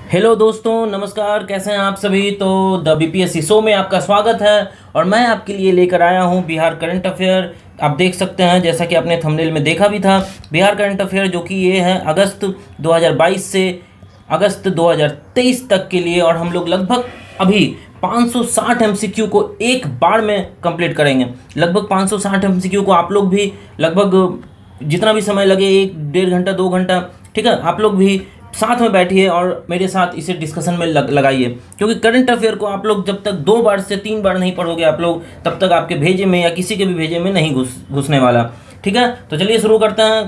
Hello दोस्तों, नमस्कार। कैसे हैं आप सभी। तो द बीपीएससी शो में आपका स्वागत है और मैं आपके लिए लेकर आया हूं बिहार करंट अफेयर। आप देख सकते हैं, जैसा कि आपने थंबनेल में देखा भी था, बिहार करंट अफेयर जो कि ये है अगस्त 2022 से अगस्त 2023 तक के लिए। और हम लोग लगभग अभी 560 एमसीक्यू को एक बार में कंप्लीट करेंगे। लगभग 560 एमसीक्यू को आप लोग भी लगभग जितना भी समय लगे, 1 डेढ़ घंटा 2 घंटा, ठीक है, आप लोग भी साथ में बैठिए और मेरे साथ इसे डिस्कशन में लगाइए। क्योंकि करंट अफेयर को आप लोग जब तक 2 बार से 3 बार नहीं पढ़ोगे आप लोग, तब तक आपके भेजे में या किसी के भी भेजे में नहीं घुसने वाला। ठीक है, तो चलिए शुरू करते हैं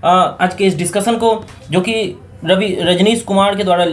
आज के इस डिस्कशन को, जो कि रजनीश कुमार के द्वारा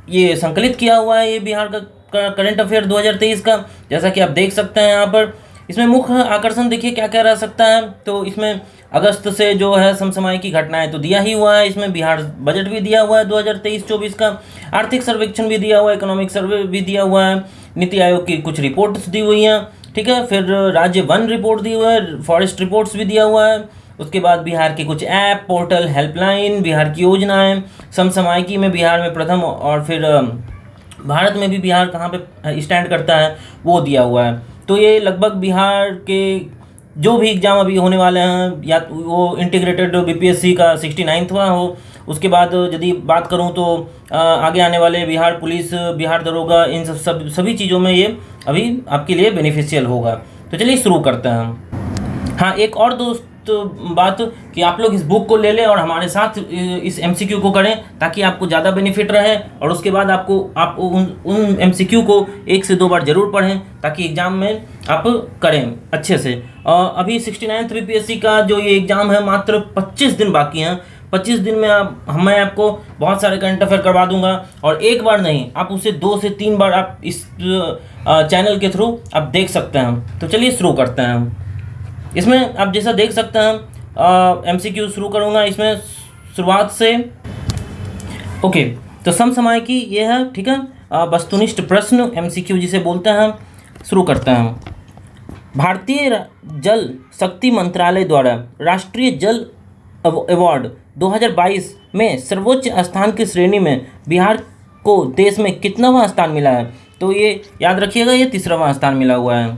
ये संकलित किया हुआ है, ये बिहार का करंट अफेयर 2023 का। जैसा कि आप देख सकते हैं यहाँ पर, इसमें मुख्य आकर्षण देखिए क्या क्या रह सकता है। तो इसमें अगस्त से जो है समसामयिक घटनाएं तो दिया ही हुआ है, इसमें बिहार बजट भी दिया हुआ है 2023-24 का, आर्थिक सर्वेक्षण भी दिया हुआ है, इकोनॉमिक सर्वे भी दिया हुआ है, नीति आयोग की कुछ रिपोर्ट्स दी हुई हैं, ठीक है, फिर राज्य वन रिपोर्ट दी हुआ है, फॉरेस्ट रिपोर्ट्स भी दिया हुआ है। उसके बाद बिहार के कुछ ऐप, पोर्टल, हेल्पलाइन, बिहार की योजनाएं, समसामयिकी में बिहार में प्रथम, और फिर भारत में भी बिहार कहाँ पे स्टैंड करता है वो दिया हुआ है। तो ये लगभग बिहार के जो भी एग्ज़ाम अभी होने वाले हैं, या वो इंटीग्रेटेड बीपीएससी का 69वां हो, उसके बाद यदि बात करूं तो आगे आने वाले बिहार पुलिस, बिहार दरोगा, इन सभी चीज़ों में ये अभी आपके लिए बेनिफिशियल होगा। तो चलिए शुरू करते हैं। हाँ, एक और दोस्त बात कि आप लोग इस बुक को ले लें और हमारे साथ इस एमसीक्यू को करें, ताकि आपको ज़्यादा बेनिफिट रहे। और उसके बाद आप उन एमसीक्यू को 1 से 2 बार जरूर पढ़ें, ताकि एग्ज़ाम में आप करें अच्छे से। अभी 69th बीपीएससी का जो ये एग्ज़ाम है, मात्र 25 दिन बाकी हैं। 25 दिन में मैं आपको बहुत सारे करंट अफेयर करवा दूंगा, और एक बार नहीं, आप उसे 2 से 3 बार आप इस चैनल के थ्रू आप देख सकते हैं। तो चलिए शुरू करते हैं। इसमें आप जैसा देख सकते हैं, एमसीक्यू शुरू करूँगा इसमें शुरुआत से। ओके, तो समसामयिकी ये है, ठीक है, वस्तुनिष्ठ प्रश्न एमसीक्यू जिसे बोलते हैं। शुरू करते हैं। भारतीय जल शक्ति मंत्रालय द्वारा राष्ट्रीय जल अवार्ड 2022 में सर्वोच्च स्थान की श्रेणी में बिहार को देश में कितनावां स्थान मिला है। तो ये याद रखिएगा, ये 3रा स्थान मिला हुआ है।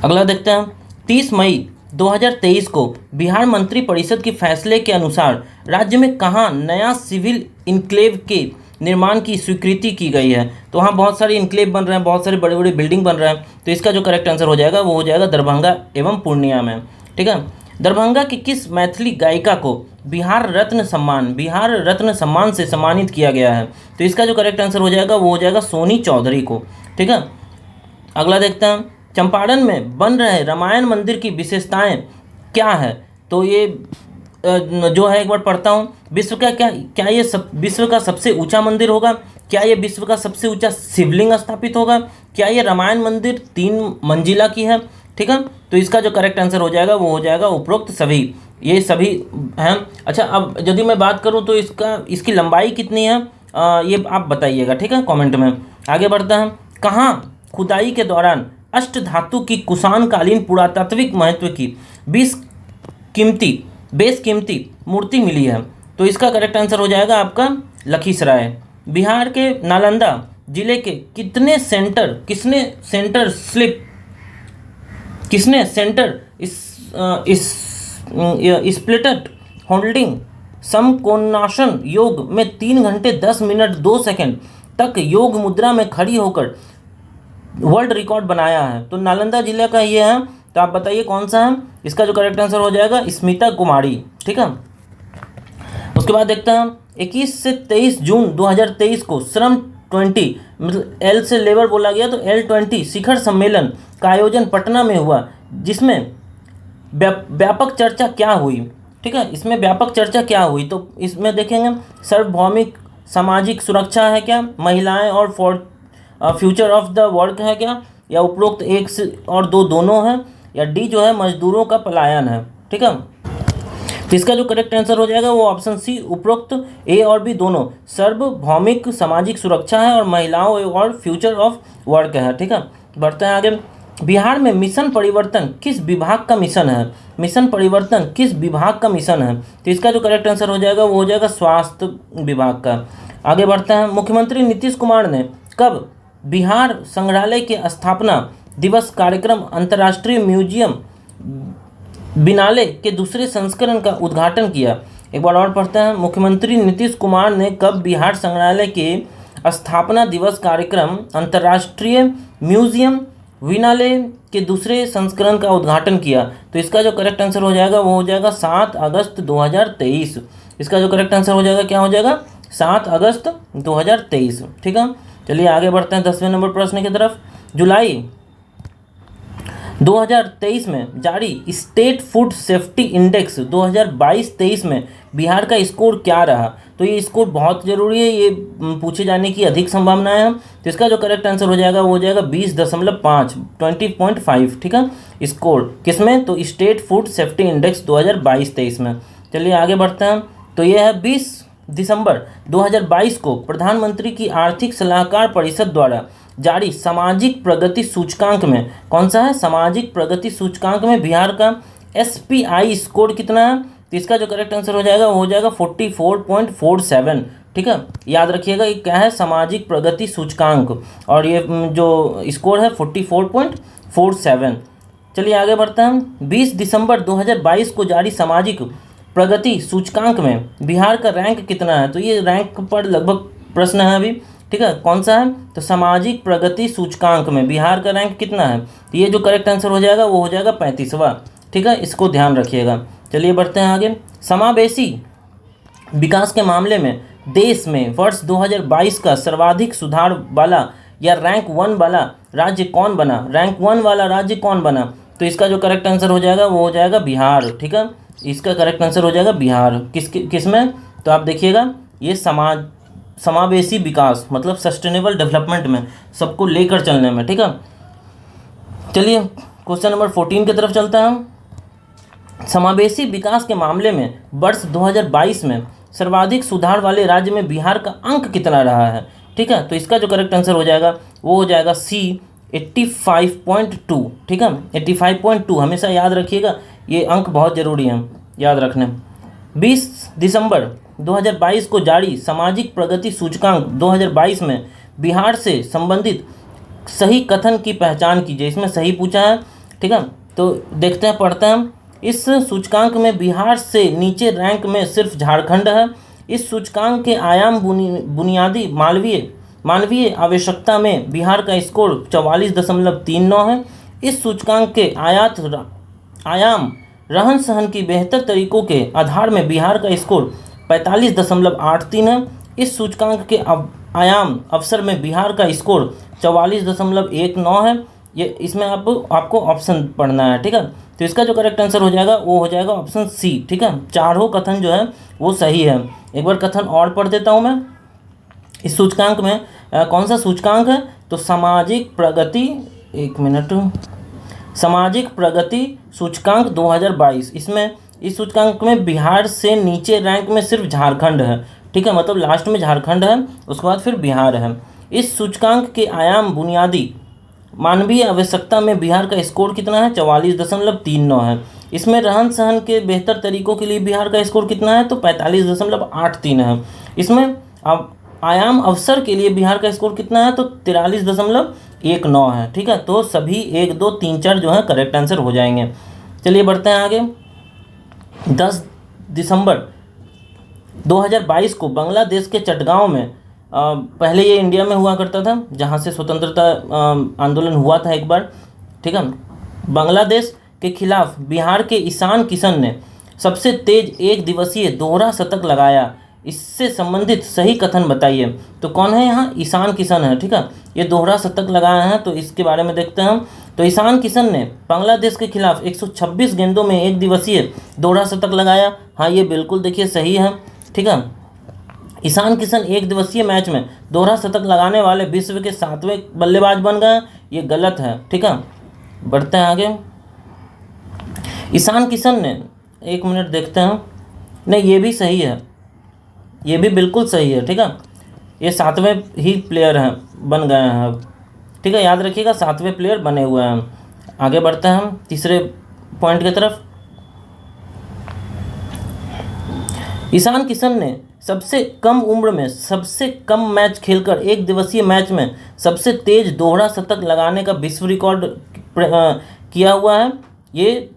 अगला देखते हैं। 30 मई 2023 को बिहार मंत्री परिषद के फैसले के अनुसार राज्य में कहाँ नया सिविल इनक्लेव के निर्माण की स्वीकृति की गई है। तो वहाँ बहुत सारे इनक्लेव बन रहे हैं, बहुत सारे बड़े बड़े बिल्डिंग बन रहे हैं। तो इसका जो करेक्ट आंसर हो जाएगा वो हो जाएगा दरभंगा एवं पूर्णिया में। ठीक है, दरभंगा की किस मैथिली गायिका को बिहार रत्न सम्मान से सम्मानित किया गया है। तो इसका जो करेक्ट आंसर हो जाएगा वो हो जाएगा सोनी चौधरी को। ठीक है, अगला देखते हैं। चंपारण में बन रहे रामायण मंदिर की विशेषताएं क्या है। तो ये जो है एक बार पढ़ता हूँ। विश्व का क्या ये विश्व का सबसे ऊंचा मंदिर होगा। क्या ये विश्व का सबसे ऊंचा शिवलिंग स्थापित होगा। क्या ये रामायण मंदिर 3 मंजिला की है। ठीक है, तो इसका जो करेक्ट आंसर हो जाएगा वो हो जाएगा उपरोक्त सभी। ये सभी हैं। अच्छा, अब यदि मैं बात करूँ तो इसकी लंबाई कितनी है, ये आप बताइएगा, ठीक है, कमेंट में। आगे बढ़ता है। कहाँ खुदाई के दौरान अष्ट धातु की कुषाणकालीन पुरातात्विक महत्व की बेस कीमती मूर्ति मिली है। तो इसका करेक्ट आंसर हो जाएगा आपका लखीसराय। बिहार के नालंदा जिले के किसने सेंटर स्प्लिटेड होल्डिंग समकोणासन योग में 3 घंटे 10 मिनट 2 सेकंड तक योग मुद्रा में खड़ी होकर वर्ल्ड रिकॉर्ड बनाया है। तो नालंदा जिले का ये है। तो आप बताइए कौन सा है। इसका जो करेक्ट आंसर हो जाएगा स्मिता कुमारी। ठीक है, उसके बाद देखते हैं। 21 से 23 जून 2023 को श्रम 20, मतलब एल से लेबर बोला गया, तो L20 शिखर सम्मेलन का आयोजन पटना में हुआ, जिसमें व्यापक चर्चा क्या हुई। ठीक है, इसमें व्यापक चर्चा क्या हुई, तो इसमें देखेंगे सार्वभौमिक सामाजिक सुरक्षा है क्या, महिलाएं और फ्यूचर ऑफ द वर्क है क्या, या उपरोक्त 1 और 2 दोनों है, या डी जो है मजदूरों का पलायन है। ठीक है, तो इसका जो करेक्ट आंसर हो जाएगा वो ऑप्शन सी, उपरोक्त ए और बी दोनों। सार्वभौमिक सामाजिक सुरक्षा है और महिलाओं और फ्यूचर ऑफ वर्क है। ठीक है, बढ़ते हैं आगे। बिहार में मिशन परिवर्तन किस विभाग का मिशन है। मिशन परिवर्तन किस विभाग का मिशन है। तो इसका जो करेक्ट आंसर हो जाएगा वो हो जाएगा स्वास्थ्य विभाग का। आगे बढ़ते हैं। मुख्यमंत्री नीतीश कुमार ने कब बिहार संग्रहालय के स्थापना दिवस कार्यक्रम अंतर्राष्ट्रीय म्यूजियम बिनाले के दूसरे संस्करण का उद्घाटन किया? एक बार और पढ़ते हैं। मुख्यमंत्री नीतीश कुमार ने कब बिहार संग्रहालय के स्थापना दिवस कार्यक्रम अंतर्राष्ट्रीय म्यूजियम बिनाले के दूसरे संस्करण का उद्घाटन किया? तो इसका जो करेक्ट आंसर हो जाएगा वो हो जाएगा 7 अगस्त 2023। इसका जो करेक्ट आंसर हो जाएगा क्या हो जाएगा? 7 अगस्त 2023। ठीक है, चलिए आगे बढ़ते हैं 10वें नंबर प्रश्न की तरफ। जुलाई 2023 में जारी स्टेट फूड सेफ्टी इंडेक्स 2022-23 में बिहार का स्कोर क्या रहा? तो ये स्कोर बहुत ज़रूरी है, ये पूछे जाने की अधिक संभावनाएं हैं। तो इसका जो करेक्ट आंसर हो जाएगा वो हो जाएगा 20.5 20.5। ठीक है, स्कोर किसमें? तो स्टेट फूड सेफ्टी इंडेक्स 2022-23 में। चलिए आगे बढ़ते हैं। तो ये है 20 दिसंबर 2022 को प्रधानमंत्री की आर्थिक सलाहकार परिषद द्वारा जारी सामाजिक प्रगति सूचकांक में कौन सा है? सामाजिक प्रगति सूचकांक में बिहार का SPI स्कोर कितना है? तो इसका जो करेक्ट आंसर हो जाएगा वो हो जाएगा 44.47। ठीक है, याद रखिएगा ये क्या है? सामाजिक प्रगति सूचकांक, और ये जो स्कोर है 44.47। चलिए आगे बढ़ते हैं। 20 दिसंबर 2022 को जारी सामाजिक प्रगति सूचकांक में बिहार का रैंक कितना है? तो ये रैंक पर लगभग प्रश्न है अभी। ठीक है, कौन सा है? तो सामाजिक प्रगति सूचकांक में बिहार का रैंक कितना है? तो ये जो करेक्ट आंसर हो जाएगा वो हो जाएगा 35वां। ठीक है, इसको ध्यान रखिएगा। चलिए बढ़ते हैं आगे। समावेशी विकास के मामले में देश में वर्ष 2022 का सर्वाधिक सुधार वाला या रैंक 1 वाला राज्य कौन बना? रैंक 1 वाला राज्य कौन बना? तो इसका जो करेक्ट आंसर हो जाएगा वो हो जाएगा बिहार। ठीक है, इसका करेक्ट आंसर हो जाएगा बिहार। किस में? तो आप देखिएगा ये समावेशी विकास मतलब सस्टेनेबल डेवलपमेंट में, सबको लेकर चलने में। ठीक है, चलिए क्वेश्चन नंबर 14 की तरफ चलते हैं हम। समावेशी विकास के मामले में वर्ष 2022 में सर्वाधिक सुधार वाले राज्य में बिहार का अंक कितना रहा है? ठीक है, तो इसका जो करेक्ट आंसर हो जाएगा वो हो जाएगा C 85.2। ठीक है, 85.2 हमेशा याद रखिएगा, ये अंक बहुत ज़रूरी है याद रखने। 20 दिसंबर 2022 को जारी सामाजिक प्रगति सूचकांक 2022 में बिहार से संबंधित सही कथन की पहचान कीजिए। इसमें सही पूछा है। ठीक है, तो देखते हैं, पढ़ते हैं। इस सूचकांक में बिहार से नीचे रैंक में सिर्फ झारखंड है। इस सूचकांक के आयाम बुनियादी मानवीय आवश्यकता में बिहार का स्कोर 44.39 है। इस सूचकांक के आयाम रहन सहन की बेहतर तरीकों के आधार में बिहार का स्कोर 45.83 है। इस सूचकांक के आयाम अवसर में बिहार का स्कोर 44.19 है। ये इसमें आपको ऑप्शन पढ़ना है। ठीक है, तो इसका जो करेक्ट आंसर हो जाएगा वो हो जाएगा ऑप्शन C। ठीक है, चारों कथन जो है वो सही है। एक बार कथन और पढ़ देता हूँ मैं। इस सूचकांक में कौन सा सूचकांक है? तो सामाजिक प्रगति, एक मिनट, सामाजिक प्रगति सूचकांक 2022। इसमें इस सूचकांक में बिहार से नीचे रैंक में सिर्फ झारखंड है। ठीक है, मतलब लास्ट में झारखंड है, उसके बाद फिर बिहार है। इस सूचकांक के आयाम बुनियादी मानवीय आवश्यकता में बिहार का स्कोर कितना है? 44.39 है। इसमें रहन सहन के बेहतर तरीकों के लिए बिहार का स्कोर कितना है? तो 45.83 है। इसमें अब आयाम अवसर के लिए बिहार का स्कोर कितना है? तो 43.19 है। ठीक है, तो सभी 1, 2, 3, 4 जो है करेक्ट आंसर हो जाएंगे। चलिए बढ़ते हैं आगे। 10 दिसंबर 2022 को बांग्लादेश के चटगांव में पहले ये इंडिया में हुआ करता था, जहाँ से स्वतंत्रता आंदोलन हुआ था एक बार। ठीक है, बांग्लादेश के खिलाफ बिहार के ईशान किशन ने सबसे तेज एक दिवसीय दोहरा शतक लगाया। इससे संबंधित सही कथन बताइए। तो कौन है यहाँ? ईशान किशन है। ठीक है, ये दोहरा शतक लगाए हैं, तो इसके बारे में देखते हैं हम। तो ईशान किशन ने बांग्लादेश के खिलाफ 126 गेंदों में एक दिवसीय दोहरा शतक लगाया। हाँ, ये बिल्कुल देखिए सही है। ठीक है, ईशान किशन एक दिवसीय मैच में दोहरा शतक लगाने वाले विश्व के 7वें बल्लेबाज बन गए। ये गलत है। ठीक है, बढ़ते हैं आगे। ईशान किशन ने, एक मिनट देखते हैं, नहीं ये भी सही है, ये भी बिल्कुल सही है। ठीक है, ये 7वें ही प्लेयर हैं, बन गए हैं अब। ठीक है, याद रखिएगा 7वें प्लेयर बने हुए हैं। आगे बढ़ते हैं हम तीसरे पॉइंट की तरफ। ईशान किशन ने सबसे कम उम्र में सबसे कम मैच खेलकर एक दिवसीय मैच में सबसे तेज दोहरा शतक लगाने का विश्व रिकॉर्ड किया हुआ है, ये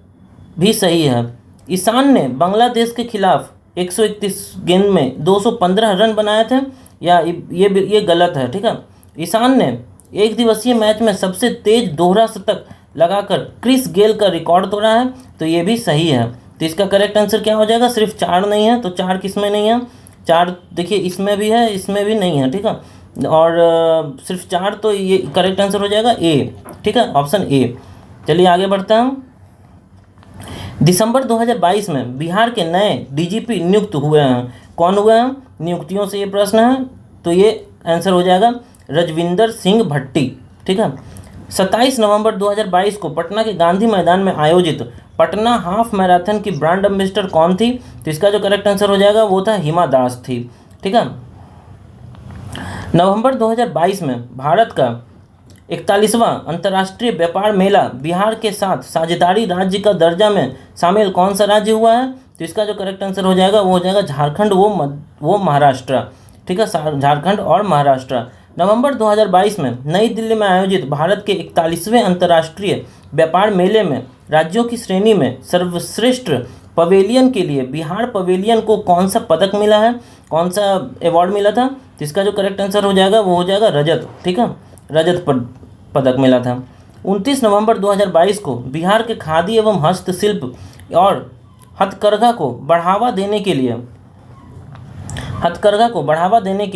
भी सही है। ईशान ने बांग्लादेश के खिलाफ 131 गेंद में 215 रन बनाए थे, या ये गलत है, ठीक है। ईशान ने एक दिवसीय मैच में सबसे तेज दोहरा शतक लगाकर क्रिस गेल का रिकॉर्ड तोड़ा है, तो ये भी सही है। तो इसका करेक्ट आंसर क्या हो जाएगा? सिर्फ 4 नहीं है, तो 4 किस में नहीं है? 4 देखिए इसमें भी है, इसमें भी नहीं है, ठीक है। और सिर्फ 4, तो ये करेक्ट आंसर हो जाएगा ए, ठीक है, ऑप्शन ए। चलिए आगे बढ़ते हैं हम। दिसंबर 2022 में बिहार के नए डीजीपी नियुक्त हुए हैं। कौन हुए हैं? नियुक्तियों से ये प्रश्न है, तो ये आंसर हो जाएगा रजविंदर सिंह भट्टी, ठीक है। 27 नवंबर 2022 को पटना के गांधी मैदान में आयोजित पटना हाफ मैराथन की ब्रांड एम्बेसडर कौन थी? तो इसका जो करेक्ट आंसर हो जाएगा वो था हिमा दास थी, ठीक है। नवंबर 2022 में भारत का 41वां अंतर्राष्ट्रीय व्यापार मेला बिहार के साथ साझेदारी राज्य का दर्जा में शामिल कौन सा राज्य हुआ है? तो इसका जो करेक्ट आंसर हो जाएगा वो हो जाएगा झारखंड, वो महाराष्ट्र, ठीक है, झारखंड और महाराष्ट्र। नवंबर 2022 में नई दिल्ली में आयोजित भारत के 41वें अंतर्राष्ट्रीय व्यापार मेले में राज्यों की श्रेणी में सर्वश्रेष्ठ पवेलियन के लिए बिहार पवेलियन को कौन सा पदक मिला है, कौन सा अवार्ड मिला था? तो इसका जो करेक्ट आंसर हो जाएगा वो हो जाएगा रजत, ठीक है, रजत पदक मिला था। 29 नवंबर 2022 को बिहार के खादी एवं हस्तशिल्प और हथकरघा को बढ़ावा देने के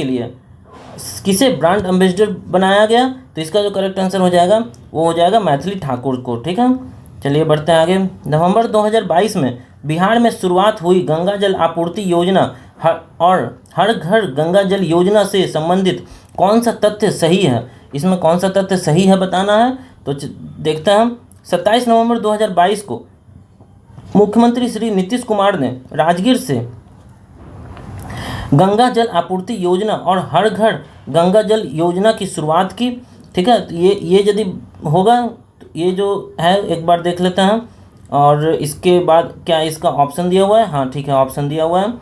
लिए किसे ब्रांड एम्बेसडर बनाया गया? तो इसका जो करेक्ट आंसर हो जाएगा वो हो जाएगा मैथिली ठाकुर को, ठीक है। चलिए बढ़ते हैं आगे। नवंबर 2022 में बिहार में शुरुआत हुई गंगा जल आपूर्ति योजना और हर घर गंगा जल योजना से संबंधित कौन सा तथ्य सही है? इसमें कौन सा तथ्य सही है बताना है, तो देखते हैं हम। 27 नवंबर 2022 को मुख्यमंत्री श्री नीतीश कुमार ने राजगीर से गंगा जल आपूर्ति योजना और हर घर गंगा जल योजना की शुरुआत की, ठीक है। तो ये यदि होगा तो ये जो है एक बार देख लेते हैं, और इसके बाद क्या इसका ऑप्शन दिया हुआ है? हाँ ठीक है, ऑप्शन दिया हुआ है।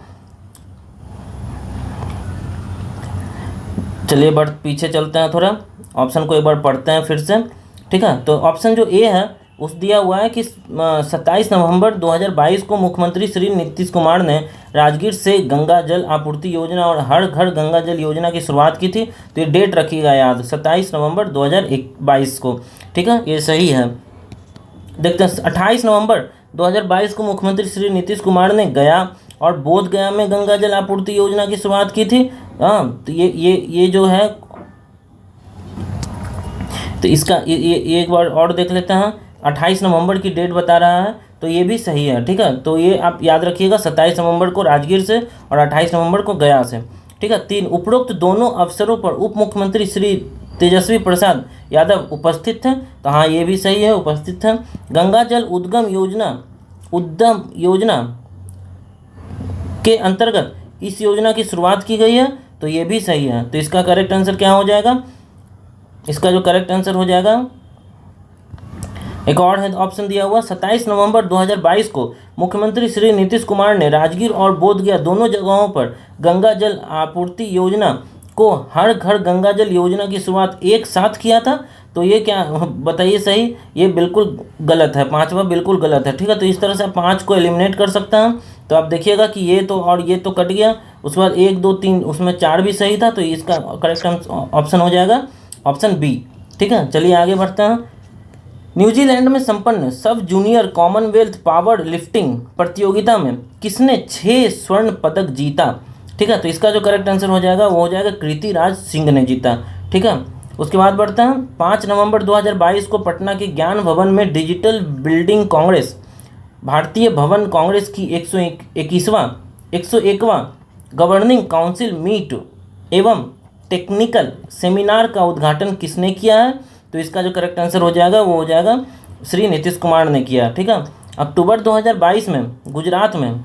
चलिए पीछे चलते हैं, थोड़ा ऑप्शन को एक बार पढ़ते हैं फिर से, ठीक है। तो ऑप्शन जो ए है उस दिया हुआ है कि 27 नवंबर 2022 को मुख्यमंत्री श्री नीतीश कुमार ने राजगीर से गंगा जल आपूर्ति योजना और हर घर गंगा जल योजना की शुरुआत की थी। तो ये डेट रखिएगा याद, 27 नवंबर 2022 को, ठीक है, ये सही है। देखते हैं 28 नवंबर 2022 को मुख्यमंत्री श्री नीतीश कुमार ने गया और बोधगया में गंगा जल आपूर्ति योजना की शुरुआत की थी। हाँ, तो ये जो है, तो इसका ये एक बार और देख लेते हैं। 28 नवंबर की डेट बता रहा है, तो ये भी सही है, ठीक है। तो ये आप याद रखिएगा, 27 नवंबर को राजगीर से और 28 नवंबर को गया से, ठीक है। 3 उपरोक्त दोनों अवसरों पर उप मुख्यमंत्री श्री तेजस्वी प्रसाद यादव उपस्थित थे। तो हाँ, ये भी सही है, उपस्थित थे। गंगा जल उद्गम योजना के अंतर्गत इस योजना की शुरुआत की गई है, तो ये भी सही है। तो इसका करेक्ट आंसर क्या हो जाएगा? इसका जो करेक्ट आंसर हो जाएगा, एक और है ऑप्शन दिया हुआ, 27 नवंबर 2022 को मुख्यमंत्री श्री नीतीश कुमार ने राजगीर और बोधगया दोनों जगहों पर गंगा जल आपूर्ति योजना को हर घर गंगा जल योजना की शुरुआत एक साथ किया था। तो ये क्या बताइए सही? ये बिल्कुल गलत है, 5वां बिल्कुल गलत है, ठीक है। तो इस तरह से आप 5 को एलिमिनेट कर सकते हैं। तो आप देखिएगा कि ये तो और ये तो कट गया, उसके बाद 1 2 3 उसमें 4 भी सही था, तो इसका करेक्ट ऑप्शन हो जाएगा ऑप्शन बी, ठीक है। चलिए आगे बढ़ते हैं। न्यूजीलैंड में संपन्न सब जूनियर कॉमनवेल्थ पावर लिफ्टिंग प्रतियोगिता में किसने 6 स्वर्ण पदक जीता? ठीक है, तो इसका जो करेक्ट आंसर हो जाएगा वो हो जाएगा कृति राज सिंह ने जीता, ठीक है। उसके बाद बढ़ते हैं 5 नवंबर 2022 को पटना के ज्ञान भवन में डिजिटल बिल्डिंग कांग्रेस भारतीय भवन कांग्रेस की 101वां गवर्निंग काउंसिल मीट एवं टेक्निकल सेमिनार का उद्घाटन किसने किया है? तो इसका जो करेक्ट आंसर हो जाएगा वो हो जाएगा श्री नीतीश कुमार ने किया, ठीक है। अक्टूबर 2022 में गुजरात में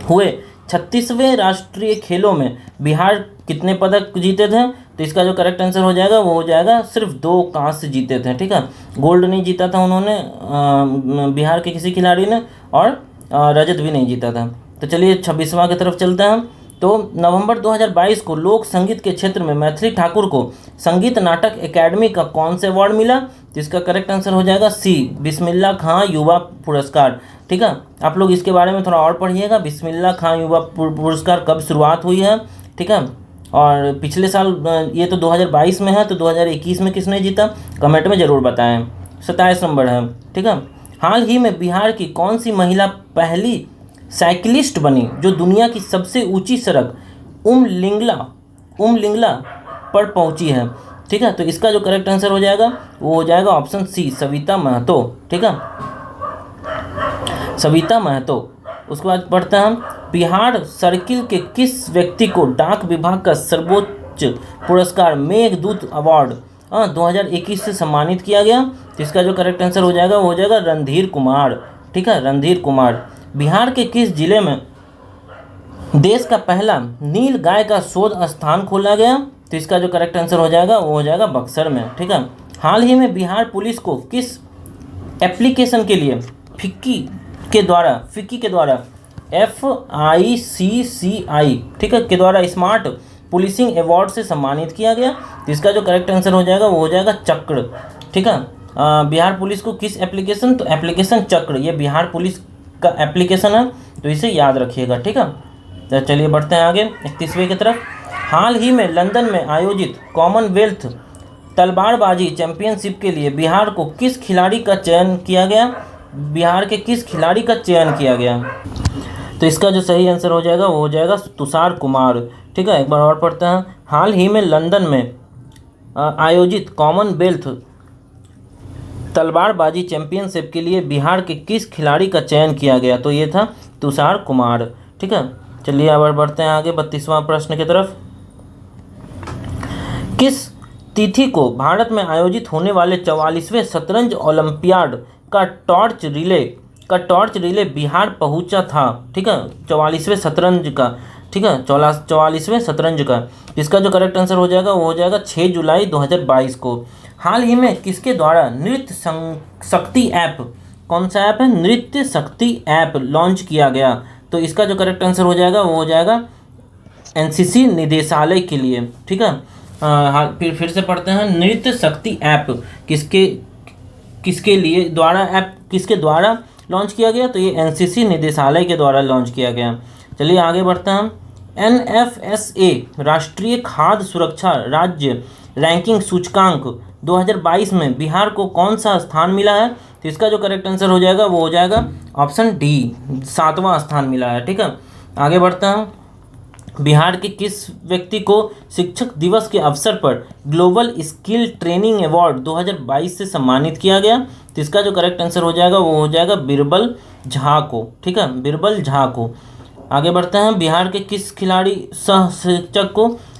हुए 36वें राष्ट्रीय खेलों में बिहार कितने पदक जीते थे? तो इसका जो करेक्ट आंसर हो जाएगा वो हो जाएगा सिर्फ 2 कांस्य जीते थे, ठीक है। गोल्ड नहीं जीता था उन्होंने, बिहार के किसी खिलाड़ी ने, और रजत भी नहीं जीता था। तो चलिए 26वां की तरफ चलते हैं। तो नवंबर 2022 को लोक संगीत के क्षेत्र में मैथिली ठाकुर को संगीत नाटक एकेडमी का कौन से अवार्ड मिला? तो इसका करेक्ट आंसर हो जाएगा सी, बिस्मिल्लाह खां युवा पुरस्कार। ठीक है, आप लोग इसके बारे में थोड़ा और पढ़िएगा, बिस्मिल्लाह खां युवा पुरस्कार कब शुरुआत हुई है। ठीक है, और पिछले साल ये तो 2022 में है, तो 2021 में किसने जीता, कमेंट में ज़रूर बताएं। 27 नंबर है। ठीक है, हाल ही में बिहार की कौन सी महिला पहली साइकिलिस्ट बनी जो दुनिया की सबसे ऊंची सड़क उमलिंगला पर पहुंची है? ठीक है, तो इसका जो करेक्ट आंसर हो जाएगा वो हो जाएगा ऑप्शन सी, सविता महतो। ठीक है, सविता महतो। उसके बाद पढ़ते हैं हम, बिहार सर्किल के किस व्यक्ति को डाक विभाग का सर्वोच्च पुरस्कार मेघदूत अवार्ड 2021 से सम्मानित किया गया? तो इसका जो करेक्ट आंसर हो जाएगा वो हो जाएगा रणधीर कुमार। ठीक है, रणधीर कुमार। बिहार के किस जिले में देश का पहला नील गाय का शोध स्थान खोला गया? तो इसका जो करेक्ट आंसर हो जाएगा वो हो जाएगा बक्सर में। ठीक है, हाल ही में बिहार पुलिस को किस एप्लीकेशन के लिए फिक्की के द्वारा FICCI ठीक है के द्वारा स्मार्ट पुलिसिंग अवार्ड से सम्मानित किया गया? तो इसका जो करेक्ट आंसर हो जाएगा वो हो जाएगा चक्र। ठीक है, बिहार पुलिस को किस एप्लीकेशन, तो एप्लीकेशन चक्र, ये बिहार पुलिस का एप्लीकेशन है, तो इसे याद रखिएगा। ठीक है, तो चलिए बढ़ते हैं आगे 31वें की तरफ। हाल ही में लंदन में आयोजित कॉमनवेल्थ तलवारबाजी चैंपियनशिप के लिए बिहार को किस खिलाड़ी का चयन किया गया? बिहार के किस खिलाड़ी का चयन किया गया? तो इसका जो सही आंसर हो जाएगा वो हो जाएगा तुषार कुमार। ठीक है, एक बार और पढ़ते हैं। हाल ही में लंदन में आयोजित कॉमनवेल्थ तलवारबाजी चैंपियनशिप के लिए बिहार के किस खिलाड़ी का चयन किया गया? तो ये था तुषार कुमार। ठीक है, चलिए अब बढ़ते हैं आगे 32वां प्रश्न की तरफ। किस तिथि को भारत में आयोजित होने वाले 44वें शतरंज ओलंपियाड का टॉर्च रिले बिहार पहुंचा था? ठीक है, 44वें शतरंज का। ठीक है, 44वें शतरंज का। इसका जो करेक्ट आंसर हो जाएगा वो हो जाएगा 6 जुलाई 2022 को। हाल ही में किसके द्वारा नृत्य शक्ति ऐप, कौन सा ऐप है, नृत्य शक्ति ऐप लॉन्च किया गया? तो इसका जो करेक्ट आंसर हो जाएगा वो हो जाएगा NCC निदेशालय के लिए। ठीक है, फिर से पढ़ते हैं, नृत्य शक्ति ऐप किसके द्वारा लॉन्च किया गया? तो ये NCC निदेशालय के द्वारा लॉन्च किया गया। चलिए आगे बढ़ते हैं। NFSA राष्ट्रीय खाद्य सुरक्षा राज्य रैंकिंग सूचकांक 2022 में बिहार को कौन सा स्थान मिला है? तो इसका जो करेक्ट आंसर हो जाएगा वो हो जाएगा ऑप्शन डी, 7वां स्थान मिला है। ठीक है, आगे बढ़ते हैं। बिहार के किस व्यक्ति को शिक्षक दिवस के अवसर पर ग्लोबल स्किल ट्रेनिंग अवार्ड 2022 से सम्मानित किया गया? तो इसका जो करेक्ट आंसर हो जाएगा वो हो जाएगा बिरबल झा को। ठीक है, बिरबल झा को। आगे बढ़ते हैं। बिहार के किस खिलाड़ी सह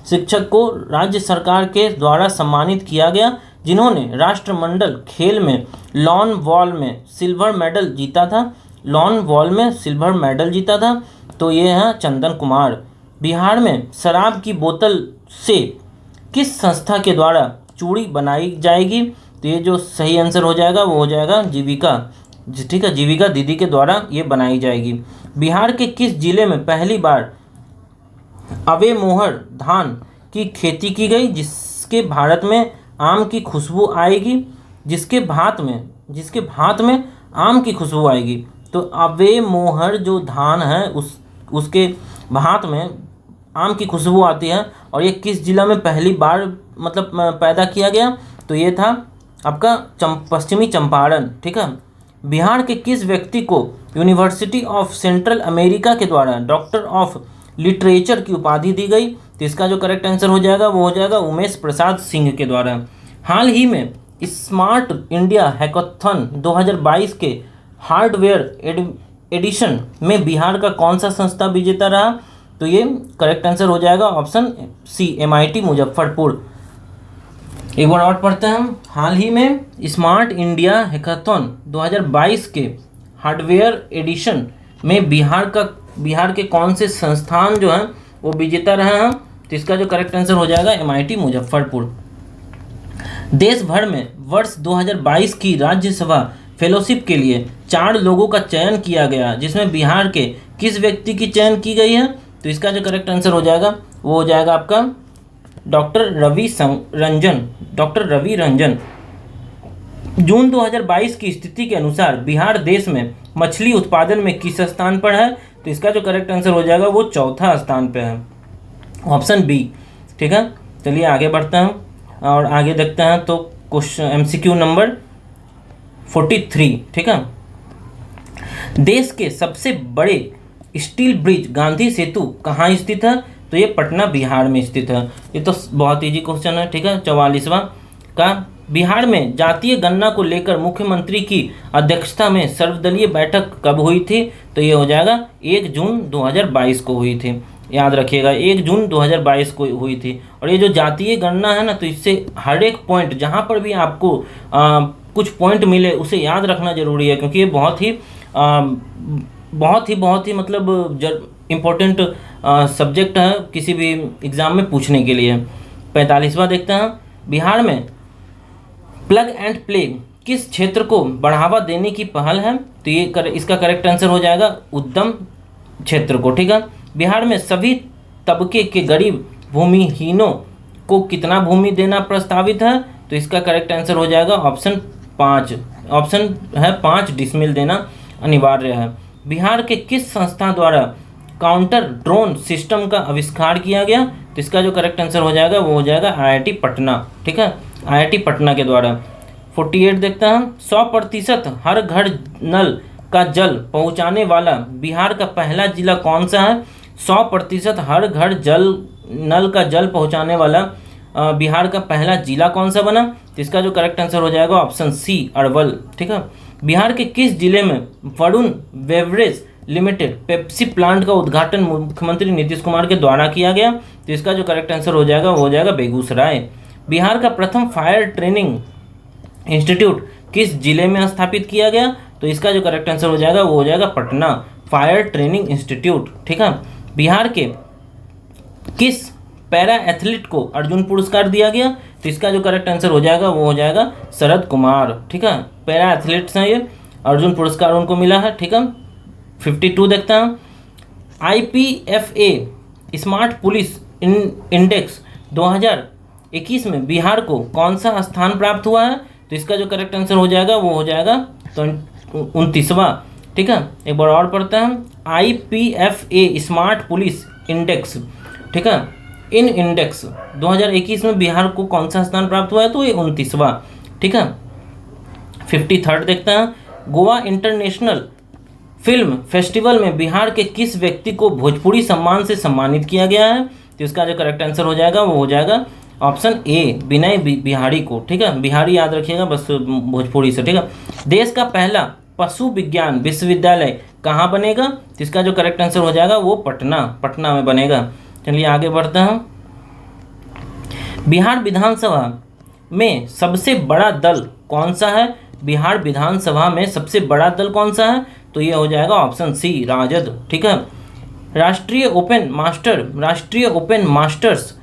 शिक्षक को राज्य सरकार के द्वारा सम्मानित किया गया जिन्होंने राष्ट्रमंडल खेल में लॉन वॉल में सिल्वर मेडल जीता था? तो ये हैं चंदन कुमार। बिहार में शराब की बोतल से किस संस्था के द्वारा चूड़ी बनाई जाएगी? तो ये जो सही आंसर हो जाएगा वो हो जाएगा जीविका। ठीक है, जीविका दीदी के द्वारा ये बनाई जाएगी। बिहार के किस जिले में पहली बार अवे मोहर धान की खेती की गई जिसके भात में आम की खुशबू आएगी? आम की खुशबू आएगी। तो अवे मोहर जो धान है उसके भात में आम की खुशबू आती है, और ये किस जिला में पहली बार मतलब पैदा किया गया? तो ये था आपका पश्चिमी चंपारण। ठीक है, बिहार के किस व्यक्ति को यूनिवर्सिटी ऑफ सेंट्रल अमेरिका के द्वारा डॉक्टर ऑफ लिटरेचर की उपाधि दी गई? तो इसका जो करेक्ट आंसर हो जाएगा वो हो जाएगा उमेश प्रसाद सिंह के द्वारा। हाल ही में स्मार्ट इंडिया हैकाथॉन 2022 के हार्डवेयर एडिशन में बिहार का कौन सा संस्था विजेता रहा? तो ये करेक्ट आंसर हो जाएगा ऑप्शन सी, MIT मुजफ्फरपुर। एक बार और पढ़ते हैं हम। हाल ही में स्मार्ट इंडिया हैकाथॉन 2022 के हार्डवेयर एडिशन में बिहार के कौन से संस्थान जो हैं वो विजेता रहे हैं? तो इसका जो करेक्ट आंसर हो जाएगा MIT मुजफ्फरपुर। देश भर में वर्ष 2022 की राज्यसभा फेलोशिप के लिए 4 लोगों का चयन किया गया जिसमें बिहार के किस व्यक्ति की चयन की गई है? तो इसका जो करेक्ट आंसर हो जाएगा वो हो जाएगा आपका डॉक्टर रवि रंजन। जून 2022 की स्थिति के अनुसार बिहार देश में मछली उत्पादन में किस स्थान पर है? तो इसका जो करेक्ट आंसर हो जाएगा वो चौथा स्थान पे है, ऑप्शन बी। ठीक है, चलिए आगे बढ़ते हैं और आगे देखते हैं। तो क्वेश्चन MCQ नंबर 43। ठीक है, देश के सबसे बड़े स्टील ब्रिज गांधी सेतु कहाँ स्थित है? तो ये पटना बिहार में स्थित है। ये तो बहुत इजी क्वेश्चन है। ठीक है, 44वां का बिहार में जातीय गणना को लेकर मुख्यमंत्री की अध्यक्षता में सर्वदलीय बैठक कब हुई थी? तो ये हो जाएगा 1 जून 2022 को हुई थी। याद रखिएगा 1 जून 2022 को हुई थी। और ये जो जातीय गणना है ना, तो इससे हर एक पॉइंट जहाँ पर भी आपको कुछ पॉइंट मिले उसे याद रखना जरूरी है, क्योंकि ये बहुत ही मतलब इम्पोर्टेंट सब्जेक्ट है किसी भी एग्ज़ाम में पूछने के लिए। 45वां देखते हैं, बिहार में प्लग एंड प्ले किस क्षेत्र को बढ़ावा देने की पहल है? तो ये इसका करेक्ट आंसर हो जाएगा उद्यम क्षेत्र को। ठीक है, बिहार में सभी तबके के गरीब भूमिहीनों को कितना भूमि देना प्रस्तावित है? तो इसका करेक्ट आंसर हो जाएगा ऑप्शन 5। ऑप्शन है 5 डिसमिल देना अनिवार्य है। बिहार के किस संस्था द्वारा काउंटर ड्रोन सिस्टम का आविष्कार किया गया? तो इसका जो करेक्ट आंसर हो जाएगा वो हो जाएगा IIT पटना। ठीक है, IIT पटना के द्वारा। 48 देखते हैं, 100% हर घर नल का जल पहुंचाने वाला बिहार का पहला जिला कौन सा है? 100% हर घर नल का जल पहुंचाने वाला बिहार का पहला जिला कौन सा बना? तो इसका जो करेक्ट आंसर हो जाएगा ऑप्शन सी अरवल। ठीक है, बिहार के किस जिले में Varun beverage limited Pepsi plant का उद्घाटन मुख्यमंत्री नीतीश कुमार के द्वारा किया गया? तो इसका जो करेक्ट आंसर हो जाएगा वो हो जाएगा बेगूसराय। बिहार का प्रथम फायर ट्रेनिंग इंस्टीट्यूट किस जिले में स्थापित किया गया? तो इसका जो करेक्ट आंसर हो जाएगा वो हो जाएगा पटना फायर ट्रेनिंग इंस्टीट्यूट। ठीक है, बिहार के किस पैरा एथलीट को अर्जुन पुरस्कार दिया गया? तो इसका जो करेक्ट आंसर हो जाएगा वो हो जाएगा शरद कुमार। ठीक है, पैरा एथलीट्स हैं ये, अर्जुन पुरस्कार उनको मिला है। ठीक है, 52 देखते हैं, IPFA स्मार्ट पुलिस इंडेक्स 2021 में बिहार को कौन सा स्थान प्राप्त हुआ है? तो इसका जो करेक्ट आंसर हो जाएगा वो हो जाएगा 29वां। ठीक है, एक बार और पढ़ते हैं, IPFA स्मार्ट पुलिस इंडेक्स। ठीक है, इन इंडेक्स 2021 में बिहार को कौन सा स्थान प्राप्त हुआ है? तो ये 29वां। ठीक है, 53 देखते हैं, गोवा इंटरनेशनल फिल्म फेस्टिवल में बिहार के किस व्यक्ति को भोजपुरी सम्मान से सम्मानित किया गया है? तो इसका जो करेक्ट आंसर हो जाएगा वो हो जाएगा ऑप्शन ए विनय बिहारी को। ठीक है, बिहारी याद रखिएगा बस भोजपुरी से। ठीक है, देश का पहला पशु विज्ञान विश्वविद्यालय कहाँ बनेगा? तो इसका जो करेक्ट आंसर हो जाएगा वो पटना में बनेगा। चलिए आगे बढ़ते हैं, बिहार विधानसभा में सबसे बड़ा दल कौन सा है? बिहार विधानसभा में सबसे बड़ा दल कौन सा है? तो ये हो जाएगा ऑप्शन सी राजद। ठीक है, राष्ट्रीय ओपन मास्टर्स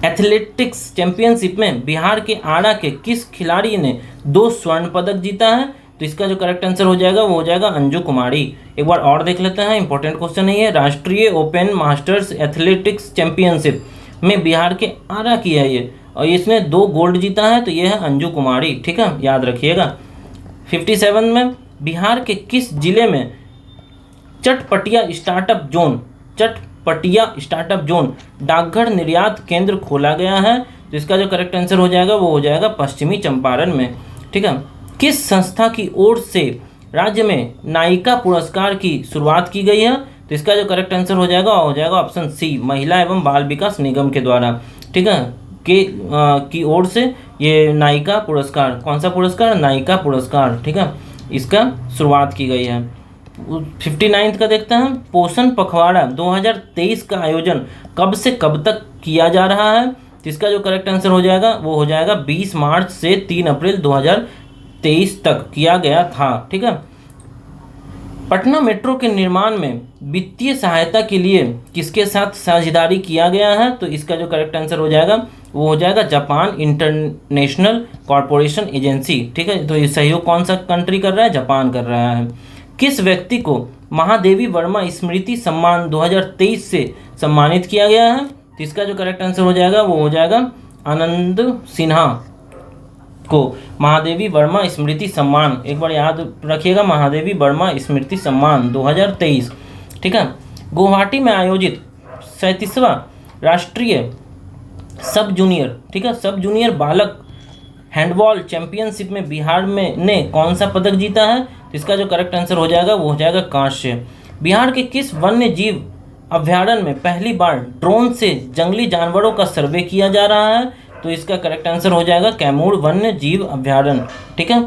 एथलेटिक्स चैंपियनशिप में बिहार के आरा के किस खिलाड़ी ने 2 स्वर्ण पदक जीता है? तो इसका जो करेक्ट आंसर हो जाएगा वो हो जाएगा अंजू कुमारी। एक बार और देख लेते हैं, इंपॉर्टेंट क्वेश्चन है ये। राष्ट्रीय ओपन मास्टर्स एथलेटिक्स चैंपियनशिप में बिहार के आरा की है ये, और इसने 2 गोल्ड जीता है, तो ये है अंजू कुमारी। ठीक है, याद रखिएगा। 57 में बिहार के किस जिले में चटपटिया स्टार्टअप जोन डाकघर निर्यात केंद्र खोला गया है? तो इसका जो करेक्ट आंसर हो जाएगा वो हो जाएगा पश्चिमी चंपारण में। ठीक है, किस संस्था की ओर से राज्य में नायिका पुरस्कार की शुरुआत की गई है? तो इसका जो करेक्ट आंसर हो जाएगा ऑप्शन सी महिला एवं बाल विकास निगम के द्वारा। ठीक है, की ओर से ये नायिका पुरस्कार, कौन सा पुरस्कार? नायिका पुरस्कार। ठीक है, इसका शुरुआत की गई है। 59 का देखते हैं, पोषण पखवाड़ा 2023 का आयोजन कब से कब तक किया जा रहा है? तो इसका जो करेक्ट आंसर हो जाएगा वो हो जाएगा 20 मार्च से 3 अप्रैल 2023 तक किया गया था। ठीक है, पटना मेट्रो के निर्माण में वित्तीय सहायता के लिए किसके साथ साझेदारी किया गया है? तो इसका जो करेक्ट आंसर हो जाएगा वो हो जाएगा जापान इंटरनेशनल कॉरपोरेशन एजेंसी। ठीक है, तो ये सहयोग कौन सा कंट्री कर रहा है? जापान कर रहा है। किस व्यक्ति को महादेवी वर्मा स्मृति सम्मान 2023 से सम्मानित किया गया है? तो इसका जो करेक्ट आंसर हो जाएगा वो हो जाएगा आनंद सिन्हा को महादेवी वर्मा स्मृति सम्मान, एक बार याद रखिएगा, महादेवी वर्मा स्मृति सम्मान 2023। ठीक है। गुवाहाटी में आयोजित 37वां राष्ट्रीय सब जूनियर, ठीक है, सब जूनियर बालक हैंडबॉल चैंपियनशिप में बिहार में ने कौन सा पदक जीता है? तो इसका जो करेक्ट आंसर हो जाएगा वो हो जाएगा कांस्य। बिहार के किस वन्य जीव अभ्यारण्य में पहली बार ड्रोन से जंगली जानवरों का सर्वे किया जा रहा है? तो इसका करेक्ट आंसर हो जाएगा कैमूर वन्य जीव अभ्यारण्य। ठीक है।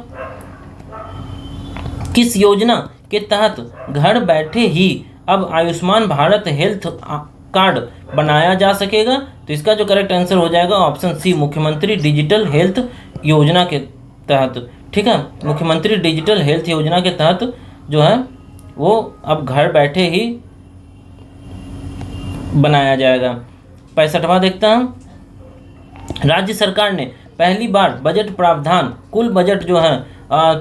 किस योजना के तहत घर बैठे ही अब आयुष्मान भारत हेल्थ कार्ड बनाया जा सकेगा? तो इसका जो करेक्ट आंसर हो जाएगा ऑप्शन सी, मुख्यमंत्री डिजिटल हेल्थ योजना के तहत। ठीक है। मुख्यमंत्री डिजिटल हेल्थ योजना के तहत जो है वो अब घर बैठे ही बनाया जाएगा। 65वां देखता हूँ। राज्य सरकार ने पहली बार बजट प्रावधान कुल बजट जो है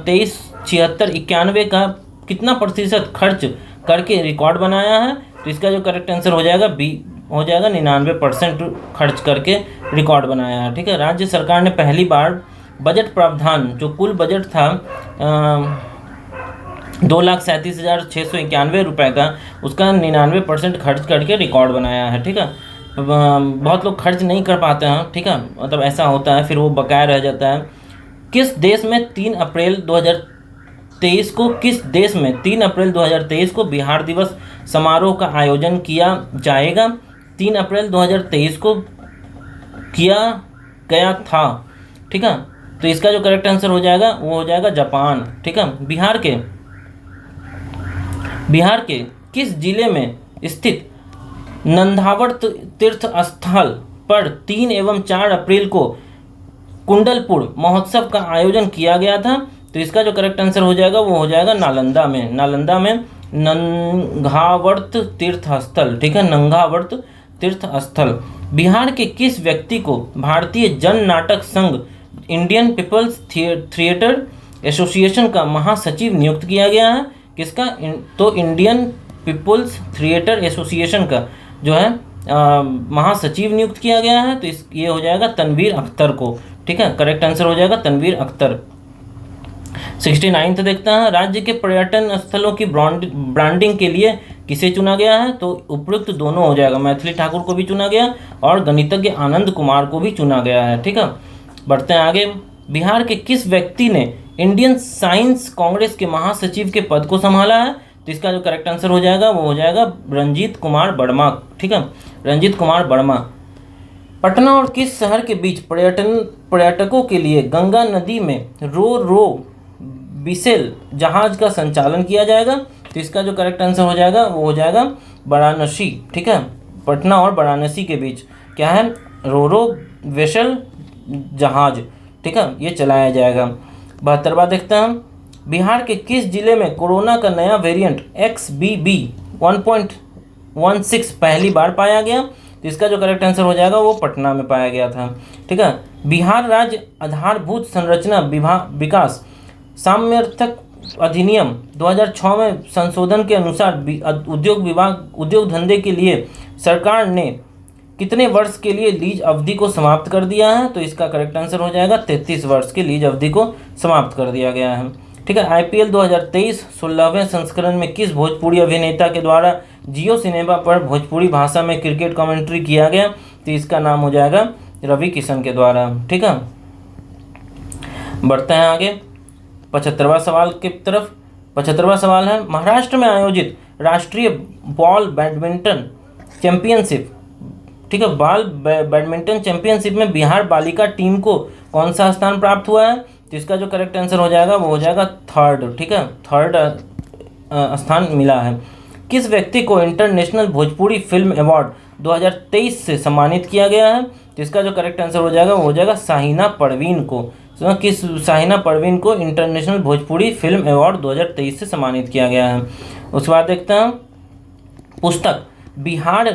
237691 का कितना प्रतिशत खर्च करके रिकॉर्ड बनाया है? तो इसका जो करेक्ट आंसर हो जाएगा बी हो जाएगा 99% खर्च करके रिकॉर्ड बनाया है। ठीक है। राज्य सरकार ने पहली बार बजट प्रावधान जो कुल बजट था 2,37,691 रुपये का, उसका 99% खर्च करके रिकॉर्ड बनाया है। ठीक है। बहुत लोग खर्च नहीं कर पाते हैं। ठीक है, मतलब ऐसा होता है, फिर वो बकाया रह जाता है। किस देश में 3 अप्रैल 2023 को बिहार दिवस समारोह का आयोजन किया जाएगा? 3 अप्रैल 2023 को किया गया था। ठीक है। तो इसका जो करेक्ट आंसर हो जाएगा वो हो जाएगा जापान। ठीक है। बिहार के किस जिले में स्थित नंदावर तीर्थ स्थल पर 3 एवं 4 अप्रैल को कुंडलपुर महोत्सव का आयोजन किया गया था? तो इसका जो करेक्ट आंसर हो जाएगा वो हो जाएगा नालंदा में नंगावर्त तीर्थ स्थल। ठीक है, नंगावर्त तीर्थ स्थल। बिहार के किस व्यक्ति को भारतीय जन नाटक संघ इंडियन पीपल्स थिएटर एसोसिएशन का महासचिव नियुक्त किया गया है? किसका? तो इंडियन पीपल्स थिएटर एसोसिएशन का जो है महासचिव नियुक्त किया गया है। तो ये हो जाएगा तनवीर अख्तर को। ठीक है, करेक्ट आंसर हो जाएगा तनवीर अख्तर। 69 देखता है। राज्य के पर्यटन स्थलों की ब्रांडिंग के लिए किसे चुना गया है? तो उपयुक्त दोनों हो जाएगा, मैथिली ठाकुर को भी चुना गया और गणितज्ञ आनंद कुमार को भी चुना गया है। ठीक है, बढ़ते हैं आगे। बिहार के किस व्यक्ति ने इंडियन साइंस कांग्रेस के महासचिव के पद को संभाला है? तो इसका जो करेक्ट आंसर हो जाएगा वो हो जाएगा रंजीत कुमार वर्मा। ठीक है, रंजीत कुमार वर्मा। पटना और किस शहर के बीच पर्यटकों के लिए गंगा नदी में रो बिसेल जहाज का संचालन किया जाएगा? तो इसका जो करेक्ट आंसर हो जाएगा वो हो जाएगा वाराणसी। ठीक है, पटना और वाराणसी के बीच क्या है? रो वेसल जहाज। ठीक है, ये चलाया जाएगा। 72वां देखता हम। बिहार के किस जिले में कोरोना का नया वेरिएंट XBB 1.16 पहली बार पाया गया? तो इसका जो करेक्ट आंसर हो जाएगा वो पटना में पाया गया था। ठीक है, बिहार राज्य आधारभूत संरचना विकास सामर्थ्यक अधिनियम 2006 में संशोधन के अनुसार उद्योग धंधे के लिए सरकार ने कितने वर्ष के लिए लीज अवधि को समाप्त कर दिया है? तो इसका करेक्ट आंसर हो जाएगा 33 वर्ष की लीज अवधि को समाप्त कर दिया गया है। ठीक है, IPL 2023 16वें संस्करण में किस भोजपुरी अभिनेता के द्वारा जियो सिनेमा पर भोजपुरी भाषा में क्रिकेट कमेंट्री किया गया? तो इसका नाम हो जाएगा रवि किशन के द्वारा। ठीक है, बढ़ते हैं आगे 75वां सवाल की तरफ। 75वां सवाल है, महाराष्ट्र में आयोजित राष्ट्रीय बॉल बैडमिंटन चैंपियनशिप, ठीक है, बॉल बैडमिंटन चैंपियनशिप में बिहार बालिका टीम को कौन सा स्थान प्राप्त हुआ है? तो इसका जो करेक्ट आंसर हो जाएगा वो हो जाएगा थर्ड। ठीक है, थर्ड स्थान मिला है। किस व्यक्ति को इंटरनेशनल भोजपुरी फिल्म अवार्ड 2023 से सम्मानित किया गया है? तो इसका जो करेक्ट आंसर हो जाएगा वो हो जाएगा शाहीना परवीन को। तो किस शाहीना परवीन को इंटरनेशनल भोजपुरी फिल्म अवार्ड 2023 से सम्मानित किया गया है। उसके बाद देखते हैं पुस्तक Bihar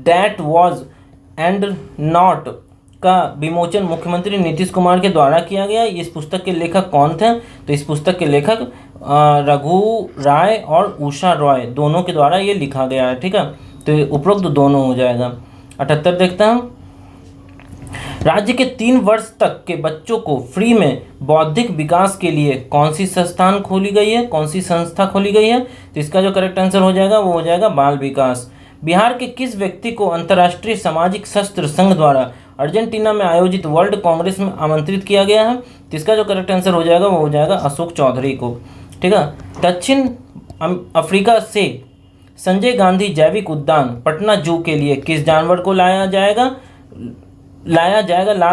that was and not का विमोचन मुख्यमंत्री नीतीश कुमार के द्वारा किया गया। इस पुस्तक के लेखक कौन थे? तो इस पुस्तक के लेखक रघु राय और उषा रॉय दोनों के द्वारा ये लिखा गया है। ठीक है, तो ये उपरोक्त दोनों हो जाएगा। 78 देखते हैं। राज्य के 3 वर्ष तक के बच्चों को फ्री में बौद्धिक विकास के लिए कौन सी संस्थान खोली गई है, कौन सी संस्था खोली गई है? तो इसका जो करेक्ट आंसर हो जाएगा वो हो जाएगा बाल विकास। बिहार के किस व्यक्ति को अंतर्राष्ट्रीय सामाजिक शस्त्र संघ द्वारा अर्जेंटीना में आयोजित वर्ल्ड कांग्रेस में आमंत्रित किया गया है? तो इसका जो करेक्ट आंसर हो जाएगा वो हो जाएगा अशोक चौधरी को। ठीक है, दक्षिण अफ्रीका से संजय गांधी जैविक उद्यान पटना जू के लिए किस जानवर को ला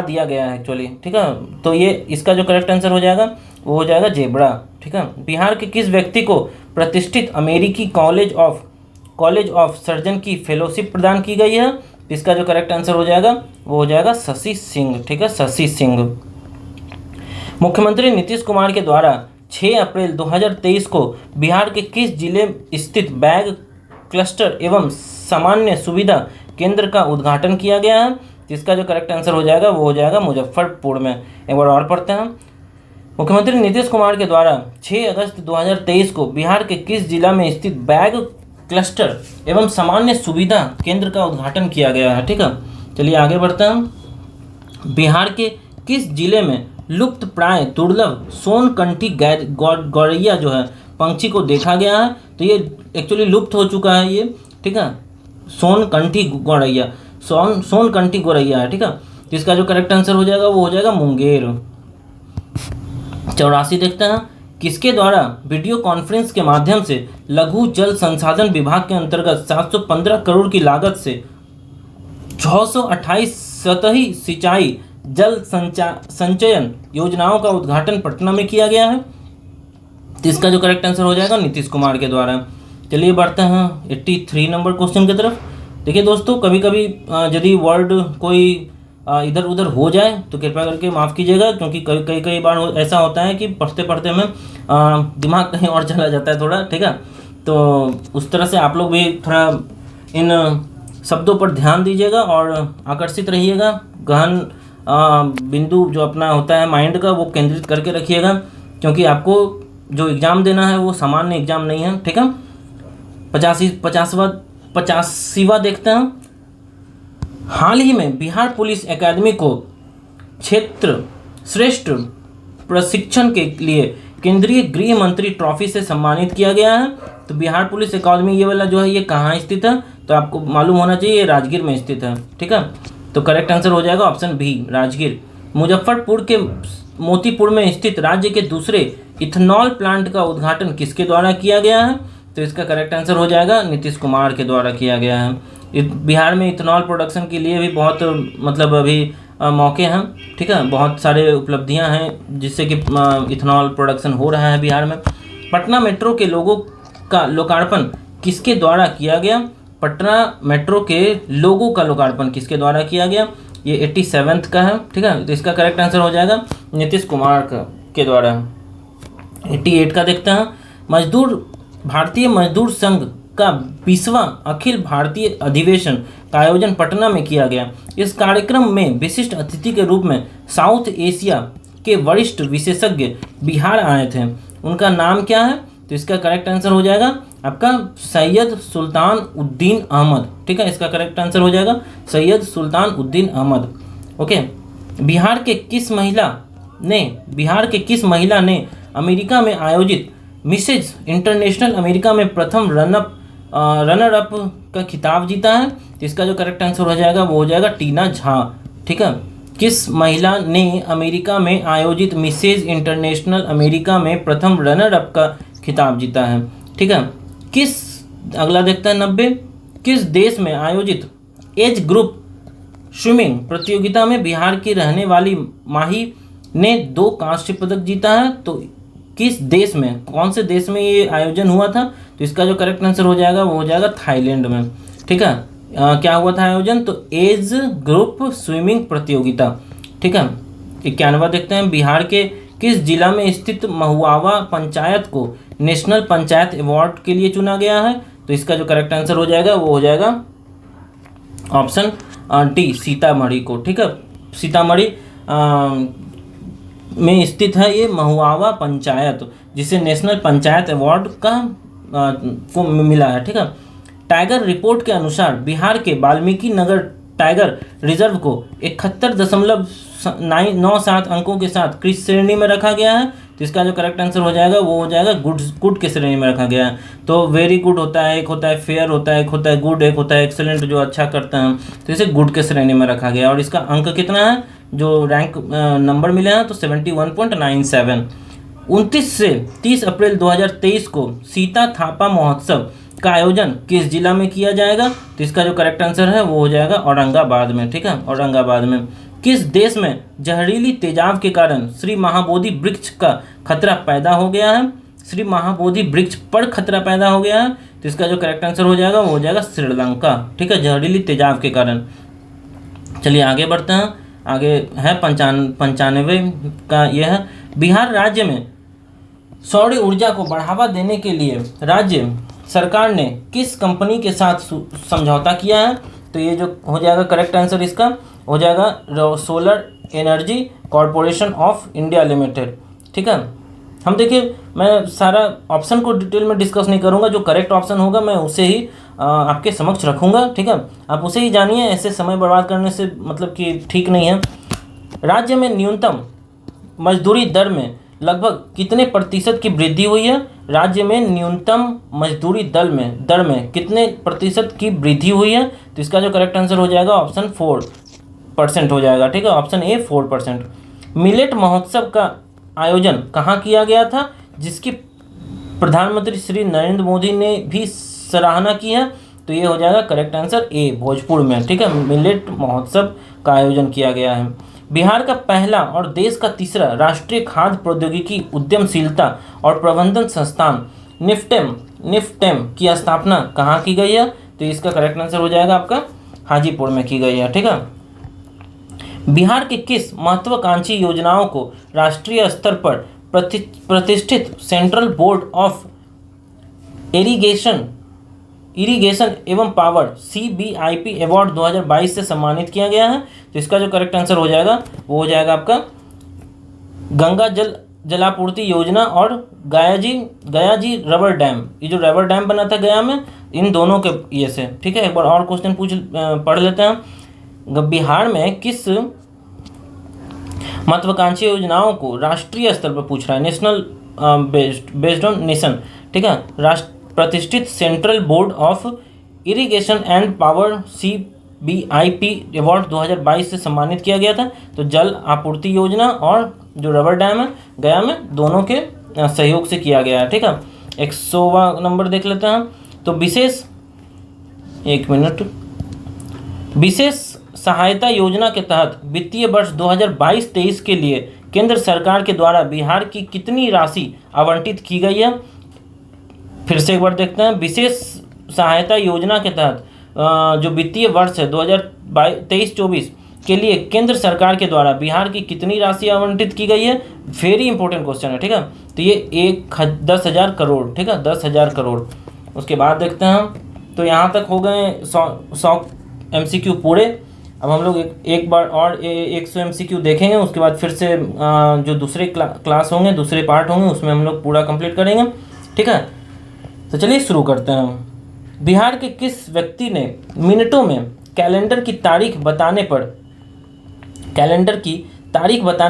दिया गया है एक्चुअली। ठीक है, तो ये इसका जो करेक्ट आंसर हो जाएगा वो हो जाएगा जेब्रा। ठीक है, बिहार के किस व्यक्ति को प्रतिष्ठित अमेरिकी कॉलेज ऑफ सर्जन की फेलोशिप प्रदान की गई है? इसका जो करेक्ट आंसर हो जाएगा वो हो जाएगा शशि सिंह। ठीक है, शशि सिंह। मुख्यमंत्री नीतीश कुमार के द्वारा 6 अप्रैल 2023 को बिहार के किस जिले स्थित बैग क्लस्टर एवं सामान्य सुविधा केंद्र का उद्घाटन किया गया है? इसका जो करेक्ट आंसर हो जाएगा वो हो जाएगा मुजफ्फरपुर में। एक बार और पढ़ते हैं। मुख्यमंत्री नीतीश कुमार के द्वारा 6 अगस्त 2023 को बिहार के किस जिला में स्थित बैग क्लस्टर एवं सामान्य सुविधा केंद्र का उद्घाटन किया गया है? ठीक है, चलिए आगे बढ़ते हैं। बिहार के किस जिले में लुप्त प्राय दुर्लभ सोनकंठी गौरैया जो है पंछी को देखा गया है? तो ये एक्चुअली लुप्त हो चुका है ये। ठीक है, सोनकंठी गौरैया है। ठीक है, तो इसका जो करेक्ट आंसर हो जाएगा वो हो जाएगा मुंगेर। 84 देखते हैं। किसके द्वारा वीडियो कॉन्फ्रेंस के माध्यम से लघु जल संसाधन विभाग के अंतर्गत 715 करोड़ की लागत से 628 सतही सिंचाई जल संचयन योजनाओं का उद्घाटन पटना में किया गया है? तो इसका जो करेक्ट आंसर हो जाएगा नीतीश कुमार के द्वारा। चलिए बढ़ते हैं 83 नंबर क्वेश्चन की तरफ। देखिए दोस्तों, कभी कभी यदि वर्ड कोई इधर उधर हो जाए तो कृपया करके माफ़ कीजिएगा, क्योंकि कई बार ऐसा होता है कि पढ़ते पढ़ते में दिमाग कहीं और चला जाता है थोड़ा। ठीक है, तो उस तरह से आप लोग भी थोड़ा इन शब्दों पर ध्यान दीजिएगा और आकर्षित रहिएगा। गहन बिंदु जो अपना होता है माइंड का वो केंद्रित करके रखिएगा, क्योंकि आपको जो एग्ज़ाम देना है वो सामान्य एग्ज़ाम नहीं है। ठीक है, 85वां देखते हैं। हाल ही में बिहार पुलिस एकेडमी को क्षेत्र श्रेष्ठ प्रशिक्षण के लिए केंद्रीय गृह मंत्री ट्रॉफी से सम्मानित किया गया है। तो बिहार पुलिस एकेडमी ये वाला जो है ये कहाँ स्थित है? तो आपको मालूम होना चाहिए ये राजगीर में स्थित है। ठीक है, तो करेक्ट आंसर हो जाएगा ऑप्शन बी राजगीर। मुजफ्फरपुर के मोतीपुर में स्थित राज्य के दूसरे इथेनॉल प्लांट का उद्घाटन किसके द्वारा किया गया है? तो इसका करेक्ट आंसर हो जाएगा नीतीश कुमार के द्वारा किया गया है। बिहार में इथेनॉल प्रोडक्शन के लिए भी बहुत मतलब अभी मौके हैं। ठीक है, बहुत सारे उपलब्धियां हैं जिससे कि इथेनॉल प्रोडक्शन हो रहा है बिहार में। पटना मेट्रो के लोगों का लोकार्पण किसके द्वारा किया गया? पटना मेट्रो के लोगों का लोकार्पण किसके द्वारा किया गया? ये 87 का है। ठीक है, तो इसका करेक्ट आंसर हो जाएगा नीतीश कुमार के द्वारा। 88 का देखते हैं। भारतीय मजदूर संघ का 20वां अखिल भारतीय अधिवेशन का आयोजन पटना में किया गया। इस कार्यक्रम में विशिष्ट अतिथि के रूप में साउथ एशिया के वरिष्ठ विशेषज्ञ बिहार आए थे। उनका नाम क्या है? तो इसका करेक्ट आंसर हो जाएगा आपका सैयद सुल्तान उद्दीन अहमद। ठीक है, इसका करेक्ट आंसर हो जाएगा सैयद सुल्तान उद्दीन अहमद। ओके, बिहार के किस महिला ने अमेरिका में आयोजित मिसेज इंटरनेशनल अमेरिका में प्रथम रनर अप का खिताब जीता है? तो इसका जो करेक्ट आंसर हो जाएगा वो हो जाएगा टीना झा। ठीक है, किस महिला ने अमेरिका में आयोजित मिसेज इंटरनेशनल अमेरिका में प्रथम रनर अप का खिताब जीता है? ठीक है, अगला देखते हैं 90। किस देश में आयोजित एज ग्रुप स्विमिंग प्रतियोगिता में बिहार की रहने वाली माही ने 2 कांस्य पदक जीता है? तो किस देश में, कौन से देश में ये आयोजन हुआ था? तो इसका जो करेक्ट आंसर हो जाएगा वो हो जाएगा थाईलैंड में। ठीक है, क्या हुआ था आयोजन? तो एज ग्रुप स्विमिंग प्रतियोगिता। ठीक है, 91 देखते हैं। बिहार के किस जिला में स्थित महुआवा पंचायत को नेशनल पंचायत अवार्ड के लिए चुना गया है? तो इसका जो करेक्ट आंसर हो जाएगा वो हो जाएगा ऑप्शन डी सीतामढ़ी को। ठीक है, सीतामढ़ी में स्थित है ये महुआवा पंचायत, जिसे नेशनल पंचायत अवार्ड को मिला है। ठीक है। टाइगर रिपोर्ट के अनुसार बिहार के वाल्मीकि नगर टाइगर रिजर्व को 71.97 अंकों के साथ किस श्रेणी में रखा गया है? तो इसका जो करेक्ट आंसर हो जाएगा वो हो जाएगा गुड के श्रेणी में रखा गया है। तो वेरी गुड होता है, एक होता है फेयर होता है, एक होता है गुड, एक होता है एक्सेलेंट जो अच्छा करते हैं, तो इसे गुड के श्रेणी में रखा गया। और इसका अंक कितना है, जो रैंक नंबर मिले हैं तो 71.97। 29 से 30 अप्रैल 2023 को सीता थापा महोत्सव का आयोजन किस जिला में किया जाएगा? तो इसका जो करेक्ट आंसर है वो हो जाएगा औरंगाबाद में। ठीक है, औरंगाबाद में। किस देश में जहरीली तेजाब के कारण श्री महाबोधि वृक्ष का खतरा पैदा हो गया है? श्री महाबोधि वृक्ष पर खतरा पैदा हो गया है, तो इसका जो करेक्ट आंसर हो जाएगा वो हो जाएगा श्रीलंका। ठीक है, जहरीली तेजाब के कारण। चलिए आगे बढ़ते हैं। आगे है 95 का यह है, बिहार राज्य में सौर ऊर्जा को बढ़ावा देने के लिए राज्य सरकार ने किस कंपनी के साथ समझौता किया है? तो ये जो हो जाएगा करेक्ट आंसर इसका हो जाएगा solar energy corporation of India limited. ठीक है, हम देखिए मैं सारा ऑप्शन को डिटेल में डिस्कस नहीं करूंगा, जो करेक्ट ऑप्शन होगा मैं उसे ही आपके समक्ष रखूंगा। ठीक है, आप उसे ही जानिए, ऐसे समय बर्बाद करने से मतलब कि ठीक नहीं है। राज्य में न्यूनतम मजदूरी दर में लगभग कितने प्रतिशत की वृद्धि हुई है? राज्य में न्यूनतम मजदूरी दर में कितने प्रतिशत की वृद्धि हुई है? तो इसका जो करेक्ट आंसर हो जाएगा ऑप्शन 4% हो जाएगा। ठीक है, ऑप्शन ए 4%। मिलेट महोत्सव का आयोजन कहाँ किया गया था, जिसकी प्रधानमंत्री श्री नरेंद्र मोदी ने भी सराहना की है? तो ये हो जाएगा करेक्ट आंसर ए भोजपुर में। ठीक है, मिलेट महोत्सव का आयोजन किया गया है। बिहार का पहला और देश का तीसरा राष्ट्रीय खाद्य प्रौद्योगिकी उद्यमशीलता और प्रबंधन संस्थान निफ्टेम की स्थापना कहाँ की गई है? तो इसका करेक्ट आंसर हो जाएगा आपका हाजीपुर में की गई है। ठीक है, बिहार के किस महत्वाकांक्षी योजनाओं को राष्ट्रीय स्तर पर प्रतिष्ठित सेंट्रल बोर्ड ऑफ इरिगेशन एवं पावर CBIP अवार्ड 2022 से सम्मानित किया गया है? तो इसका जो करेक्ट आंसर हो जाएगा वो हो जाएगा आपका गंगा जलापूर्ति योजना और गयाजी रबर डैम। ये जो रबर डैम बना था गया में, इन दोनों के ये से। ठीक है, एक बार और क्वेश्चन पढ़ लेते हैं। बिहार में किस महत्वाकांक्षी योजनाओं को राष्ट्रीय स्तर पर पूछ रहा है, नेशनल बेस्ड ऑन नेशन। ठीक है, प्रतिष्ठित central board of irrigation and power CBIP award 2022 से सम्मानित किया गया था? तो जल आपूर्ति योजना और जो रबर डैम है गया में, दोनों के सहयोग से किया गया है। ठीक है, 100वां नंबर देख लेते हैं। तो विशेष सहायता योजना के तहत वित्तीय वर्ष 2022-23 के लिए केंद्र सरकार के द्वारा बिहार की कितनी राशि आवंटित की गई है? फिर से एक बार देखते हैं। विशेष सहायता योजना के तहत जो वित्तीय वर्ष है 2023-24 के लिए केंद्र सरकार के द्वारा बिहार की कितनी राशि आवंटित की गई है? वेरी इंपॉर्टेंट क्वेश्चन है। ठीक है, तो ये 10,000 करोड़। ठीक है, 10,000 करोड़। उसके बाद देखते हैं हम, तो यहाँ तक हो गए 100 MCQ पूरे। अब हम लोग एक बार और 100 MCQ देखेंगे, उसके बाद फिर से जो दूसरे क्लास होंगे, दूसरे पार्ट होंगे, उसमें हम लोग पूरा कंप्लीट करेंगे। ठीक है, तो चलिए शुरू करते हैं। बिहार के किस व्यक्ति ने मिनटों में कैलेंडर की तारीख बताने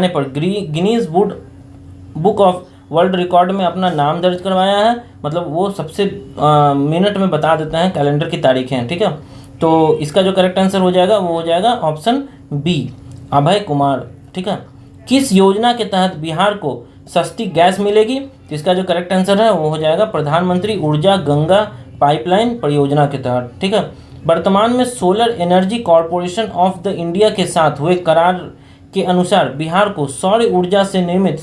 पर Guinness book of world record में अपना नाम दर्ज करवाया है? मतलब वो सबसे मिनट में बता देते हैं कैलेंडर की तारीखें। ठीक है, तो इसका जो करेक्ट आंसर हो जाएगा वो हो जाएगा ऑप्शन बी अभय कुमार। ठीक है, किस योजना के तहत बिहार को सस्ती गैस मिलेगी? तो इसका जो करेक्ट आंसर है वो हो जाएगा प्रधानमंत्री ऊर्जा गंगा पाइपलाइन परियोजना के तहत। ठीक है, वर्तमान में solar energy corporation of the India के साथ हुए करार के अनुसार बिहार को सौर ऊर्जा से निर्मित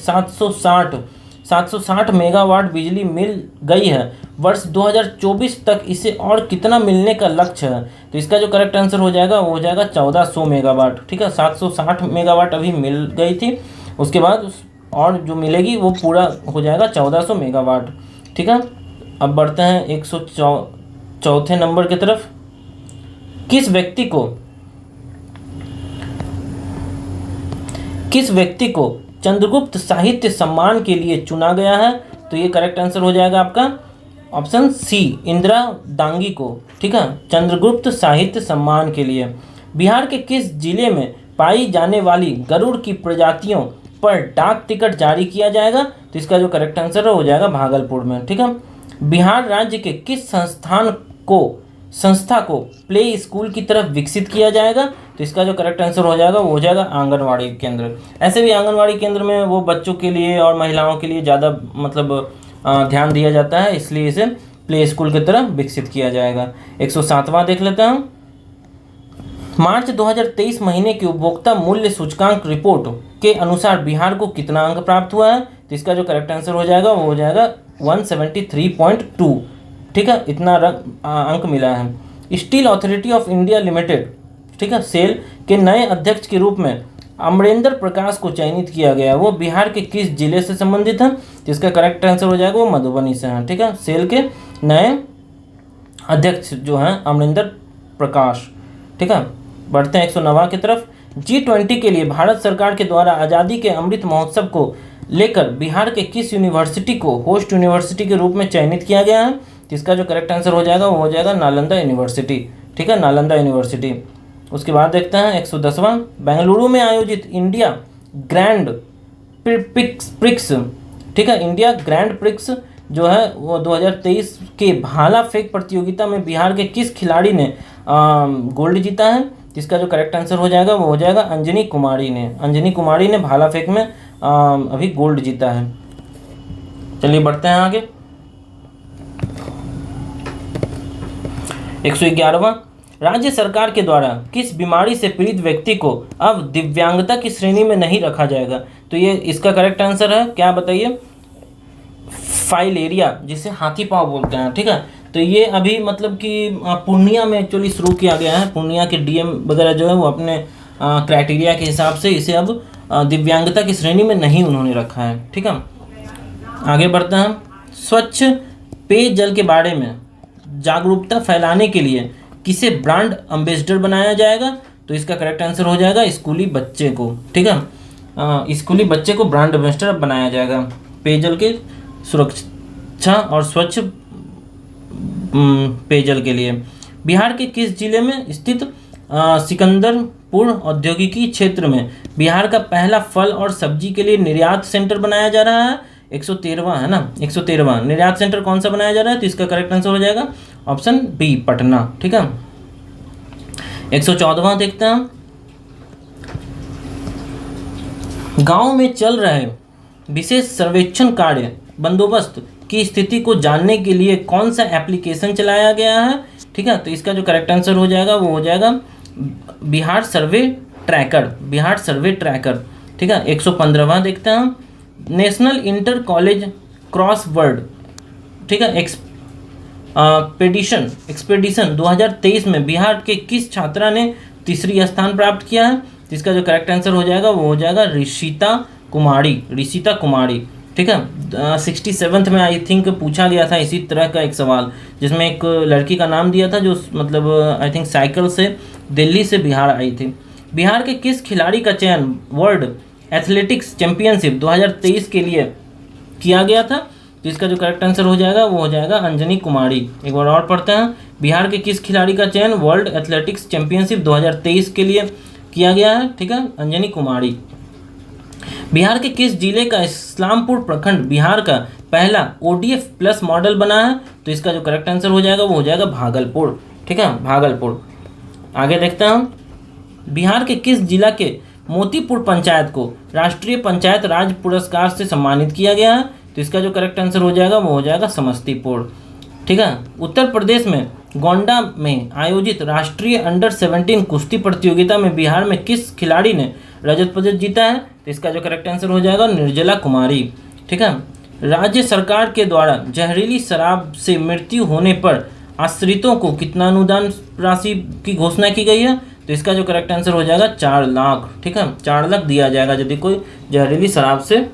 760 मेगावाट बिजली मिल गई है। वर्ष 2024 तक इसे और कितना मिलने का लक्ष्य है? तो इसका जो करेक्ट आंसर हो जाएगा वो हो जाएगा 1400 मेगावाट। ठीक है, 760 मेगावाट अभी मिल गई थी, उसके बाद और जो मिलेगी वो पूरा हो जाएगा 1400 मेगावाट। ठीक है, अब बढ़ते हैं 104 नंबर की तरफ। किस व्यक्ति को किस व्यक्ति को चंद्रगुप्त साहित्य सम्मान के लिए चुना गया है? तो ये करेक्ट आंसर हो जाएगा आपका ऑप्शन सी, इंदिरा दांगी को। ठीक है, चंद्रगुप्त साहित्य सम्मान के लिए। बिहार के किस जिले में पाई जाने वाली गरुड़ की प्रजातियों पर डाक टिकट जारी किया जाएगा? तो इसका जो करेक्ट आंसर हो जाएगा भागलपुर में। ठीक है, बिहार राज्य के किस संस्था को प्ले स्कूल की तरफ विकसित किया जाएगा? तो इसका जो करेक्ट आंसर हो जाएगा वो हो जाएगा आंगनवाड़ी केंद्र। ऐसे भी आंगनवाड़ी केंद्र में वो बच्चों के लिए और महिलाओं के लिए ज़्यादा मतलब ध्यान दिया जाता है, इसलिए इसे प्ले स्कूल की तरफ विकसित किया जाएगा। 107वां देख लेते हैं। मार्च 2023 महीने की उपभोक्ता मूल्य सूचकांक रिपोर्ट के अनुसार बिहार को कितना अंक प्राप्त हुआ है? तो इसका जो करेक्ट आंसर हो जाएगा वो हो जाएगा 173.2। ठीक है, इतना अंक मिला है। Steel authority of India limited, ठीक है, सेल के नए अध्यक्ष के रूप में अमरेंद्र प्रकाश को चयनित किया गया। वो बिहार के किस जिले से संबंधित है? जिसका करेक्ट आंसर हो जाएगा वो मधुबनी से है। ठीक है, सेल के नए अध्यक्ष जो हैं अमरेंद्र प्रकाश। ठीक है, बढ़ते हैं 109 की तरफ। G20 के लिए भारत सरकार के द्वारा आज़ादी के अमृत महोत्सव को लेकर बिहार के किस यूनिवर्सिटी को होस्ट यूनिवर्सिटी के रूप में चयनित किया गया है? जिसका जो करेक्ट आंसर हो जाएगा वो हो जाएगा नालंदा यूनिवर्सिटी। ठीक है, नालंदा यूनिवर्सिटी। उसके बाद देखते हैं 110वां। बेंगलुरु में आयोजित इंडिया ग्रैंड प्रिक्स, ठीक है, इंडिया ग्रैंड प्रिक्स जो है वो 2023 के भाला फेंक प्रतियोगिता में बिहार के किस खिलाड़ी ने गोल्ड जीता है? जिसका जो करेक्ट आंसर हो जाएगा वो हो जाएगा अंजनी कुमारी ने। अंजनी कुमारी ने भाला फेंक में अभी गोल्ड जीता है। चलिए बढ़ते हैं आगे। 111वां। राज्य सरकार के द्वारा किस बीमारी से पीड़ित व्यक्ति को अब दिव्यांगता की श्रेणी में नहीं रखा जाएगा? तो ये इसका करेक्ट आंसर है क्या बताइए? फाइलेरिया, जिसे हाथी पाँव बोलते हैं। ठीक है, तो ये अभी मतलब कि पूर्णिया में एक्चुअली शुरू किया गया है। पूर्णिया के डीएम वगैरह जो है वो अपने क्राइटेरिया के हिसाब से इसे अब दिव्यांगता की श्रेणी में नहीं उन्होंने रखा है। ठीक है, आगे बढ़ते हैं। स्वच्छ पेयजल के बारे में जागरूकता फैलाने के लिए किसे ब्रांड एम्बेसडर बनाया जाएगा? तो इसका करेक्ट आंसर हो जाएगा स्कूली बच्चे को। ठीक है, स्कूली बच्चे को ब्रांड एम्बेसडर बनाया जाएगा पेयजल के सुरक्षा और स्वच्छ पेयजल के लिए। बिहार के किस जिले में स्थित सिकंदरपुर औद्योगिकी क्षेत्र में बिहार का पहला फल और सब्जी के लिए निर्यात सेंटर बनाया जा रहा है? 113वां है ना, 113वां निर्यात सेंटर कौन सा बनाया जा रहा है? तो इसका करेक्ट आंसर हो जाएगा ऑप्शन बी, पटना। ठीक है, 114वां देखते हैं। गांव में चल रहे विशेष सर्वेक्षण कार्य बंदोबस्त की स्थिति को जानने के लिए कौन सा एप्लीकेशन चलाया गया है? ठीक है, तो इसका जो करेक्ट आंसर हो जाएगा वो हो जाएगा बिहार सर्वे ट्रैकर, बिहार सर्वे ट्रैकर। ठीक है, 115वां देखते हैं। National inter college cross word, ठीक है, एक्सपेडिशन 2023 में बिहार के किस छात्रा ने तीसरी स्थान प्राप्त किया है? जिसका जो करेक्ट आंसर हो जाएगा वो हो जाएगा ऋषिता कुमारी। ठीक है, 67th में आई थिंक पूछा गया था इसी तरह का एक सवाल, जिसमें एक लड़की का नाम दिया था जो मतलब आई थिंक साइकिल से दिल्ली से बिहार आई थी। बिहार के किस खिलाड़ी का चयन वर्ल्ड एथलेटिक्स चैंपियनशिप 2023 के लिए किया गया था? तो इसका जो करेक्ट आंसर हो जाएगा वो हो जाएगा अंजनी कुमारी। एक बार और पढ़ते हैं। बिहार के किस खिलाड़ी का चयन वर्ल्ड एथलेटिक्स चैंपियनशिप 2023 के लिए किया गया है? ठीक है, अंजनी कुमारी। बिहार के किस जिले का इस्लामपुर प्रखंड बिहार का पहला ODF प्लस मॉडल बना है? तो इसका जो करेक्ट आंसर हो जाएगा वो हो जाएगा भागलपुर। ठीक है, भागलपुर। आगे देखते हैं। बिहार के किस जिला के मोतीपुर पंचायत को राष्ट्रीय पंचायत राज पुरस्कार से सम्मानित किया गया है? तो इसका जो करेक्ट आंसर हो जाएगा वो हो जाएगा समस्तीपुर। ठीक है, उत्तर प्रदेश में गोंडा में आयोजित राष्ट्रीय अंडर 17 कुश्ती प्रतियोगिता में बिहार में किस खिलाड़ी ने रजत पदक जीता है? तो इसका जो करेक्ट आंसर हो जाएगा निर्जला कुमारी। ठीक है, राज्य सरकार के द्वारा जहरीली शराब से मृत्यु होने पर आश्रितों को कितना अनुदान राशि की घोषणा की गई है? तो इसका जो करेक्ट आंसर हो जाएगा 4 लाख। ठीक है, 4 लाख दिया जाएगा यदि कोई जहरीली शराब से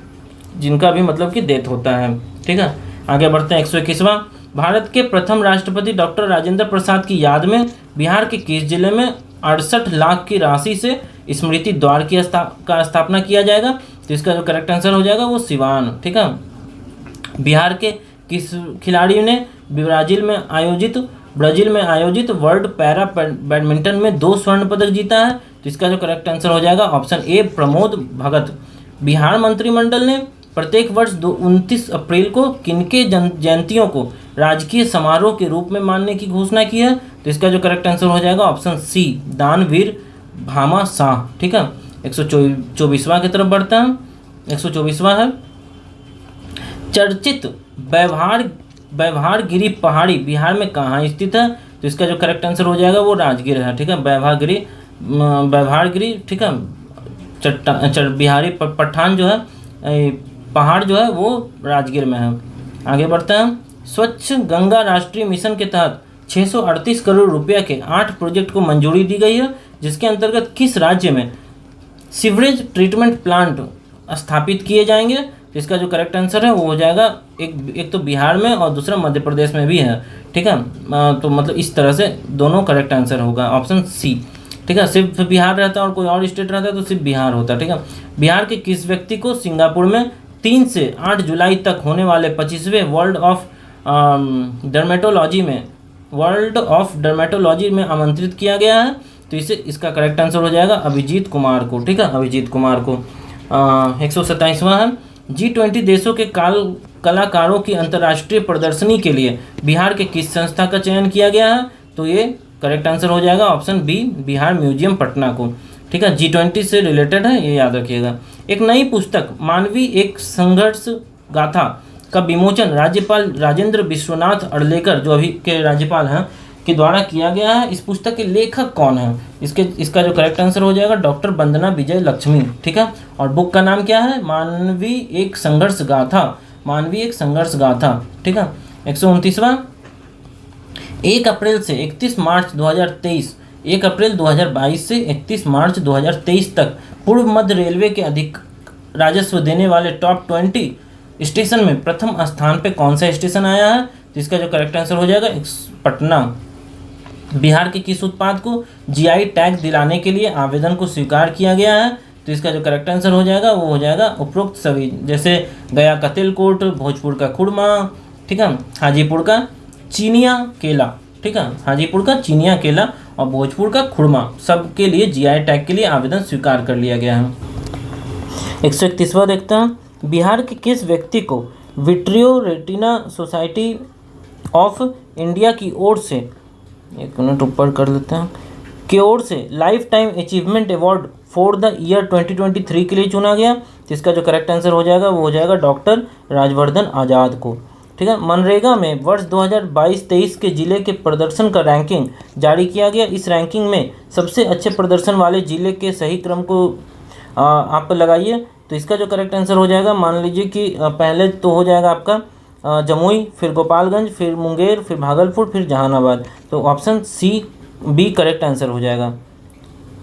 जिनका भी मतलब कि डेथ होता है। ठीक है, आगे बढ़ते हैं। 121वां। भारत के प्रथम राष्ट्रपति डॉक्टर राजेंद्र प्रसाद की याद में बिहार के किस जिले में 68 लाख की राशि से स्मृति द्वार की का स्थापना किया जाएगा? तो इसका जो करेक्ट आंसर हो जाएगा वो सिवान। ठीक है। बिहार के किस खिलाड़ी ने ब्राजील में आयोजित वर्ल्ड पैरा बैडमिंटन में 2 स्वर्ण पदक जीता है? तो इसका जो करेक्ट आंसर हो जाएगा ऑप्शन ए प्रमोद भगत। बिहार मंत्रिमंडल ने प्रत्येक वर्ष 29 अप्रैल को किनके जयंतियों को राजकीय समारोह के रूप में मानने की घोषणा की है? तो इसका जो करेक्ट आंसर हो जाएगा ऑप्शन सी दानवीर भामा शाह। ठीक है। 124वां की तरफ बढ़ते हैं। 124वां है चर्चित व्यवहारगिरी पहाड़ी बिहार में कहाँ स्थित है? तो इसका जो करेक्ट आंसर हो जाएगा वो राजगीर है। ठीक है। व्यवहारगिरी ठीक है बिहारी पठान जो है पहाड़ जो है वो राजगीर में है। आगे बढ़ते हैं। स्वच्छ गंगा राष्ट्रीय मिशन के तहत 638 करोड़ रुपया के 8 प्रोजेक्ट को मंजूरी दी गई है, जिसके अंतर्गत किस राज्य में सीवरेज ट्रीटमेंट प्लांट स्थापित किए जाएंगे? तो इसका जो करेक्ट आंसर है वो हो जाएगा एक तो बिहार में और दूसरा मध्य प्रदेश में भी है। ठीक है। तो मतलब इस तरह से दोनों करेक्ट आंसर होगा ऑप्शन सी। ठीक है। सिर्फ बिहार रहता है और कोई और स्टेट रहता है तो सिर्फ बिहार होता है। ठीक है। बिहार के किस व्यक्ति को सिंगापुर में 3 से 8 जुलाई तक होने वाले 25वें वर्ल्ड ऑफ डर्मेटोलॉजी में आमंत्रित किया गया है? तो इसका करेक्ट आंसर हो जाएगा अभिजीत कुमार को। ठीक है। अभिजीत कुमार को। 127वां है G20 देशों के कलाकारों की अंतर्राष्ट्रीय प्रदर्शनी के लिए बिहार के किस संस्था का चयन किया गया है? तो ये करेक्ट आंसर हो जाएगा option B Bihar museum Patna को। ठीक है। G20 से रिलेटेड है, ये याद रखिएगा। एक नई पुस्तक मानवीय एक संघर्ष गाथा का विमोचन राज्यपाल राजेंद्र विश्वनाथ अर्लेकर जो अभी के राज्यपाल हैं के द्वारा किया गया है। इस पुस्तक के लेखक कौन है? इसका जो करेक्ट आंसर हो जाएगा डॉक्टर वंदना विजय लक्ष्मी। ठीक है। और बुक का नाम क्या है? मानवीय एक संघर्ष गाथा। ठीक है। 129वां 1 अप्रैल से 31 मार्च 2023 1 अप्रैल 2022 से 31 मार्च 2023 तक पूर्व मध्य रेलवे के अधिक राजस्व देने वाले टॉप 20 स्टेशन में प्रथम स्थान पे कौन सा स्टेशन आया है? तो इसका जो करेक्ट आंसर हो जाएगा पटना। बिहार के किस उत्पाद को जीआई टैग दिलाने के लिए आवेदन को स्वीकार किया गया है? तो इसका जो करेक्ट आंसर हो जाएगा वो हो जाएगा उपरोक्त सभी, जैसे गया का तिलकुट, भोजपुर का खुरमा, ठीक है, हाजीपुर का चीनिया केला। ठीक है। हाजीपुर का चीनिया केला और भोजपुर का खुरमा सब के लिए जीआई टैग के लिए आवेदन स्वीकार कर लिया गया है। 131वां देखते हैं। बिहार के किस व्यक्ति को vitreo retina society of India की ओर से, एक मिनट ऊपर कर लेते हैं, की ओर से life time achievement award for the year 2023 के लिए चुना गया? तो इसका जो करेक्ट आंसर हो जाएगा वो हो जाएगा डॉक्टर राजवर्धन आज़ाद को। ठीक है। मनरेगा में वर्ष 2022-23 के जिले के प्रदर्शन का रैंकिंग जारी किया गया। इस रैंकिंग में सबसे अच्छे प्रदर्शन वाले जिले के सही क्रम को आप लगाइए। तो इसका जो करेक्ट आंसर हो जाएगा, मान लीजिए कि पहले तो हो जाएगा आपका जमुई, फिर गोपालगंज, फिर मुंगेर, फिर भागलपुर, फिर जहानाबाद। तो option C B correct answer हो जाएगा।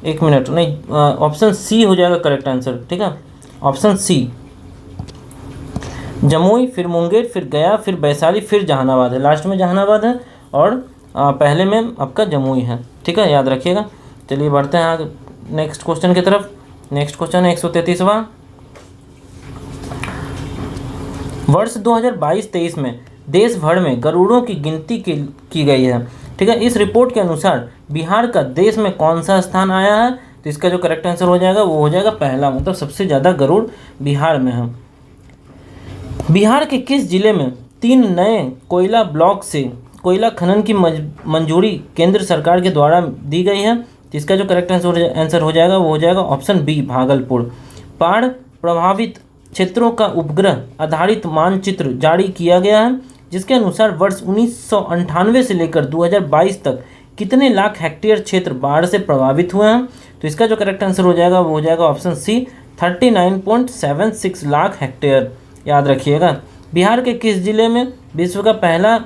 एक मिनट, नहीं, ऑप्शन सी हो जाएगा करेक्ट आंसर। ठीक है। ऑप्शन सी जमुई, फिर मुंगेर, फिर गया, फिर वैशाली, फिर जहानाबाद है। लास्ट में जहानाबाद है और पहले में आपका जमुई है। ठीक है, याद रखिएगा। चलिए बढ़ते हैं आगे नेक्स्ट क्वेश्चन की तरफ। नेक्स्ट क्वेश्चन है 133वां। वर्ष 2022-23 में देश भर में गरुड़ों की गिनती की गई है। ठीक है। इस रिपोर्ट के अनुसार बिहार का देश में कौन सा स्थान आया है? तो इसका जो करेक्ट आंसर हो जाएगा वो हो जाएगा पहला, मतलब सबसे ज़्यादा गरुड़ बिहार में है। बिहार के किस जिले में 3 नए कोयला ब्लॉक से कोयला खनन की मंजूरी केंद्र सरकार के द्वारा दी गई है? तो इसका जो करेक्ट आंसर हो जाएगा वो हो जाएगा ऑप्शन बी भागलपुर। बाढ़ प्रभावित क्षेत्रों का उपग्रह आधारित मानचित्र जारी किया गया है, जिसके अनुसार वर्ष 1998 से लेकर 2022 तक कितने लाख हेक्टेयर क्षेत्र बाढ़ से प्रभावित हुए हैं? तो इसका जो करेक्ट आंसर हो जाएगा वो हो जाएगा ऑप्शन सी 39.76 लाख हेक्टेयर। याद रखिएगा। बिहार के किस जिले में विश्व का पहला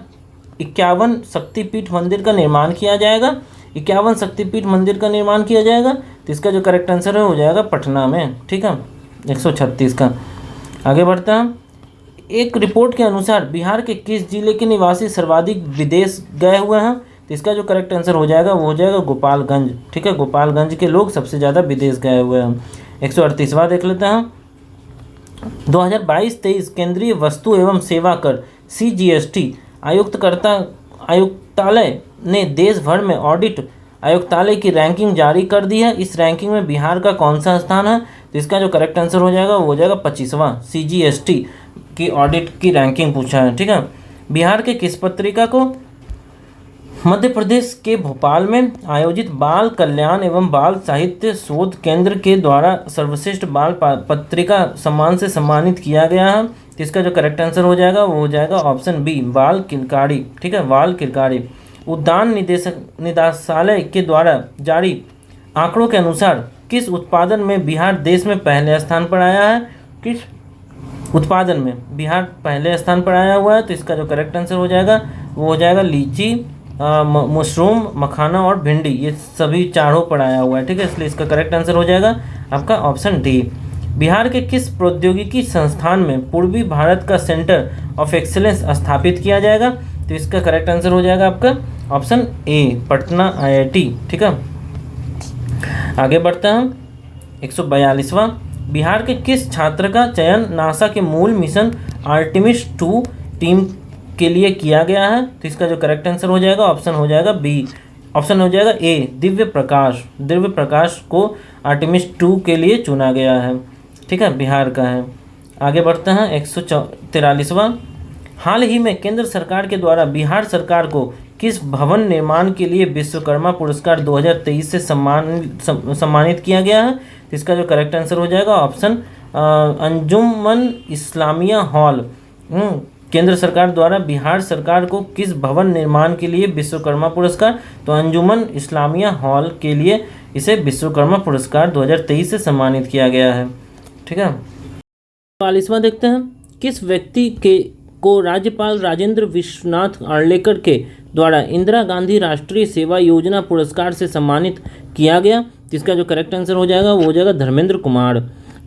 51 शक्तिपीठ मंदिर का निर्माण किया जाएगा? 51 शक्तिपीठ मंदिर का निर्माण किया जाएगा। तो इसका जो करेक्ट आंसर है हो जाएगा पटना में। ठीक है। 136 का। आगे बढ़ता है। एक रिपोर्ट के अनुसार बिहार के किस जिले के निवासी सर्वाधिक विदेश गए हुए हैं? तो तो इसका जो करेक्ट आंसर हो जाएगा वो हो जाएगा गोपालगंज। ठीक है, गोपालगंज के लोग सबसे ज़्यादा विदेश गए हुए हैं। 138वां देख लेते हैं। 2022-23 केंद्रीय वस्तु एवं सेवा कर CGST आयुक्तालय ने देश भर में ऑडिट आयुक्तालय की रैंकिंग जारी कर दी है। इस रैंकिंग में बिहार का कौन सा स्थान है? तो इसका जो करेक्ट आंसर हो जाएगा वो हो जाएगा 25वां। CGST की ऑडिट की रैंकिंग पूछा है। ठीक है, बिहार के किस पत्रिका को मध्य प्रदेश के भोपाल में आयोजित बाल कल्याण एवं बाल साहित्य शोध केंद्र के द्वारा सर्वश्रेष्ठ बाल पत्रिका सम्मान से सम्मानित किया गया है? तो इसका जो करेक्ट आंसर हो जाएगा वो हो जाएगा ऑप्शन बी, बाल किरकारी। ठीक है, बाल किरकारी। उद्यान निदेशालय के द्वारा जारी आंकड़ों के अनुसार किस उत्पादन में बिहार देश में पहले स्थान पर आया है? किस उत्पादन में बिहार पहले स्थान पर आया हुआ है? तो इसका जो करेक्ट आंसर हो जाएगा वो हो जाएगा लीची, मशरूम, मखाना और भिंडी, ये सभी चारों पर आया हुआ है। ठीक है, इसलिए इसका करेक्ट आंसर हो जाएगा आपका ऑप्शन डी। बिहार के किस प्रौद्योगिकी संस्थान में पूर्वी भारत का सेंटर ऑफ एक्सीलेंस स्थापित किया जाएगा? तो इसका करेक्ट आंसर हो जाएगा आपका ऑप्शन ए, पटना IIT। ठीक है, आगे बढ़ते हैं हम। 142वां, बिहार के किस छात्र का चयन नासा के मूल मिशन आर्टेमिस 2 टीम के लिए किया गया है? तो इसका जो करेक्ट आंसर हो जाएगा ऑप्शन हो जाएगा बी, ऑप्शन हो जाएगा ए, दिव्य प्रकाश को आर्टेमिस 2 के लिए चुना गया है। ठीक है, बिहार का है। आगे बढ़ते हैं। 143वां, हाल ही में केंद्र सरकार के द्वारा बिहार सरकार को किस भवन निर्माण के लिए विश्वकर्मा पुरस्कार 2023 से सम्मानित किया गया है? तो इसका जो करेक्ट आंसर हो जाएगा ऑप्शन अंजुमन इस्लामिया हॉल। केंद्र सरकार द्वारा बिहार सरकार को किस भवन निर्माण के लिए विश्वकर्मा पुरस्कार? तो अंजुमन इस्लामिया हॉल के लिए इसे विश्वकर्मा पुरस्कार 2023 से सम्मानित किया गया है। ठीक है, 44वां देखते हैं। किस व्यक्ति को राज्यपाल राजेंद्र विश्वनाथ आर्लेकर के द्वारा इंदिरा गांधी राष्ट्रीय सेवा योजना पुरस्कार से सम्मानित किया गया? इसका जो करेक्ट आंसर हो जाएगा वो हो जाएगा धर्मेंद्र कुमार।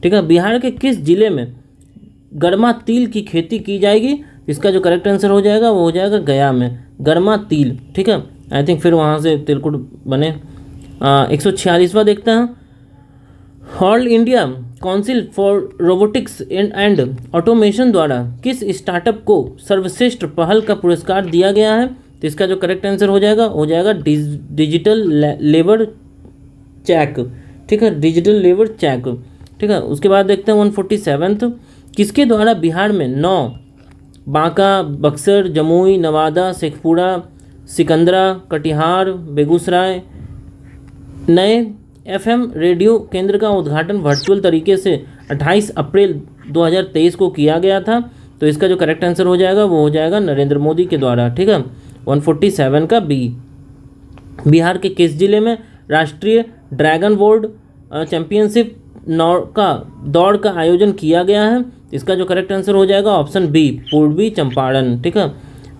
ठीक है, बिहार के किस जिले में गरमा तिल की खेती की जाएगी? इसका जो करेक्ट आंसर हो जाएगा वो हो जाएगा गया में, गरमा तिल। ठीक है, आई थिंक फिर वहाँ से तिलकुट बने। 146वां देखते हैं। All India council for robotics and automation द्वारा किस स्टार्टअप को सर्वश्रेष्ठ पहल का पुरस्कार दिया गया है? तो इसका जो करेक्ट आंसर हो जाएगा डिजिटल लेबर चेक। ठीक है, डिजिटल लेबर चेक। ठीक है, उसके बाद देखते हैं 147th, किसके द्वारा बिहार में 9 बांका, बक्सर, जमुई, नवादा, शेखपुरा, सिकंदरा, कटिहार, बेगूसराय नए FM रेडियो केंद्र का उद्घाटन वर्चुअल तरीके से 28 अप्रैल 2023 को किया गया था? तो इसका जो करेक्ट आंसर हो जाएगा वो हो जाएगा नरेंद्र मोदी के द्वारा। ठीक है, 147 का बी। बिहार के किस जिले में राष्ट्रीय ड्रैगन बोर्ड चैंपियनशिप दौड़ का आयोजन किया गया है? इसका जो करेक्ट आंसर हो जाएगा ऑप्शन बी, पूर्वी चंपारण। ठीक है,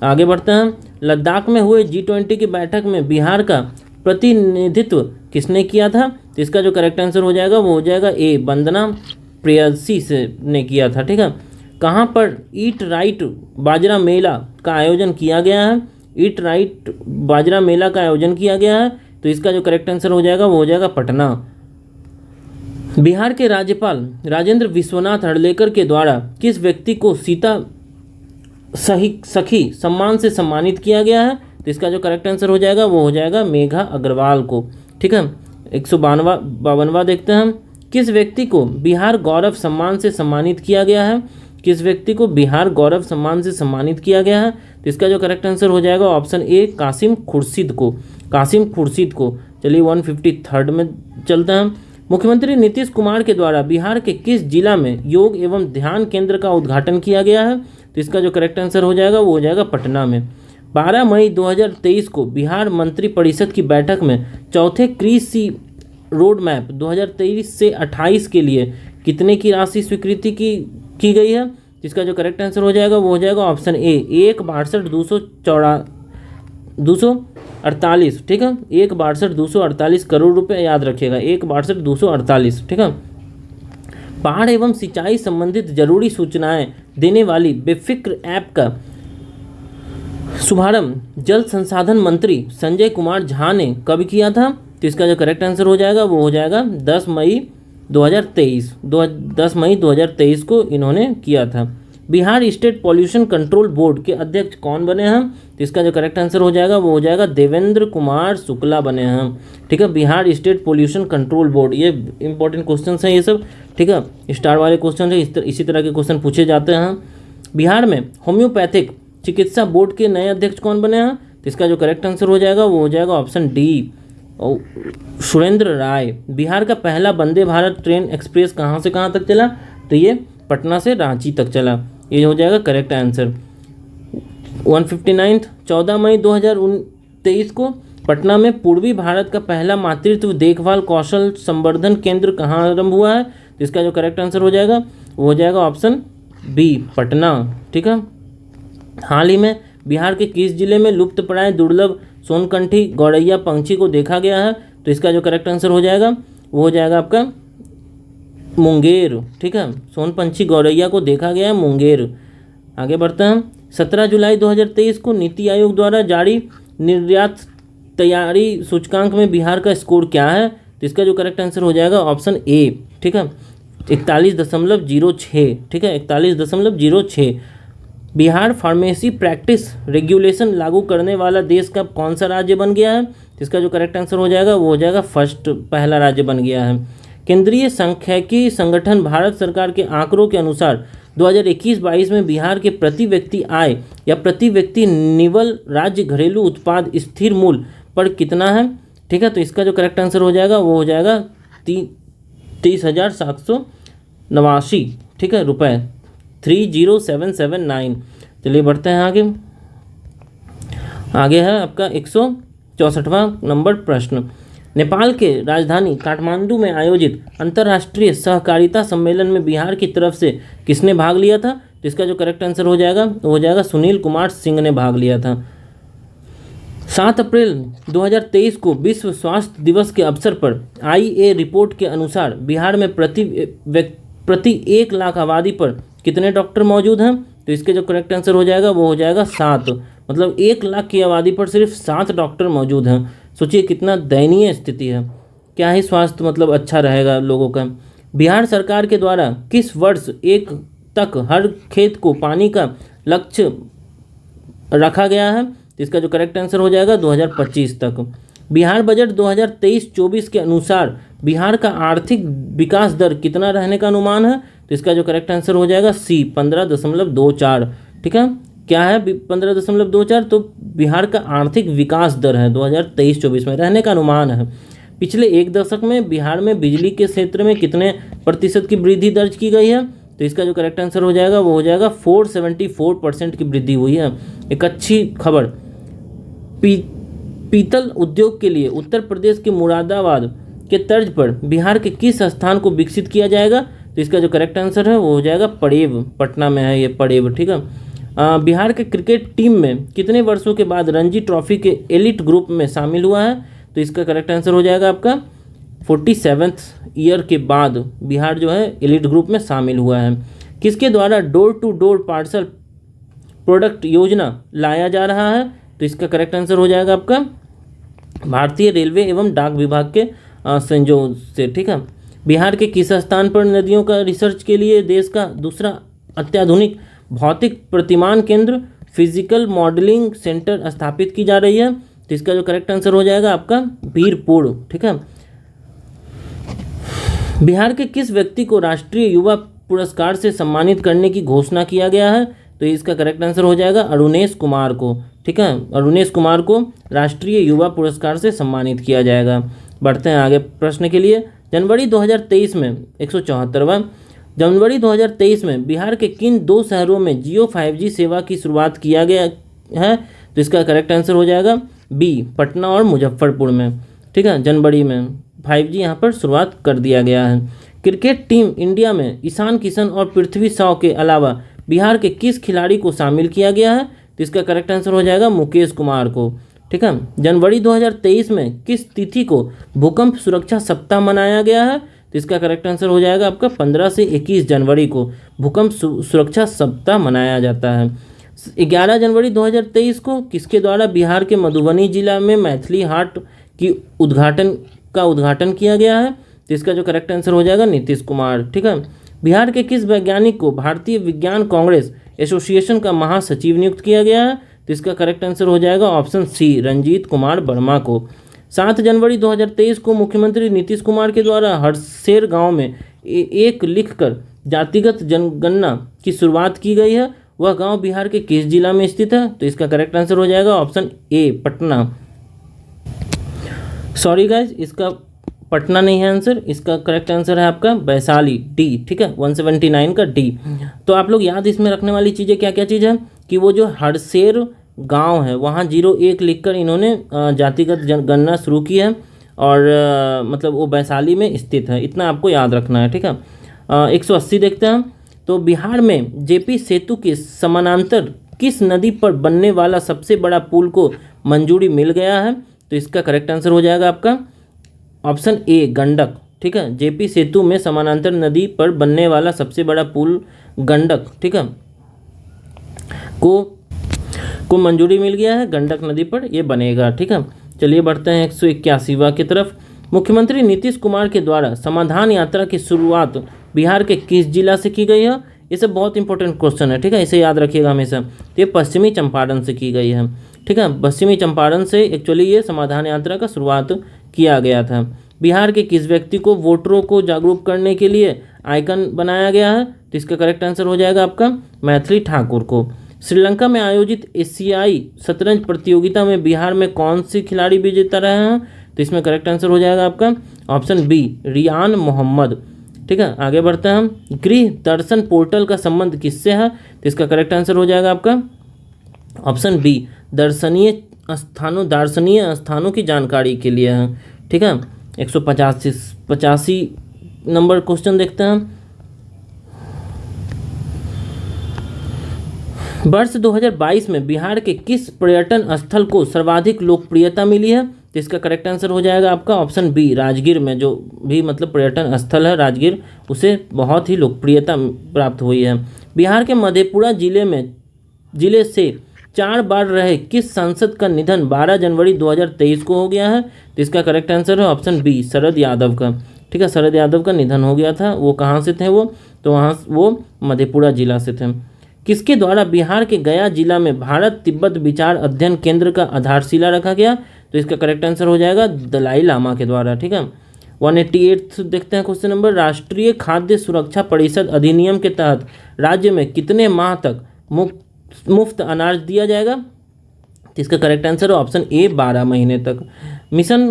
आगे बढ़ते हैं। लद्दाख में हुए G20 की बैठक में बिहार का प्रतिनिधित्व किसने किया था? तो इसका जो करेक्ट आंसर हो जाएगा वो हो जाएगा ए, वंदना प्रेयसी से ने किया था। ठीक है, कहाँ पर ईट राइट बाजरा मेला का आयोजन किया गया है? ईट राइट बाजरा मेला का आयोजन किया गया है, तो इसका जो करेक्ट आंसर हो जाएगा वो हो जाएगा पटना। बिहार के राज्यपाल राजेंद्र विश्वनाथ आर्लेकर के द्वारा किस व्यक्ति को सीता सखी सम्मान से सम्मानित किया गया है? तो इसका जो करेक्ट आंसर हो जाएगा वो हो जाएगा मेघा अग्रवाल को। ठीक है, 152वां देखते हैं हम। किस व्यक्ति को बिहार गौरव सम्मान से सम्मानित किया गया है? किस व्यक्ति को बिहार गौरव सम्मान से सम्मानित किया गया है? तो इसका जो करेक्ट आंसर हो जाएगा ऑप्शन ए, कासिम खुर्शीद को। चलिए 153rd में चलते हैं। मुख्यमंत्री नीतीश कुमार के द्वारा बिहार के किस जिला में योग एवं ध्यान केंद्र का उद्घाटन किया गया है? तो इसका जो करेक्ट आंसर हो जाएगा वो हो जाएगा पटना में। 12 मई 2023 को बिहार मंत्री परिषद की बैठक में चौथे कृषि रोड मैप 2023 से 28 के लिए कितने की राशि स्वीकृति की गई है? जिसका जो करेक्ट आंसर हो जाएगा वो हो जाएगा ऑप्शन ए, 1,62,248। ठीक है, 1,62,248 करोड़ रुपए, याद रखिएगा 1,62,248। ठीक है, बाढ़ एवं सिंचाई संबंधित जरूरी सूचनाएं देने वाली बेफिक्र ऐप का शुभारंभ जल संसाधन मंत्री संजय कुमार झा ने कब किया था? तो इसका जो करेक्ट आंसर हो जाएगा वो हो जाएगा 10 मई 2023। 10 मई 2023 को इन्होंने किया था। Bihar state pollution control board के अध्यक्ष कौन बने हैं? तो इसका जो करेक्ट आंसर हो जाएगा वो हो जाएगा देवेंद्र कुमार शुक्ला बने हैं। ठीक है, Bihar state pollution control board, ये इंपॉर्टेंट क्वेश्चन हैं ये सब। ठीक है, स्टार वाले क्वेश्चन है, इसी तरह के क्वेश्चन पूछे जाते हैं। बिहार में होम्योपैथिक चिकित्सा बोर्ड के नए अध्यक्ष कौन बने हैं? तो इसका जो करेक्ट आंसर हो जाएगा वो हो जाएगा ऑप्शन डी, सुरेंद्र राय। बिहार का पहला वंदे भारत ट्रेन एक्सप्रेस कहाँ से कहाँ तक चला? तो ये पटना से रांची तक चला, ये हो जाएगा करेक्ट आंसर। 159 14 मई 2023 को पटना में पूर्वी भारत का पहला मातृत्व देखभाल कौशल संवर्धन केंद्र कहाँ आरंभ हुआ है? तो इसका जो करेक्ट आंसर हो जाएगा वो हो जाएगा ऑप्शन बी, पटना। ठीक है, हाल ही में बिहार के किस जिले में लुप्तप्राय दुर्लभ सोनकंठी गौरैया पंछी को देखा गया है? तो इसका जो करेक्ट आंसर हो जाएगा वो हो जाएगा आपका मुंगेर। ठीक है, सोनपंछी गौरैया को देखा गया है मुंगेर। आगे बढ़ते हैं। 17 जुलाई 2023 को नीति आयोग द्वारा जारी निर्यात तैयारी सूचकांक में बिहार का स्कोर क्या है? तो इसका जो करेक्ट आंसर हो जाएगा ऑप्शन ए। ठीक है, 41.06। ठीक है, 41.06। बिहार फार्मेसी प्रैक्टिस रेगुलेशन लागू करने वाला देश का कौन सा राज्य बन गया है? इसका जो करेक्ट आंसर हो जाएगा वो हो जाएगा फर्स्ट, पहला राज्य बन गया है। केंद्रीय सांख्यिकी संगठन भारत सरकार के आंकड़ों के अनुसार 2021-22 में बिहार के प्रति व्यक्ति आय या प्रति व्यक्ति निवल राज्य घरेलू उत्पाद स्थिर मूल्य पर कितना है? ठीक है, तो इसका जो करेक्ट आंसर हो जाएगा वो हो जाएगा 30,789। ठीक है, रुपये 30,779। चलिए बढ़ते हैं आगे। आगे है आपका 164वां नंबर प्रश्न। नेपाल के राजधानी काठमांडू में आयोजित अंतर्राष्ट्रीय सहकारिता सम्मेलन में बिहार की तरफ से किसने भाग लिया था? तो इसका जो करेक्ट आंसर हो जाएगा वो हो जाएगा सुनील कुमार सिंह ने भाग लिया था। 7 अप्रैल 2023 को विश्व स्वास्थ्य दिवस के अवसर पर IA रिपोर्ट के अनुसार बिहार में प्रति 1 लाख आबादी पर कितने डॉक्टर मौजूद हैं? तो इसके जो करेक्ट आंसर हो जाएगा वो हो जाएगा 7। मतलब 1 लाख की आबादी पर सिर्फ 7 डॉक्टर मौजूद हैं। सोचिए कितना दयनीय स्थिति है, क्या ही स्वास्थ्य मतलब अच्छा रहेगा लोगों का। बिहार सरकार के द्वारा किस वर्ष 1 तक हर खेत को पानी का लक्ष्य रखा गया है? तो इसका जो करेक्ट आंसर हो जाएगा 2025 तक। बिहार बजट 2023-24 के अनुसार बिहार का आर्थिक विकास दर कितना रहने का अनुमान है? तो इसका जो करेक्ट आंसर हो जाएगा सी, 15.24। ठीक है, क्या है 15.24? तो बिहार का आर्थिक विकास दर है 2023-24 में, रहने का अनुमान है। पिछले 1 दशक में बिहार में बिजली के क्षेत्र में कितने प्रतिशत की वृद्धि दर्ज की गई है? तो इसका जो करेक्ट आंसर हो जाएगा वो हो जाएगा 474% की वृद्धि हुई है। एक अच्छी खबर, पीतल उद्योग के लिए उत्तर प्रदेश के मुरादाबाद के तर्ज पर बिहार के किस स्थान को विकसित किया जाएगा? तो इसका जो करेक्ट आंसर है वो हो जाएगा पड़ेव, पटना में है ये पड़ेव। ठीक है, बिहार के क्रिकेट टीम में कितने वर्षों के बाद रणजी ट्रॉफी के एलिट ग्रुप में शामिल हुआ है? तो इसका करेक्ट आंसर हो जाएगा आपका 47th ईयर के बाद बिहार जो है एलिट ग्रुप में शामिल हुआ है। किसके द्वारा door to door parcel product योजना लाया जा रहा है? तो इसका करेक्ट आंसर हो जाएगा आपका भारतीय रेलवे एवं डाक विभाग के संयोग से। ठीक है, बिहार के किस स्थान पर नदियों का रिसर्च के लिए देश का दूसरा अत्याधुनिक भौतिक प्रतिमान केंद्र फिजिकल मॉडलिंग सेंटर स्थापित की जा रही है? तो इसका जो करेक्ट आंसर हो जाएगा आपका वीरपुर। ठीक है, बिहार के किस व्यक्ति को राष्ट्रीय युवा पुरस्कार से सम्मानित करने की घोषणा किया गया है? तो इसका करेक्ट आंसर हो जाएगा अरुणेश कुमार को। ठीक है, अरुणेश कुमार को राष्ट्रीय युवा पुरस्कार से सम्मानित किया जाएगा। बढ़ते हैं आगे प्रश्न के लिए। जनवरी 2023 में 174वां जनवरी 2023 में बिहार के किन 2 शहरों में जियो 5G सेवा की शुरुआत किया गया है? तो इसका करेक्ट आंसर हो जाएगा बी, पटना और मुजफ्फरपुर में। ठीक है, जनवरी में 5G यहाँ पर शुरुआत कर दिया गया है। क्रिकेट टीम इंडिया में ईशान किशन और पृथ्वी शॉ के अलावा बिहार के किस खिलाड़ी को शामिल किया गया है? तो इसका करेक्ट आंसर हो जाएगा मुकेश कुमार को। ठीक है, जनवरी 2023 में किस तिथि को भूकंप सुरक्षा सप्ताह मनाया गया है? तो इसका करेक्ट आंसर हो जाएगा आपका 15 से 21 जनवरी को भूकंप सुरक्षा सप्ताह मनाया जाता है। 11 जनवरी 2023 को किसके द्वारा बिहार के मधुबनी जिला में मैथिली हाट की उद्घाटन किया गया है? तो इसका जो करेक्ट आंसर हो जाएगा नीतीश कुमार। ठीक है। बिहार के किस वैज्ञानिक को भारतीय विज्ञान कांग्रेस एसोसिएशन का महासचिव नियुक्त किया गया है? तो इसका करेक्ट आंसर हो जाएगा ऑप्शन सी, रंजीत कुमार वर्मा को। 7 जनवरी 2023 को मुख्यमंत्री नीतीश कुमार के द्वारा हरसेर गांव में एक लिखकर जातिगत जनगणना की शुरुआत की गई है। वह गांव बिहार के किस जिला में स्थित है? तो इसका करेक्ट आंसर हो जाएगा option A, Patna. Sorry guys, इसका पटना नहीं है आंसर, इसका करेक्ट आंसर है आपका वैशाली, डी। ठीक है, 179 का डी। तो आप लोग याद इसमें रखने वाली चीज़ें क्या क्या चीज़ है कि वो जो हरसेर गांव है वहाँ 01 लिखकर इन्होंने जातिगत जनगणना शुरू की है और मतलब वो वैशाली में स्थित है, इतना आपको याद रखना है। ठीक है। 180 देखते हैं। तो बिहार में जेपी सेतु के समानांतर किस नदी पर बनने वाला सबसे बड़ा पुल को मंजूरी मिल गया है? तो इसका करेक्ट आंसर हो जाएगा आपका ऑप्शन ए, गंडक। ठीक है, जेपी सेतु में समानांतर नदी पर बनने वाला सबसे बड़ा पुल गंडक, ठीक है, को मंजूरी मिल गया है, गंडक नदी पर ये बनेगा। ठीक है। चलिए बढ़ते हैं 181वां की तरफ। मुख्यमंत्री नीतीश कुमार के द्वारा समाधान यात्रा की शुरुआत बिहार के किस जिला से की गई है? ये सब बहुत इंपॉर्टेंट क्वेश्चन है। ठीक है, इसे याद रखिएगा हमेशा। ये पश्चिमी चंपारण से की गई है। ठीक है, पश्चिमी चंपारण से एक्चुअली ये समाधान यात्रा का शुरुआत किया गया था। बिहार के किस व्यक्ति को वोटरों को जागरूक करने के लिए आइकन बनाया गया है? तो इसका करेक्ट आंसर हो जाएगा आपका मैथिली ठाकुर को। श्रीलंका में आयोजित एशियाई शतरंज प्रतियोगिता में बिहार में कौन सी खिलाड़ी विजेता रहे हैं? तो इसमें करेक्ट आंसर हो जाएगा आपका ऑप्शन बी, रियान मोहम्मद। ठीक है, आगे बढ़ते हैं हम। गृह दर्शन पोर्टल का संबंध किससे है? तो इसका करेक्ट आंसर हो जाएगा आपका ऑप्शन बी, दार्शनिक स्थानों की जानकारी के लिए है। ठीक है, 185 नंबर क्वेश्चन देखते हैं। वर्ष 2022 में बिहार के किस पर्यटन स्थल को सर्वाधिक लोकप्रियता मिली है? तो इसका करेक्ट आंसर हो जाएगा आपका ऑप्शन बी, राजगीर में जो भी मतलब पर्यटन स्थल है राजगीर, उसे बहुत ही लोकप्रियता प्राप्त हुई है। बिहार के मधेपुरा जिले से 4 बार रहे किस सांसद का निधन 12 जनवरी 2023 को हो गया है? तो इसका करेक्ट आंसर है ऑप्शन बी, शरद यादव का। ठीक है, शरद यादव का निधन हो गया था। वो कहाँ से थे वो? तो वो मधेपुरा जिला से थे। किसके द्वारा बिहार के गया जिला में भारत तिब्बत विचार अध्ययन केंद्र का आधारशिला रखा गया? तो इसका करेक्ट आंसर हो जाएगा दलाई लामा के द्वारा। ठीक है, 188 देखते हैं क्वेश्चन नंबर। राष्ट्रीय खाद्य सुरक्षा परिषद अधिनियम के तहत राज्य में कितने माह तक मुफ्त अनाज दिया जाएगा? तो इसका करेक्ट आंसर है ऑप्शन ए, 12 महीने तक। मिशन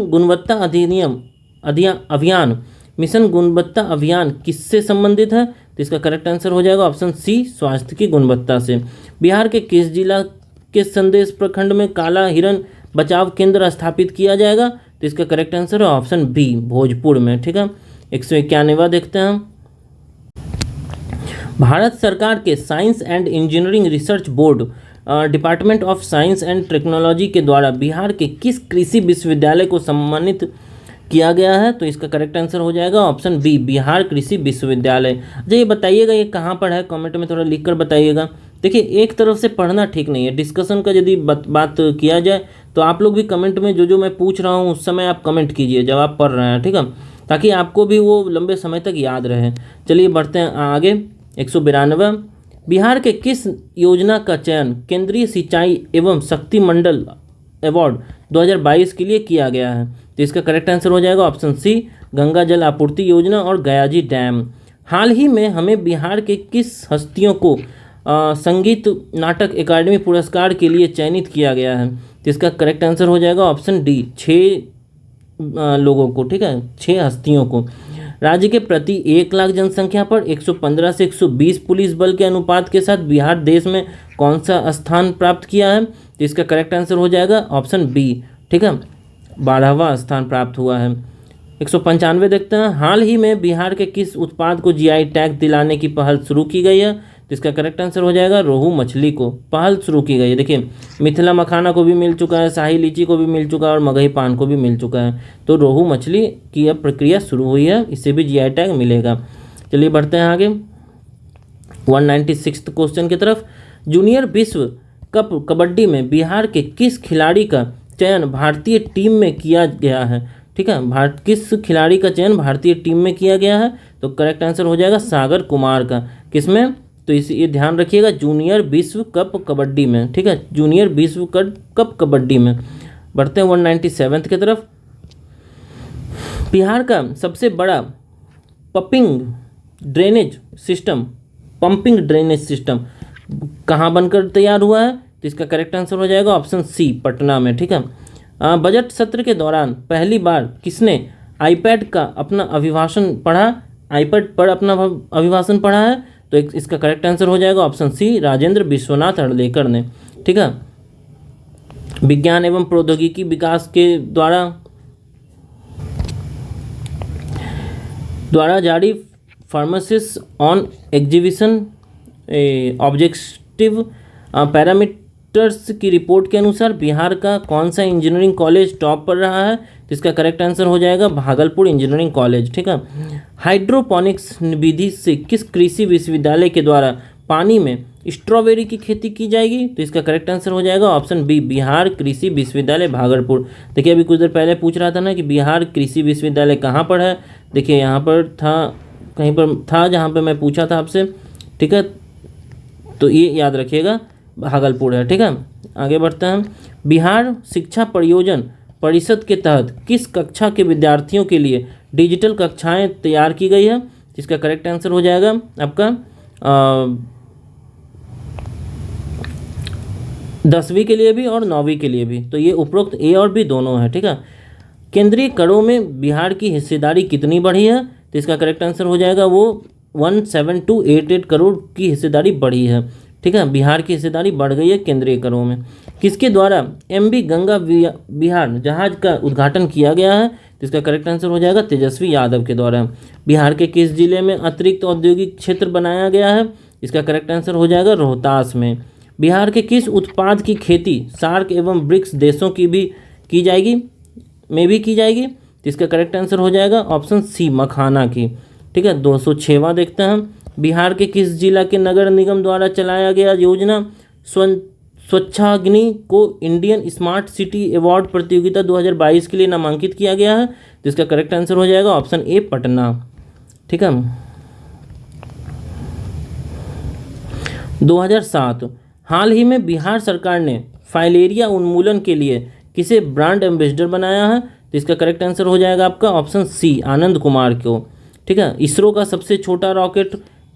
गुणवत्ता अभियान किससे संबंधित है? तो इसका करेक्ट आंसर हो जाएगा ऑप्शन सी, स्वास्थ्य की गुणवत्ता से। बिहार के किस जिला के संदेश प्रखंड में काला हिरण बचाव केंद्र स्थापित किया जाएगा? तो इसका करेक्ट आंसर है ऑप्शन बी, भोजपुर में। ठीक है, 191वां देखते हैं। भारत सरकार के science and engineering research board department of science and technology के द्वारा बिहार के किस कृषि विश्वविद्यालय को सम्मानित किया गया है? तो इसका करेक्ट आंसर हो जाएगा ऑप्शन बी, बिहार कृषि विश्वविद्यालय। अच्छा, ये बताइएगा ये कहाँ पर है, कमेंट में थोड़ा लिख कर बताइएगा। देखिए, एक तरफ से पढ़ना ठीक नहीं है, डिस्कशन का यदि बात किया जाए तो आप लोग भी कमेंट में जो मैं पूछ रहा हूँ उस समय आप कमेंट कीजिए जब आप पढ़ रहे हैं। ठीक है, ताकि आपको भी वो लंबे समय तक याद रहे। चलिए बढ़ते हैं आगे। 192, बिहार के किस योजना का चयन केंद्रीय सिंचाई एवं शक्ति मंडल अवार्ड 2022 के लिए किया गया है? तो इसका करेक्ट आंसर हो जाएगा ऑप्शन सी, गंगा जल आपूर्ति योजना और गयाजी डैम। हाल ही में हमें बिहार के किस हस्तियों को संगीत नाटक अकादमी पुरस्कार के लिए चयनित किया गया है? तो इसका करेक्ट आंसर हो जाएगा ऑप्शन डी, 6 लोगों को। ठीक है, 6 हस्तियों को। राज्य के प्रति 1 लाख जनसंख्या पर 115 से 120 पुलिस बल के अनुपात के साथ बिहार देश में कौन सा स्थान प्राप्त किया है? तो इसका करेक्ट आंसर हो जाएगा ऑप्शन बी। ठीक है, 12वां स्थान प्राप्त हुआ है। 195 देखते हैं। हाल ही में बिहार के किस उत्पाद को जीआई टैग दिलाने की पहल शुरू की गई है? तो इसका करेक्ट आंसर हो जाएगा रोहू मछली को पहल शुरू की गई है। देखिए, मिथिला मखाना को भी मिल चुका है, शाही लीची को भी मिल चुका है और मगही पान को भी मिल चुका है। तो रोहू मछली की अब प्रक्रिया शुरू हुई है, इससे भी जीआई टैग मिलेगा। चलिए बढ़ते हैं आगे 196 क्वेश्चन की तरफ। जूनियर विश्व कप कबड्डी में बिहार के किस खिलाड़ी का चयन भारतीय टीम में किया गया है? ठीक है, किस खिलाड़ी का चयन भारतीय टीम में किया गया है? तो करेक्ट आंसर हो जाएगा सागर कुमार का। किसमें? तो ये ध्यान रखिएगा, जूनियर विश्व कप कबड्डी में। ठीक है, जूनियर विश्व कप कबड्डी में। बढ़ते हैं 197 की तरफ। बिहार का सबसे बड़ा पंपिंग ड्रेनेज सिस्टम कहाँ बनकर तैयार हुआ है? तो इसका करेक्ट आंसर हो जाएगा ऑप्शन सी, पटना में। ठीक है, बजट सत्र के दौरान पहली बार किसने आईपैड का अपना अभिभाषण पढ़ा? आईपैड पर अपना अभिभाषण पढ़ा है? तो इसका करेक्ट आंसर हो जाएगा ऑप्शन सी, राजेंद्र विश्वनाथ अर्लेकर ने। ठीक है, विज्ञान एवं प्रौद्योगिकी विकास के द्वारा जारी pharmacist on exhibition objective parameters की रिपोर्ट के अनुसार बिहार का कौन सा इंजीनियरिंग कॉलेज टॉप पर रहा है? तो इसका करेक्ट आंसर हो जाएगा भागलपुर इंजीनियरिंग कॉलेज। ठीक है, हाइड्रोपोनिक्स विधि से किस कृषि विश्वविद्यालय के द्वारा पानी में स्ट्रॉबेरी की खेती की जाएगी? तो इसका करेक्ट आंसर हो जाएगा ऑप्शन बी, बिहार कृषि विश्वविद्यालय भागलपुर। देखिए, अभी कुछ देर पहले पूछ रहा था ना कि बिहार कृषि विश्वविद्यालय कहाँ पर है। देखिए, यहाँ पर था, कहीं पर था जहाँ पे मैं पूछा था आपसे। ठीक है, तो ये याद रखिएगा, भागलपुर है। ठीक है, आगे बढ़ते हैं। बिहार शिक्षा परियोजना परिषद के तहत किस कक्षा के विद्यार्थियों के लिए डिजिटल कक्षाएं तैयार की गई है? जिसका करेक्ट आंसर हो जाएगा आपका 10वीं के लिए भी और 9वीं के लिए भी। तो ये उपरोक्त ए और बी दोनों है। ठीक है, केंद्रीय करों में बिहार की हिस्सेदारी कितनी बढ़ी है? तो इसका करेक्ट आंसर हो जाएगा वो 17288 करोड़ की हिस्सेदारी बढ़ी है। ठीक है, बिहार की हिस्सेदारी बढ़ गई है केंद्रीय करों में। किसके द्वारा MV गंगा बिहार जहाज का उद्घाटन किया गया है? तो इसका करेक्ट आंसर हो जाएगा तेजस्वी यादव के द्वारा। बिहार के किस जिले में अतिरिक्त औद्योगिक क्षेत्र बनाया गया है? इसका करेक्ट आंसर हो जाएगा रोहतास में। बिहार के किस उत्पाद की खेती सार्क एवं ब्रिक्स देशों की भी की जाएगी? तो इसका करेक्ट आंसर हो जाएगा ऑप्शन सी, मखाना की। ठीक है, 206वां देखते हैं। बिहार के किस जिला के नगर निगम द्वारा चलाया गया योजना स्वच्छाग्नि को इंडियन स्मार्ट सिटी अवार्ड प्रतियोगिता 2022 के लिए नामांकित किया गया है? तो इसका करेक्ट आंसर हो जाएगा ऑप्शन ए, पटना। ठीक है, 2007 हाल ही में बिहार सरकार ने फाइलेरिया उन्मूलन के लिए किसे ब्रांड एम्बेसडर बनाया है? तो इसका करेक्ट आंसर हो जाएगा आपका ऑप्शन सी, आनंद कुमार को। ठीक है, इसरो का सबसे छोटा रॉकेट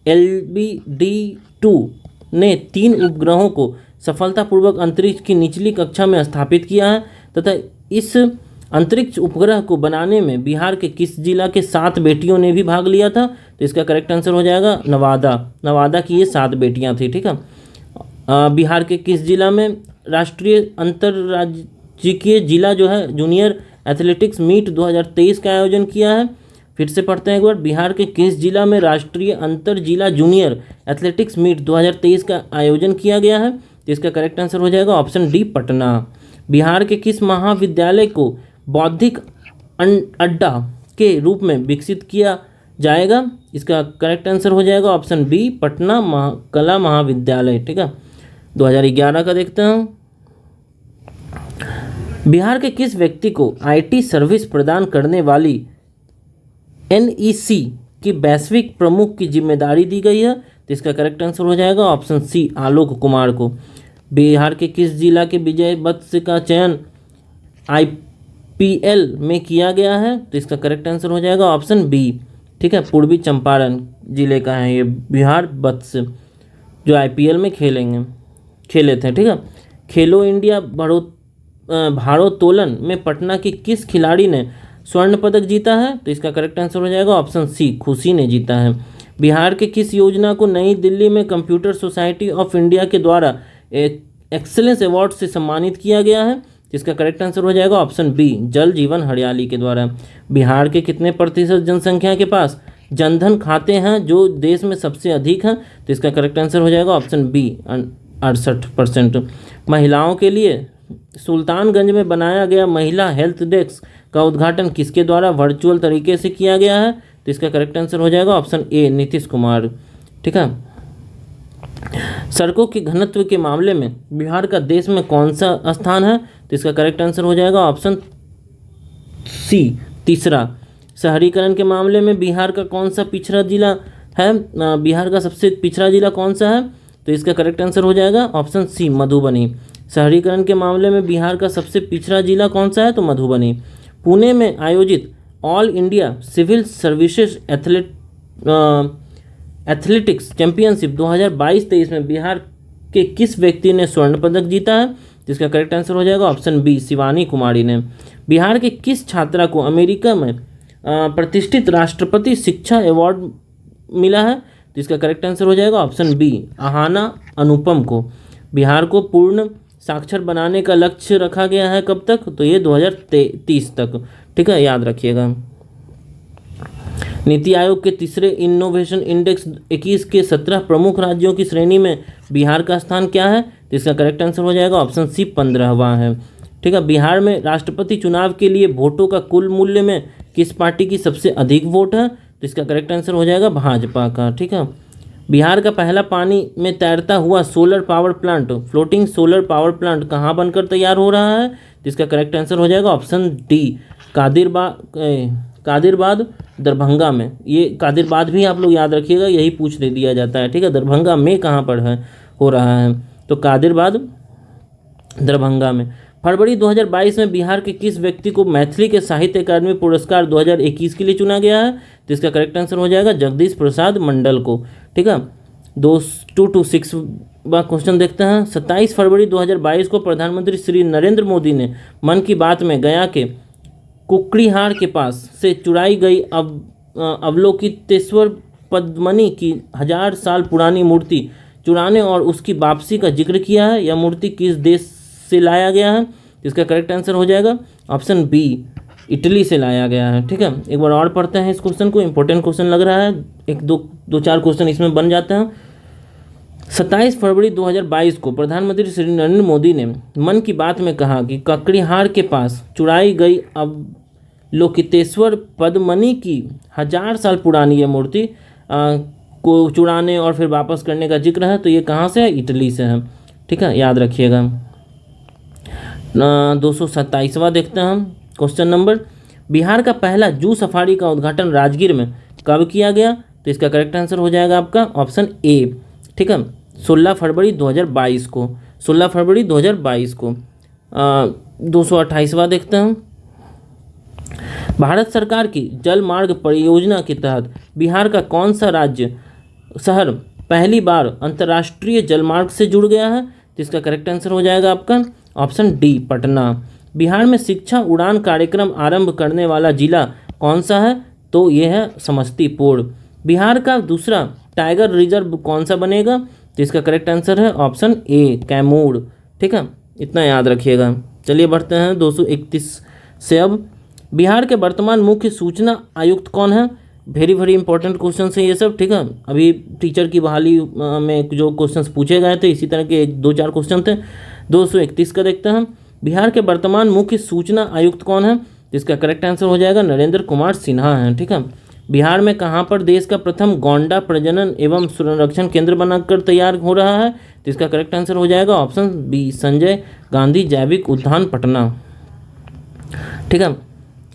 LBD-2 ने 3 उपग्रहों को सफलतापूर्वक अंतरिक्ष की निचली कक्षा में स्थापित किया है तथा इस अंतरिक्ष उपग्रह को बनाने में बिहार के किस जिला के 7 बेटियों ने भी भाग लिया था? तो इसका करेक्ट आंसर हो जाएगा नवादा की ये 7 बेटियां थी। ठीक है, बिहार के किस जिला में राष्ट्रीय अंतर्राज्यीय जिला जो है जूनियर एथलेटिक्स मीट 2023 का आयोजन किया है? फिर से पढ़ते हैं एक बार। बिहार के किस जिला में राष्ट्रीय अंतर जिला जूनियर एथलेटिक्स मीट 2023 का आयोजन किया गया है? तो इसका करेक्ट आंसर हो जाएगा ऑप्शन डी, पटना। बिहार के किस महाविद्यालय को बौद्धिक अड्डा के रूप में विकसित किया जाएगा? इसका करेक्ट आंसर हो जाएगा ऑप्शन बी, पटना कला महाविद्यालय। ठीक है, 2011 का देखते हैं। बिहार के किस व्यक्ति को IT सर्विस प्रदान करने वाली NEC की वैश्विक प्रमुख की जिम्मेदारी दी गई है? तो इसका करेक्ट आंसर हो जाएगा ऑप्शन सी, आलोक कुमार को। बिहार के किस जिला के विजय वत्स का चयन IPL में किया गया है? तो इसका करेक्ट आंसर हो जाएगा ऑप्शन बी। ठीक है, पूर्वी चंपारण जिले का है ये बिहार वत्स, जो IPL में खेले थे। ठीक है, खेलो इंडिया भारोत्तोलन में पटना की किस खिलाड़ी ने स्वर्ण पदक जीता है? तो इसका करेक्ट आंसर हो जाएगा ऑप्शन सी, खुशी ने जीता है। बिहार के किस योजना को नई दिल्ली में कंप्यूटर सोसाइटी ऑफ इंडिया के द्वारा एक्सेलेंस अवार्ड से सम्मानित किया गया है? इसका करेक्ट आंसर हो जाएगा ऑप्शन बी, जल जीवन हरियाली के द्वारा। बिहार के कितने प्रतिशत जनसंख्या के पास जनधन खाते हैं जो देश में सबसे अधिक हैं? तो इसका करेक्ट आंसर हो जाएगा ऑप्शन बी, 68%। महिलाओं के लिए सुल्तानगंज में बनाया गया महिला हेल्थ डेस्क का उद्घाटन किसके द्वारा वर्चुअल तरीके से किया गया है? तो इसका करेक्ट आंसर हो जाएगा ऑप्शन ए, नीतीश कुमार। ठीक है, सड़कों के घनत्व के मामले में बिहार का देश में कौन सा स्थान है? तो इसका करेक्ट आंसर हो जाएगा ऑप्शन सी, तीसरा। शहरीकरण के मामले में बिहार का कौन सा पिछड़ा जिला है? बिहार का सबसे पिछड़ा जिला कौन सा है? तो इसका करेक्ट आंसर हो जाएगा ऑप्शन सी, मधुबनी। शहरीकरण के मामले में बिहार का सबसे पिछड़ा जिला कौन सा है? तो मधुबनी। पुणे में आयोजित all India civil services athletics championship 2022-23 में बिहार के किस व्यक्ति ने स्वर्ण पदक जीता है? जिसका करेक्ट आंसर हो जाएगा ऑप्शन बी, शिवानी कुमारी ने। बिहार के किस छात्रा को अमेरिका में प्रतिष्ठित राष्ट्रपति शिक्षा अवार्ड मिला है? तो इसका करेक्ट आंसर हो जाएगा ऑप्शन बी, आहाना अनुपम को। बिहार को पूर्ण साक्षर बनाने का लक्ष्य रखा गया है कब तक? तो ये 2030 तक, ठीक है, याद रखिएगा। नीति आयोग के तीसरे इनोवेशन इंडेक्स 21 के 17 प्रमुख राज्यों की श्रेणी में बिहार का स्थान क्या है? तो इसका करेक्ट आंसर हो जाएगा ऑप्शन सी, 15वां है, ठीक है। बिहार में राष्ट्रपति चुनाव के लिए वोटों का कुल मूल्य में किस पार्टी की सबसे अधिक वोट है? तो इसका करेक्ट आंसर हो जाएगा भाजपा का, ठीक है। बिहार का पहला पानी में तैरता हुआ solar power plant, floating solar power plant कहाँ बनकर तैयार हो रहा है? तो इसका करेक्ट आंसर हो जाएगा ऑप्शन डी, कादिरबाद दरभंगा में। ये कादिरबाद भी आप लोग याद रखिएगा, यही पूछ दे दिया जाता है, ठीक है। दरभंगा में कहाँ पर है, हो रहा है? तो कादिरबाद दरभंगा में। फरवरी 2022 में बिहार के किस व्यक्ति को मैथिली के साहित्य अकादमी पुरस्कार 2021 के लिए चुना गया है? तो इसका करेक्ट आंसर हो जाएगा जगदीश प्रसाद मंडल को, ठीक है। 226 क्वेश्चन देखते हैं। 27 फरवरी 2022 को प्रधानमंत्री श्री नरेंद्र मोदी ने मन की बात में गया के कुकड़ीहार के पास से चुराई गई अवलोकितेश्वर पद्मनी की 1000 साल पुरानी मूर्ति चुराने और उसकी वापसी का जिक्र किया है। यह मूर्ति किस देश से लाया गया है? इसका करेक्ट आंसर हो जाएगा ऑप्शन बी, इटली से लाया गया है, ठीक है। एक बार और पढ़ते हैं इस क्वेश्चन को, इंपॉर्टेंट क्वेश्चन लग रहा है, एक दो चार क्वेश्चन इसमें बन जाते हैं। 27 फरवरी 2022 को प्रधानमंत्री श्री नरेंद्र मोदी ने मन की बात में कहा कि ककड़ीहार के पास चुराई गई अवलोकितेश्वर पद्मनी की 1000 साल पुरानी यह मूर्ति को चुराने और फिर वापस करने का जिक्र है। तो ये कहाँ से है? इटली से है, ठीक है, याद रखिएगा। 227वां देखते हैं हम क्वेश्चन नंबर। बिहार का पहला जू सफारी का उद्घाटन राजगीर में कब किया गया? तो इसका करेक्ट आंसर हो जाएगा आपका ऑप्शन ए, ठीक है, 16 फरवरी 2022 को, 16 फरवरी 2022 को। 228वां देखते हैं। भारत सरकार की जल मार्ग परियोजना के तहत बिहार का कौन सा राज्य शहर पहली बार अंतर्राष्ट्रीय जलमार्ग से जुड़ गया है? तो इसका करेक्ट आंसर हो जाएगा आपका ऑप्शन डी, पटना। बिहार में शिक्षा उड़ान कार्यक्रम आरंभ करने वाला जिला कौन सा है? तो ये है समस्तीपुर। बिहार का दूसरा टाइगर रिजर्व कौन सा बनेगा? तो इसका करेक्ट आंसर है ऑप्शन ए, कैमूर, ठीक है, इतना याद रखिएगा। चलिए बढ़ते हैं 231 से। अब बिहार के वर्तमान मुख्य सूचना आयुक्त कौन है? वेरी इंपॉर्टेंट क्वेश्चन है ये सब, ठीक है। अभी टीचर की बहाली में जो क्वेश्चंस पूछे गए थे इसी तरह के 2-4 क्वेश्चन थे। 231 का देखते हैं। बिहार के वर्तमान मुख्य सूचना आयुक्त कौन है? इसका करेक्ट आंसर हो जाएगा नरेंद्र कुमार सिन्हा हैं, ठीक है। बिहार में कहाँ पर देश का प्रथम गौंडा प्रजनन एवं संरक्षण केंद्र बनाकर तैयार हो रहा है? तो इसका करेक्ट आंसर हो जाएगा ऑप्शन बी, संजय गांधी जैविक उद्यान पटना, ठीक है।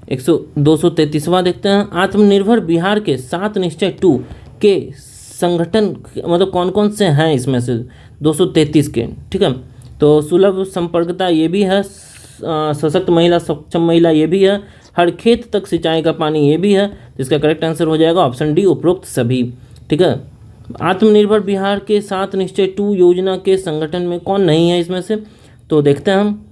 233वां देखते हैं। आत्मनिर्भर बिहार के 7 निश्चय 2 के संगठन मतलब कौन कौन से हैं इसमें से? 233 के, ठीक है। तो सुलभ संपर्कता ये भी है, सशक्त महिला सक्षम महिला ये भी है, हर खेत तक सिंचाई का पानी ये भी है। तो इसका करेक्ट आंसर हो जाएगा ऑप्शन डी, उपरोक्त सभी, ठीक है। आत्मनिर्भर बिहार के 7 निश्चय 2 योजना के संगठन में कौन नहीं है इसमें से? तो देखते हैं हम।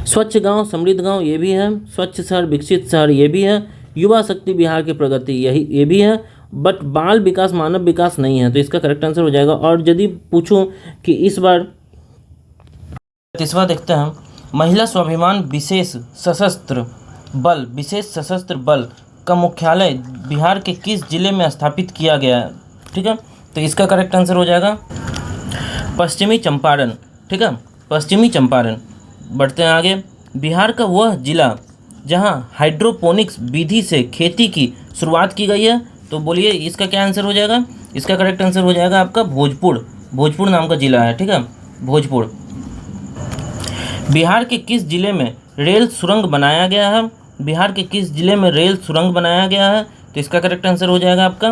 स्वच्छ गांव समृद्ध गांव ये भी है, स्वच्छ शहर विकसित शहर ये भी है, युवा शक्ति बिहार की प्रगति ये भी है, बट बाल विकास मानव विकास नहीं है। तो इसका करेक्ट आंसर हो जाएगा। और यदि पूछूं कि इस बार 30वां देखते हैं। महिला स्वाभिमान विशेष सशस्त्र बल का मुख्यालय बिहार के किस जिले में स्थापित किया गया है? ठीक है, तो इसका करेक्ट आंसर हो जाएगा पश्चिमी चंपारण, ठीक है, पश्चिमी चंपारण। बढ़ते हैं आगे। बिहार का वह जिला जहां हाइड्रोपोनिक्स विधि से खेती की शुरुआत की गई है, तो बोलिए इसका क्या आंसर हो जाएगा? इसका करेक्ट आंसर हो जाएगा आपका भोजपुर, भोजपुर नाम का जिला है, ठीक है, भोजपुर। बिहार के किस जिले में रेल सुरंग बनाया गया है? बिहार के किस जिले में रेल सुरंग बनाया गया है? तो इसका करेक्ट आंसर हो जाएगा आपका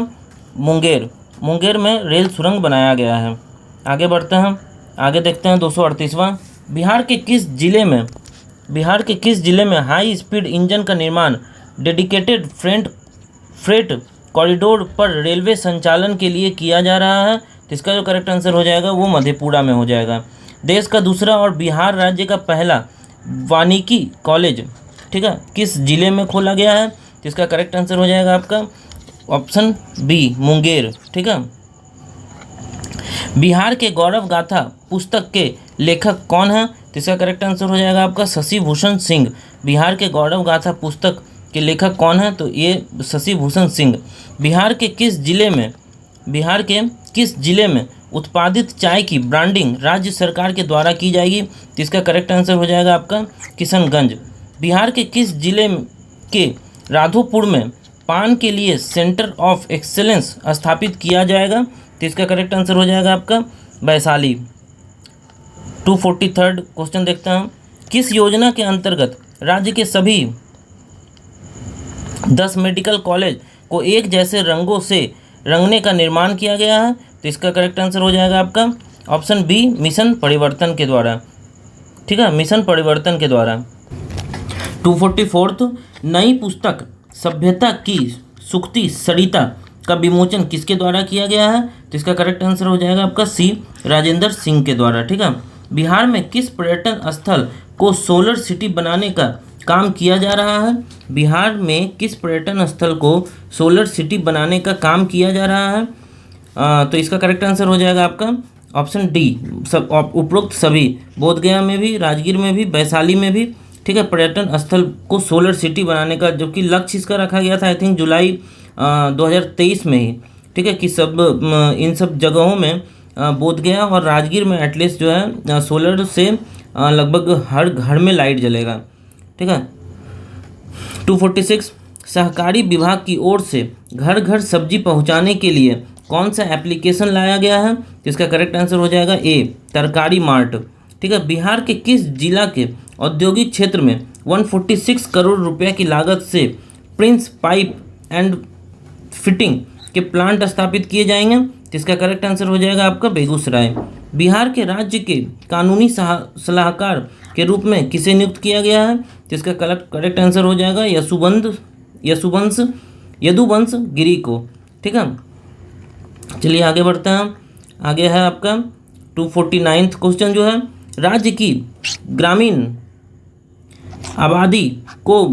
मुंगेर। मुंगेर में रेल सुरंग बनाया गया है। आगे बढ़ते हैं, आगे देखते हैं 238वां। बिहार के किस जिले में हाई स्पीड इंजन का निर्माण डेडिकेटेड फ्रेट कॉरिडोर पर रेलवे संचालन के लिए किया जा रहा है? तो इसका जो करेक्ट आंसर हो जाएगा वो मधेपुरा में हो जाएगा। देश का दूसरा और बिहार राज्य का पहला वानिकी कॉलेज, ठीक है, किस जिले में खोला गया है? तो इसका करेक्ट आंसर हो जाएगा आपका ऑप्शन बी, मुंगेर, ठीक है। बिहार के गौरव गाथा पुस्तक के लेखक कौन है? तो इसका करेक्ट आंसर हो जाएगा आपका शशि भूषण सिंह। बिहार के गौरव गाथा पुस्तक के लेखक कौन है? तो ये शशि भूषण सिंह। बिहार के किस जिले में उत्पादित चाय की ब्रांडिंग राज्य सरकार के द्वारा की जाएगी? तो इसका करेक्ट आंसर हो जाएगा आपका किशनगंज। बिहार के किस जिले के राधोपुर में पान के लिए सेंटर ऑफ एक्सेलेंस स्थापित किया जाएगा? तो इसका करेक्ट आंसर हो जाएगा आपका वैशाली। 243 क्वेश्चन देखते हैं। किस योजना के अंतर्गत राज्य के सभी 10 मेडिकल कॉलेज को एक जैसे रंगों से रंगने का निर्माण किया गया है? तो इसका करेक्ट आंसर हो जाएगा आपका ऑप्शन बी, मिशन परिवर्तन के द्वारा, ठीक है, मिशन परिवर्तन के द्वारा। 244 नई पुस्तक सभ्यता की सुक्ति सरिता का विमोचन किसके द्वारा किया गया है? तो इसका करेक्ट आंसर हो जाएगा आपका सी, राजेंद्र सिंह के द्वारा, ठीक है। बिहार में किस पर्यटन स्थल को सोलर सिटी बनाने का काम किया जा रहा है? बिहार में किस पर्यटन स्थल को सोलर सिटी बनाने का काम किया जा रहा है? तो इसका करेक्ट आंसर हो जाएगा आपका ऑप्शन डी, सब उपरोक्त सभी, बोधगया में भी, राजगीर में भी, वैशाली में भी, ठीक है, पर्यटन स्थल को सोलर सिटी बनाने का, जो कि लक्ष्य इसका रखा गया था आई थिंक जुलाई 2023 में ही, ठीक है, कि इन सब जगहों में बोधगया और राजगीर में एटलीस्ट जो है सोलर से लगभग हर घर में लाइट जलेगा, ठीक है। 246 सहकारी विभाग की ओर से घर घर सब्जी पहुंचाने के लिए कौन सा एप्लीकेशन लाया गया है? तो इसका करेक्ट आंसर हो जाएगा ए, तरकारी मार्ट, ठीक है। बिहार के किस जिला के औद्योगिक क्षेत्र में 146 करोड़ रुपए की लागत से प्रिंस पाइप एंड फिटिंग के प्लांट स्थापित किए जाएंगे? तो इसका करेक्ट आंसर हो जाएगा आपका बेगूसराय। बिहार के राज्य के कानूनी सलाहकार के रूप में किसे नियुक्त किया गया है? तो इसका करेक्ट आंसर हो जाएगा यदुवंश गिरी को, ठीक है। चलिए आगे बढ़ते हैं। आगे है आपका 249 क्वेश्चन जो है, राज्य की ग्रामीण आबादी को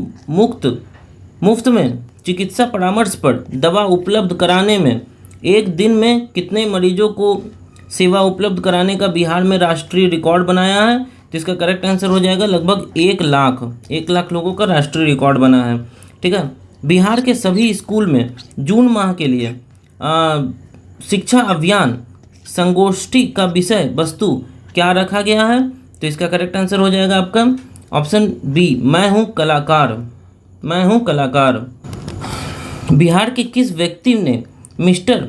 मुफ्त में चिकित्सा परामर्श पर दवा उपलब्ध कराने में एक दिन में कितने मरीजों को सेवा उपलब्ध कराने का बिहार में राष्ट्रीय रिकॉर्ड बनाया है? तो इसका करेक्ट आंसर हो जाएगा लगभग 1 लाख लोगों का राष्ट्रीय रिकॉर्ड बना है, ठीक है। बिहार के सभी स्कूल में जून माह के लिए शिक्षा अभियान संगोष्ठी का विषय वस्तु क्या रखा गया है? तो इसका करेक्ट आंसर हो जाएगा आपका ऑप्शन बी, मैं हूँ कलाकार। बिहार के किस व्यक्ति ने मिस्टर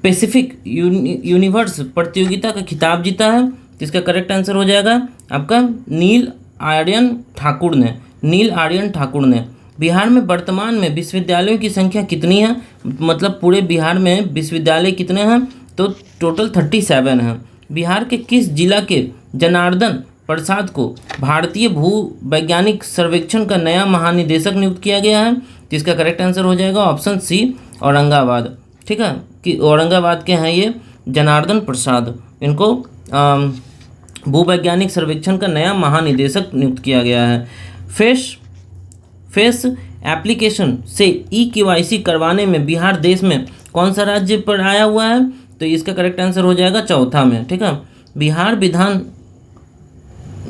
पैसिफिक यूनिवर्स प्रतियोगिता का खिताब जीता है? तो इसका करेक्ट आंसर हो जाएगा आपका नील आर्यन ठाकुर ने। बिहार में वर्तमान में विश्वविद्यालयों की संख्या कितनी है? मतलब पूरे बिहार में विश्वविद्यालय कितने हैं? तो टोटल 37 हैं। बिहार के किस जिला के जनार्दन प्रसाद को भारतीय भू वैज्ञानिक सर्वेक्षण का नया महानिदेशक नियुक्त किया गया है? तो इसका करेक्ट आंसर हो जाएगा ऑप्शन सी, औरंगाबाद, ठीक है, कि औरंगाबाद के हैं ये जनार्दन प्रसाद, इनको भूवैज्ञानिक सर्वेक्षण का नया महानिदेशक नियुक्त किया गया है। फेस एप्लीकेशन से ई-KYC करवाने में बिहार देश में कौन सा राज्य पर आया हुआ है? तो इसका करेक्ट आंसर हो जाएगा चौथा में, ठीक है।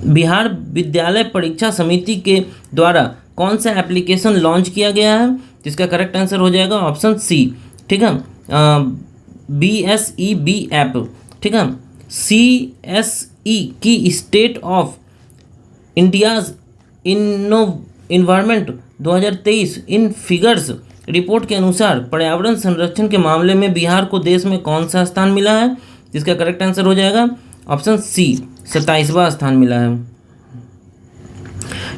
बिहार विद्यालय परीक्षा समिति के द्वारा कौन सा एप्लीकेशन लॉन्च किया गया है? तो इसका करेक्ट आंसर हो जाएगा ऑप्शन सी, ठीक है, BSEB ऐप, ठीक है। CSE की state of India's environment 2023 in figures report के अनुसार पर्यावरण संरक्षण के मामले में बिहार को देश में कौन सा स्थान मिला है? जिसका करेक्ट आंसर हो जाएगा ऑप्शन सी, 27वां स्थान मिला है।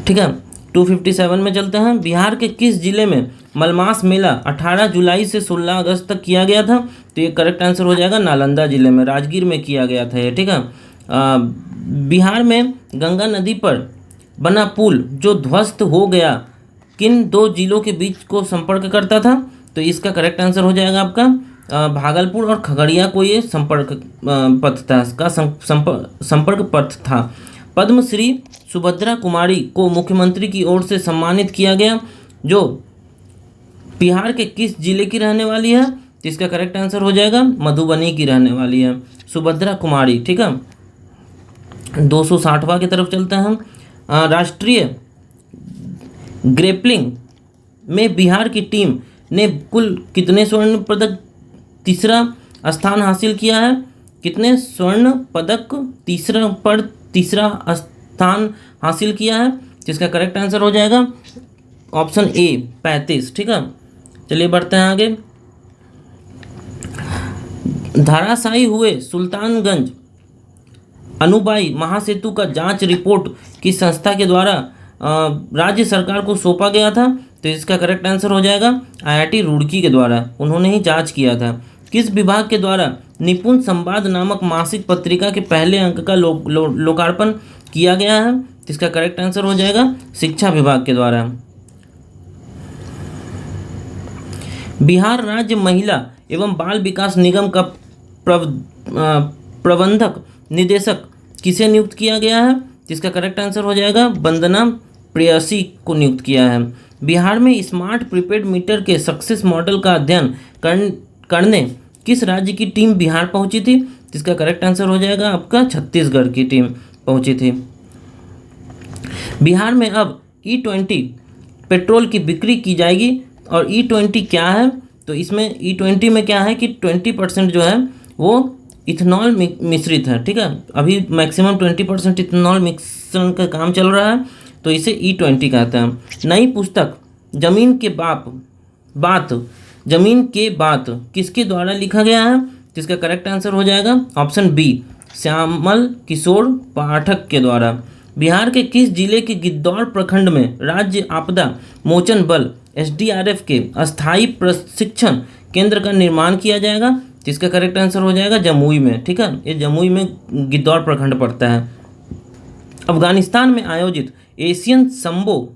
ठीक है, 257 में चलते हैं। बिहार के किस जिले में मलमास मेला 18 जुलाई से 16 अगस्त तक किया गया था? तो ये करेक्ट आंसर हो जाएगा नालंदा जिले में, राजगीर में किया गया था ये। ठीक है, बिहार में गंगा नदी पर बना पुल जो ध्वस्त हो गया किन दो जिलों के बीच को संपर्क करता था? तो इसका करेक्ट आंसर हो जाएगा आपका भागलपुर और खगड़िया को ये संपर्क पथ था, इसका संपर्क पथ था। पद्मश्री सुभद्रा कुमारी को मुख्यमंत्री की ओर से सम्मानित किया गया जो बिहार के किस जिले की रहने वाली है? तो इसका करेक्ट आंसर हो जाएगा मधुबनी की रहने वाली है सुभद्रा कुमारी। ठीक है, 260वां की तरफ चलते हैं हम। राष्ट्रीय ग्रेपलिंग में बिहार की टीम ने कुल कितने स्वर्ण पदक तीसरा स्थान हासिल किया है? कितने स्वर्ण पदक तीसरा स्थान हासिल किया है? जिसका करेक्ट आंसर हो जाएगा ऑप्शन ए, 35। ठीक है, चलिए बढ़ते हैं आगे। धराशायी हुए सुल्तानगंज अनुबाई महासेतु का जांच रिपोर्ट किस संस्था के द्वारा राज्य सरकार को सौंपा गया था? तो इसका करेक्ट आंसर हो जाएगा IIT रुड़की के द्वारा, उन्होंने ही जांच किया था। किस विभाग के द्वारा निपुण संवाद नामक मासिक पत्रिका के पहले अंक का लोकार्पण किया गया है? तो इसका करेक्ट आंसर हो जाएगा शिक्षा विभाग के द्वारा। बिहार राज्य महिला एवं बाल विकास निगम का प्रबंधक निदेशक किसे नियुक्त किया गया है? जिसका करेक्ट आंसर हो जाएगा वंदना प्रेयसी को नियुक्त किया है। बिहार में स्मार्ट प्रीपेड मीटर के सक्सेस मॉडल का अध्ययन करने किस राज्य की टीम बिहार पहुंची थी? जिसका करेक्ट आंसर हो जाएगा आपका छत्तीसगढ़ की टीम पहुंची थी। बिहार में अब E20 पेट्रोल की बिक्री की जाएगी और E20 क्या है? तो इसमें E20 में क्या है कि 20% जो है वो इथेनॉल मिश्रित है। ठीक है, अभी मैक्सिमम 20% इथेनॉल मिश्रण का काम चल रहा है, तो इसे E20 कहते हैं। नई पुस्तक जमीन के बात किसके द्वारा लिखा गया है? जिसका करेक्ट आंसर हो जाएगा ऑप्शन बी, श्यामल किशोर पाठक के द्वारा। बिहार के किस जिले के गिद्धौर प्रखंड में राज्य आपदा मोचन बल SDRF के अस्थायी प्रशिक्षण केंद्र का निर्माण किया जाएगा? जिसका करेक्ट आंसर हो जाएगा जमुई में। ठीक है, ये जमुई में गिद्धौर प्रखंड पड़ता है। अफगानिस्तान में आयोजित एशियन संबो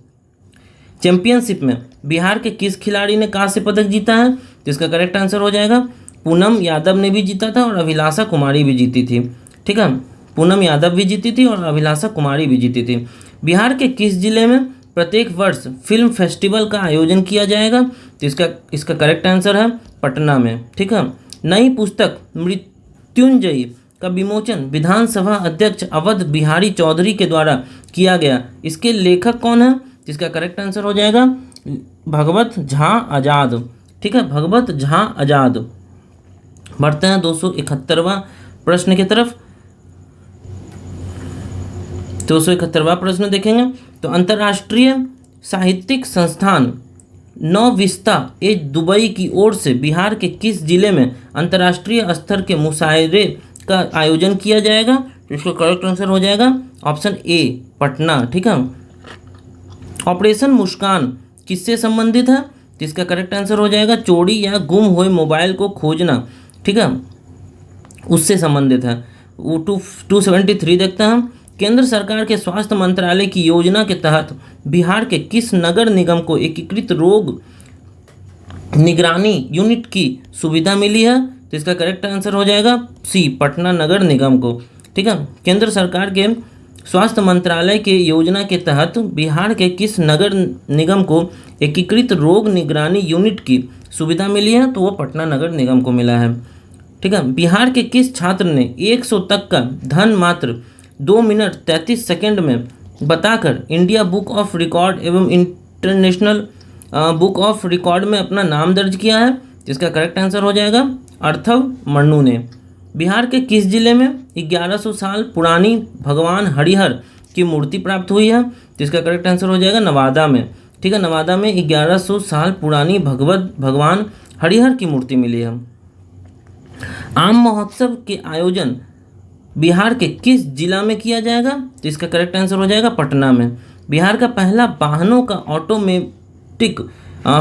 चैंपियनशिप में बिहार के किस खिलाड़ी ने कांस्य पदक जीता है? जिसका करेक्ट आंसर हो जाएगा पूनम यादव ने भी जीता था और अभिलाषा कुमारी भी जीती थी। ठीक है, पूनम यादव भी जीती थी और अभिलाषा कुमारी भी जीती थी। बिहार के किस जिले में प्रत्येक वर्ष फिल्म फेस्टिवल का आयोजन किया जाएगा? तो इसका करेक्ट आंसर है पटना में। ठीक है, नई पुस्तक मृत्युंजयी का विमोचन विधानसभा अध्यक्ष अवध बिहारी चौधरी के द्वारा किया गया, इसके लेखक कौन है? जिसका करेक्ट आंसर हो जाएगा भगवत झा आज़ाद। ठीक है, भगवत झा आज़ाद। बढ़ते हैं 271वां प्रश्न की तरफ। 271वां प्रश्न देखेंगे तो अंतर्राष्ट्रीय साहित्यिक संस्थान नौविस्ता ए दुबई की ओर से बिहार के किस जिले में अंतर्राष्ट्रीय स्तर के मुशायरे का आयोजन किया जाएगा? तो इसका करेक्ट आंसर हो जाएगा ऑप्शन ए, पटना। ठीक है, ऑपरेशन मुस्कान किससे संबंधित है? जिसका करेक्ट आंसर हो जाएगा चोरी या गुम हुए मोबाइल को खोजना। ठीक है, उससे संबंधित है। 273 देखते हैं। केंद्र सरकार के स्वास्थ्य मंत्रालय की योजना के तहत बिहार के किस नगर निगम को एकीकृत रोग निगरानी यूनिट की सुविधा मिली है? तो इसका करेक्ट आंसर हो जाएगा सी, पटना नगर निगम को। ठीक है, केंद्र सरकार के स्वास्थ्य मंत्रालय के योजना के तहत बिहार के किस नगर निगम को एकीकृत रोग निगरानी यूनिट की सुविधा मिली है? तो वो पटना नगर निगम को मिला है। ठीक है, बिहार के किस छात्र ने 100 तक का धन मात्र 2 मिनट 33 सेकंड में बताकर इंडिया बुक ऑफ रिकॉर्ड एवं इंटरनेशनल बुक ऑफ रिकॉर्ड में अपना नाम दर्ज किया है? जिसका करेक्ट आंसर हो जाएगा अर्थव मन्नू ने। बिहार के किस जिले में 1100 साल पुरानी भगवान हरिहर की मूर्ति प्राप्त हुई है? जिसका करेक्ट आंसर हो जाएगा नवादा में। ठीक है, नवादा में 1100 साल पुरानी भगवान हरिहर की मूर्ति मिली है। आम महोत्सव के आयोजन बिहार के किस जिला में किया जाएगा? तो इसका करेक्ट आंसर हो जाएगा पटना में। बिहार का पहला वाहनों का ऑटोमेटिक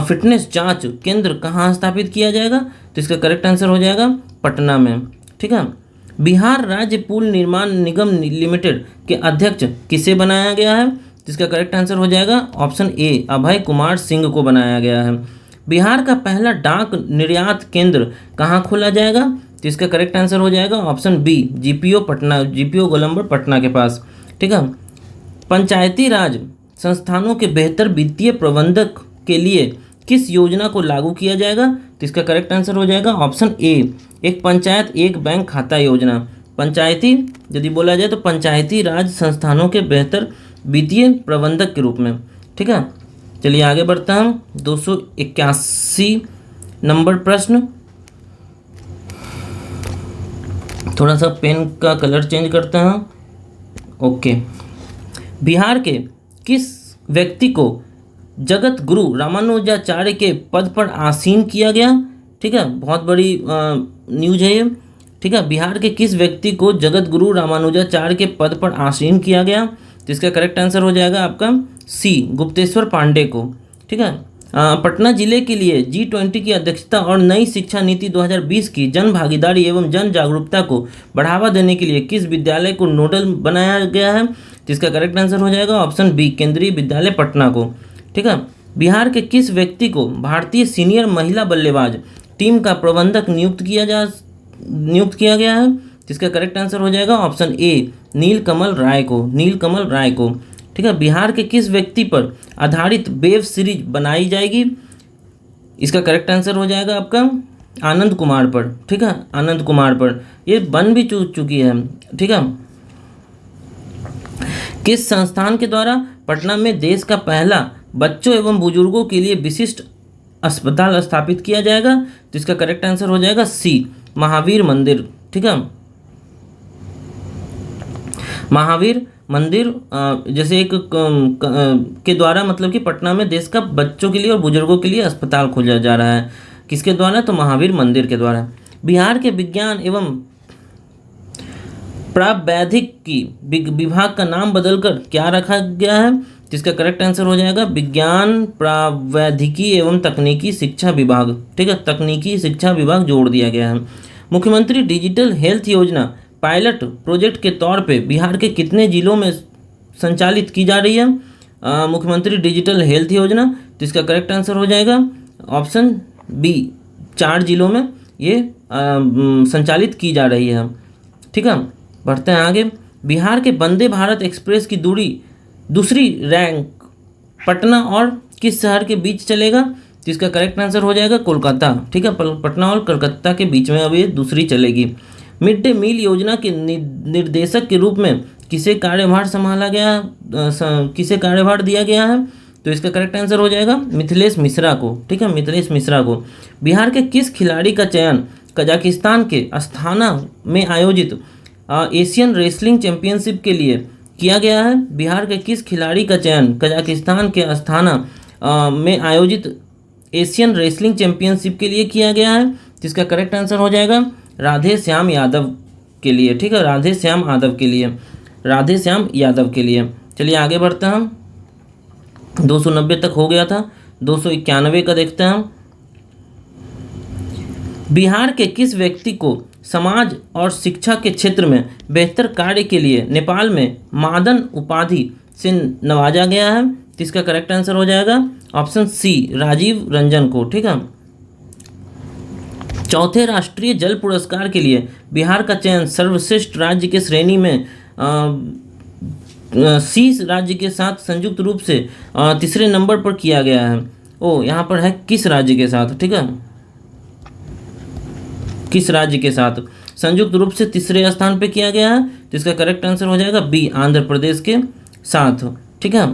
फिटनेस जांच केंद्र कहाँ स्थापित किया जाएगा? तो इसका करेक्ट आंसर हो जाएगा पटना में। ठीक है। बिहार राज्य पुल निर्माण निगम लिमिटेड के अध्यक्ष किसे बनाया गया है? तो इसका करेक्ट आंसर हो जाएगा ऑप्शन ए, अभय कुमार सिंह को बनाया गया है। बिहार का पहला डाक निर्यात केंद्र कहाँ खोला जाएगा? तो इसका करेक्ट आंसर हो जाएगा option B, GPO Patna, GPO Golambar Patna के पास। ठीक है। पंचायती राज संस्थानों के बेहतर वित्तीय प्रबंधक के लिए किस योजना को लागू किया जाएगा? तो इसका करेक्ट आंसर हो जाएगा ऑप्शन ए, एक पंचायत एक बैंक खाता योजना। पंचायती यदि बोला जाए तो पंचायती राज संस्थानों के बेहतर वित्तीय प्रबंधक के रूप में। ठीक है। चलिए आगे बढ़ता हूँ। 281 नंबर प्रश्न। थोड़ा सा पेन का कलर चेंज करते हैं। ओके। बिहार के किस व्यक्ति को जगत गुरु रामानुजाचार्य के पद पर आसीन किया गया? ठीक है, बहुत बड़ी न्यूज़ है ये। ठीक है। बिहार के किस व्यक्ति को जगत गुरु रामानुजाचार्य के पद पर आसीन किया गया? तो इसका करेक्ट आंसर हो जाएगा आपका सी, गुप्तेश्वर पांडे को। ठीक है। पटना जिले के लिए G20 की अध्यक्षता और नई शिक्षा नीति 2020 की जन भागीदारी एवं जन जागरूकता को बढ़ावा देने के लिए किस विद्यालय को नोडल बनाया गया है? तो इसका करेक्ट आंसर हो जाएगा ऑप्शन बी, केंद्रीय विद्यालय पटना को। ठीक है। बिहार के किस व्यक्ति को भारतीय सीनियर महिला बल्लेबाज टीम का प्रबंधक नियुक्त किया गया है? तो इसका करेक्ट आंसर हो जाएगा ऑप्शन ए, नीलकमल राय को। ठीक है। बिहार के किस व्यक्ति पर आधारित वेब सीरीज बनाई जाएगी? इसका करेक्ट आंसर हो जाएगा आपका आनंद कुमार पर। ठीक है, आनंद कुमार पर। ये बन भी चुकी है। ठीक है। किस संस्थान के द्वारा पटना में देश का पहला बच्चों एवं बुजुर्गों के लिए विशिष्ट अस्पताल स्थापित किया जाएगा? तो इसका करेक्ट आंसर हो जाएगा सी, महावीर मंदिर। ठीक है। महावीर मंदिर जैसे एक के द्वारा, मतलब कि पटना में देश का बच्चों के लिए और बुजुर्गों के लिए अस्पताल खोला जा रहा है। किसके द्वारा? तो महावीर मंदिर के द्वारा। बिहार के विज्ञान एवं प्रावैधिकी विभाग का नाम बदलकर क्या रखा गया है? जिसका करेक्ट आंसर हो जाएगा विज्ञान प्रावैधिकी एवं तकनीकी शिक्षा विभाग। ठीक है, तकनीकी शिक्षा विभाग जोड़ दिया गया है। मुख्यमंत्री डिजिटल हेल्थ योजना पायलट प्रोजेक्ट के तौर पे बिहार के कितने जिलों में संचालित की जा रही है? मुख्यमंत्री डिजिटल हेल्थ योजना, तो इसका करेक्ट आंसर हो जाएगा ऑप्शन बी, 4 जिलों में ये संचालित की जा रही है। ठीक है। बढ़ते हैं आगे। बिहार के वंदे भारत एक्सप्रेस की दूसरी रैंक पटना और किस शहर के बीच चलेगा? तो इसका करेक्ट आंसर हो जाएगा कोलकाता। ठीक है, पटना और कोलकाता के बीच में अब ये दूसरी चलेगी। मिड डे मील योजना के निर्देशक के रूप में किसे कार्यभार दिया गया है? तो इसका करेक्ट आंसर हो जाएगा मिथिलेश मिश्रा को। ठीक है, मिथिलेश मिश्रा को। बिहार के किस खिलाड़ी का चयन कजाकिस्तान के अस्थाना में आयोजित एशियन रेसलिंग चैंपियनशिप के लिए किया गया है? बिहार के किस खिलाड़ी का चयन कजाकिस्तान के अस्थाना में आयोजित एशियन रेसलिंग चैंपियनशिप के लिए किया गया है? जिसका करेक्ट आंसर हो जाएगा राधे श्याम यादव के लिए। ठीक है, राधे श्याम यादव के लिए। चलिए आगे बढ़ते हैं। 290 तक हो गया था, 291 का देखते हैं। बिहार के किस व्यक्ति को समाज और शिक्षा के क्षेत्र में बेहतर कार्य के लिए नेपाल में मादन उपाधि से नवाजा गया है? तो इसका करेक्ट आंसर हो जाएगा ऑप्शन सी, राजीव रंजन को। ठीक है। चौथे राष्ट्रीय जल पुरस्कार के लिए बिहार का चयन सर्वश्रेष्ठ राज्य के श्रेणी में सी राज्य के साथ संयुक्त रूप से तीसरे नंबर पर किया गया है। यहाँ पर है किस राज्य के साथ? ठीक है, किस राज्य के साथ संयुक्त रूप से तीसरे स्थान पर किया गया है? तो इसका करेक्ट आंसर हो जाएगा बी, आंध्र प्रदेश के साथ। ठीक है।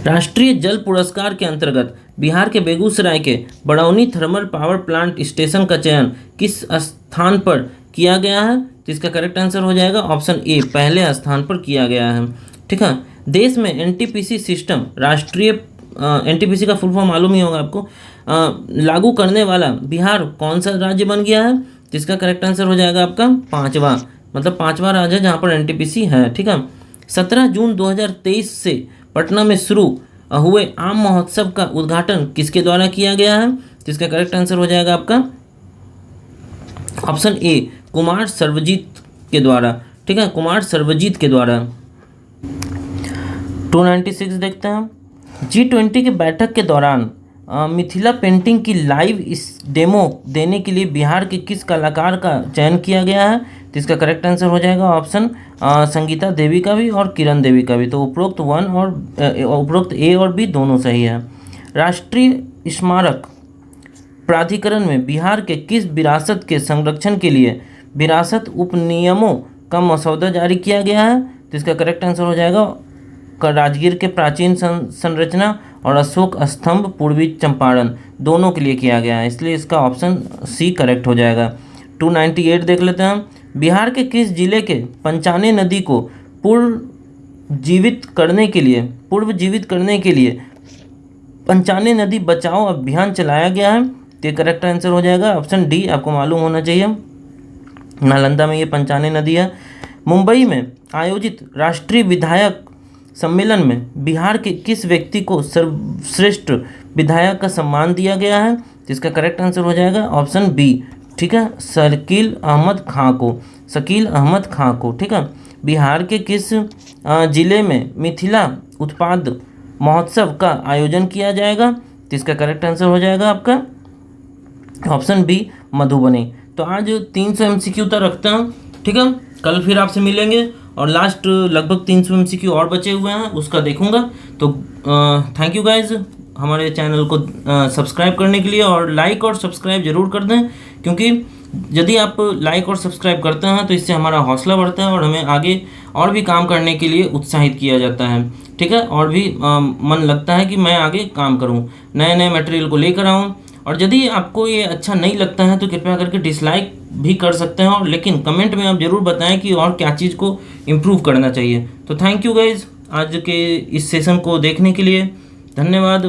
राष्ट्रीय जल पुरस्कार के अंतर्गत बिहार के बेगूसराय के Badauni thermal power plant station का चयन किस स्थान पर किया गया है? तो इसका करेक्ट आंसर हो जाएगा ऑप्शन ए, पहले स्थान पर किया गया है। ठीक है। देश में एनटीपीसी सिस्टम, राष्ट्रीय एनटीपीसी का फुल फॉर्म मालूम ही होगा आपको, लागू करने वाला बिहार कौन सा राज्य बन गया है? जिसका करेक्ट आंसर हो जाएगा आपका 5वां, मतलब 5वां राज्य है जहाँ पर एनटीपीसी है। ठीक है। 17 जून 2023 से पटना में शुरू हुए आम महोत्सव का उद्घाटन किसके द्वारा किया गया है? जिसका करेक्ट आंसर हो जाएगा आपका ऑप्शन ए, कुमार सर्वजीत के द्वारा। ठीक है, कुमार सर्वजीत के द्वारा। 296 देखते हैं। G20 की बैठक के दौरान मिथिला पेंटिंग की लाइव इस डेमो देने के लिए बिहार के किस कलाकार का चयन किया गया है? जिसका करेक्ट आंसर हो जाएगा ऑप्शन संगीता देवी का भी और किरण देवी का भी। तो उपरोक्त उपरोक्त ए और बी दोनों सही है। राष्ट्रीय स्मारक प्राधिकरण में बिहार के किस विरासत के संरक्षण के लिए विरासत उपनियमों का मसौदा जारी किया गया है? जिसका करेक्ट आंसर हो जाएगा राजगीर के प्राचीन संरचना और अशोक स्तंभ पूर्वी चंपारण दोनों के लिए किया गया है, इसलिए इसका ऑप्शन सी करेक्ट हो जाएगा। 298 देख लेते हैं। बिहार के किस जिले के पंचाने नदी को पुनर्जीवित करने के लिए पंचाने नदी बचाओ अभियान चलाया गया है? तो करेक्ट आंसर हो जाएगा ऑप्शन डी, आपको मालूम होना चाहिए, नालंदा में ये पंचाने नदी है। मुंबई में आयोजित राष्ट्रीय विधायक सम्मेलन में बिहार के किस व्यक्ति को सर्वश्रेष्ठ विधायक का सम्मान दिया गया है? जिसका करेक्ट आंसर हो जाएगा ऑप्शन बी। ठीक है, शकील अहमद खां को। ठीक है। बिहार के किस जिले में मिथिला उत्पाद महोत्सव का आयोजन किया जाएगा? जिसका करेक्ट आंसर हो जाएगा आपका ऑप्शन बी, मधुबनी। तो आज 300 MCQ तक रखते हैं। ठीक है, कल फिर आपसे मिलेंगे और लास्ट लगभग 300 MCQ और बचे हुए हैं, उसका देखूंगा। तो थैंक यू गाइज हमारे चैनल को सब्सक्राइब करने के लिए, और लाइक और सब्सक्राइब जरूर कर दें, क्योंकि यदि आप लाइक और सब्सक्राइब करते हैं तो इससे हमारा हौसला बढ़ता है और हमें आगे और भी काम करने के लिए उत्साहित किया जाता है। ठीक है, और भी मन लगता है कि मैं आगे काम करूं, नए नए मटेरियल को लेकर आऊं। और यदि आपको ये अच्छा नहीं लगता है तो कृपया करके डिसलाइक भी कर सकते हैं, और लेकिन कमेंट में आप ज़रूर बताएं कि और क्या चीज़ को इम्प्रूव करना चाहिए। तो थैंक यू गाइज आज के इस सेशन को देखने के लिए, धन्यवाद।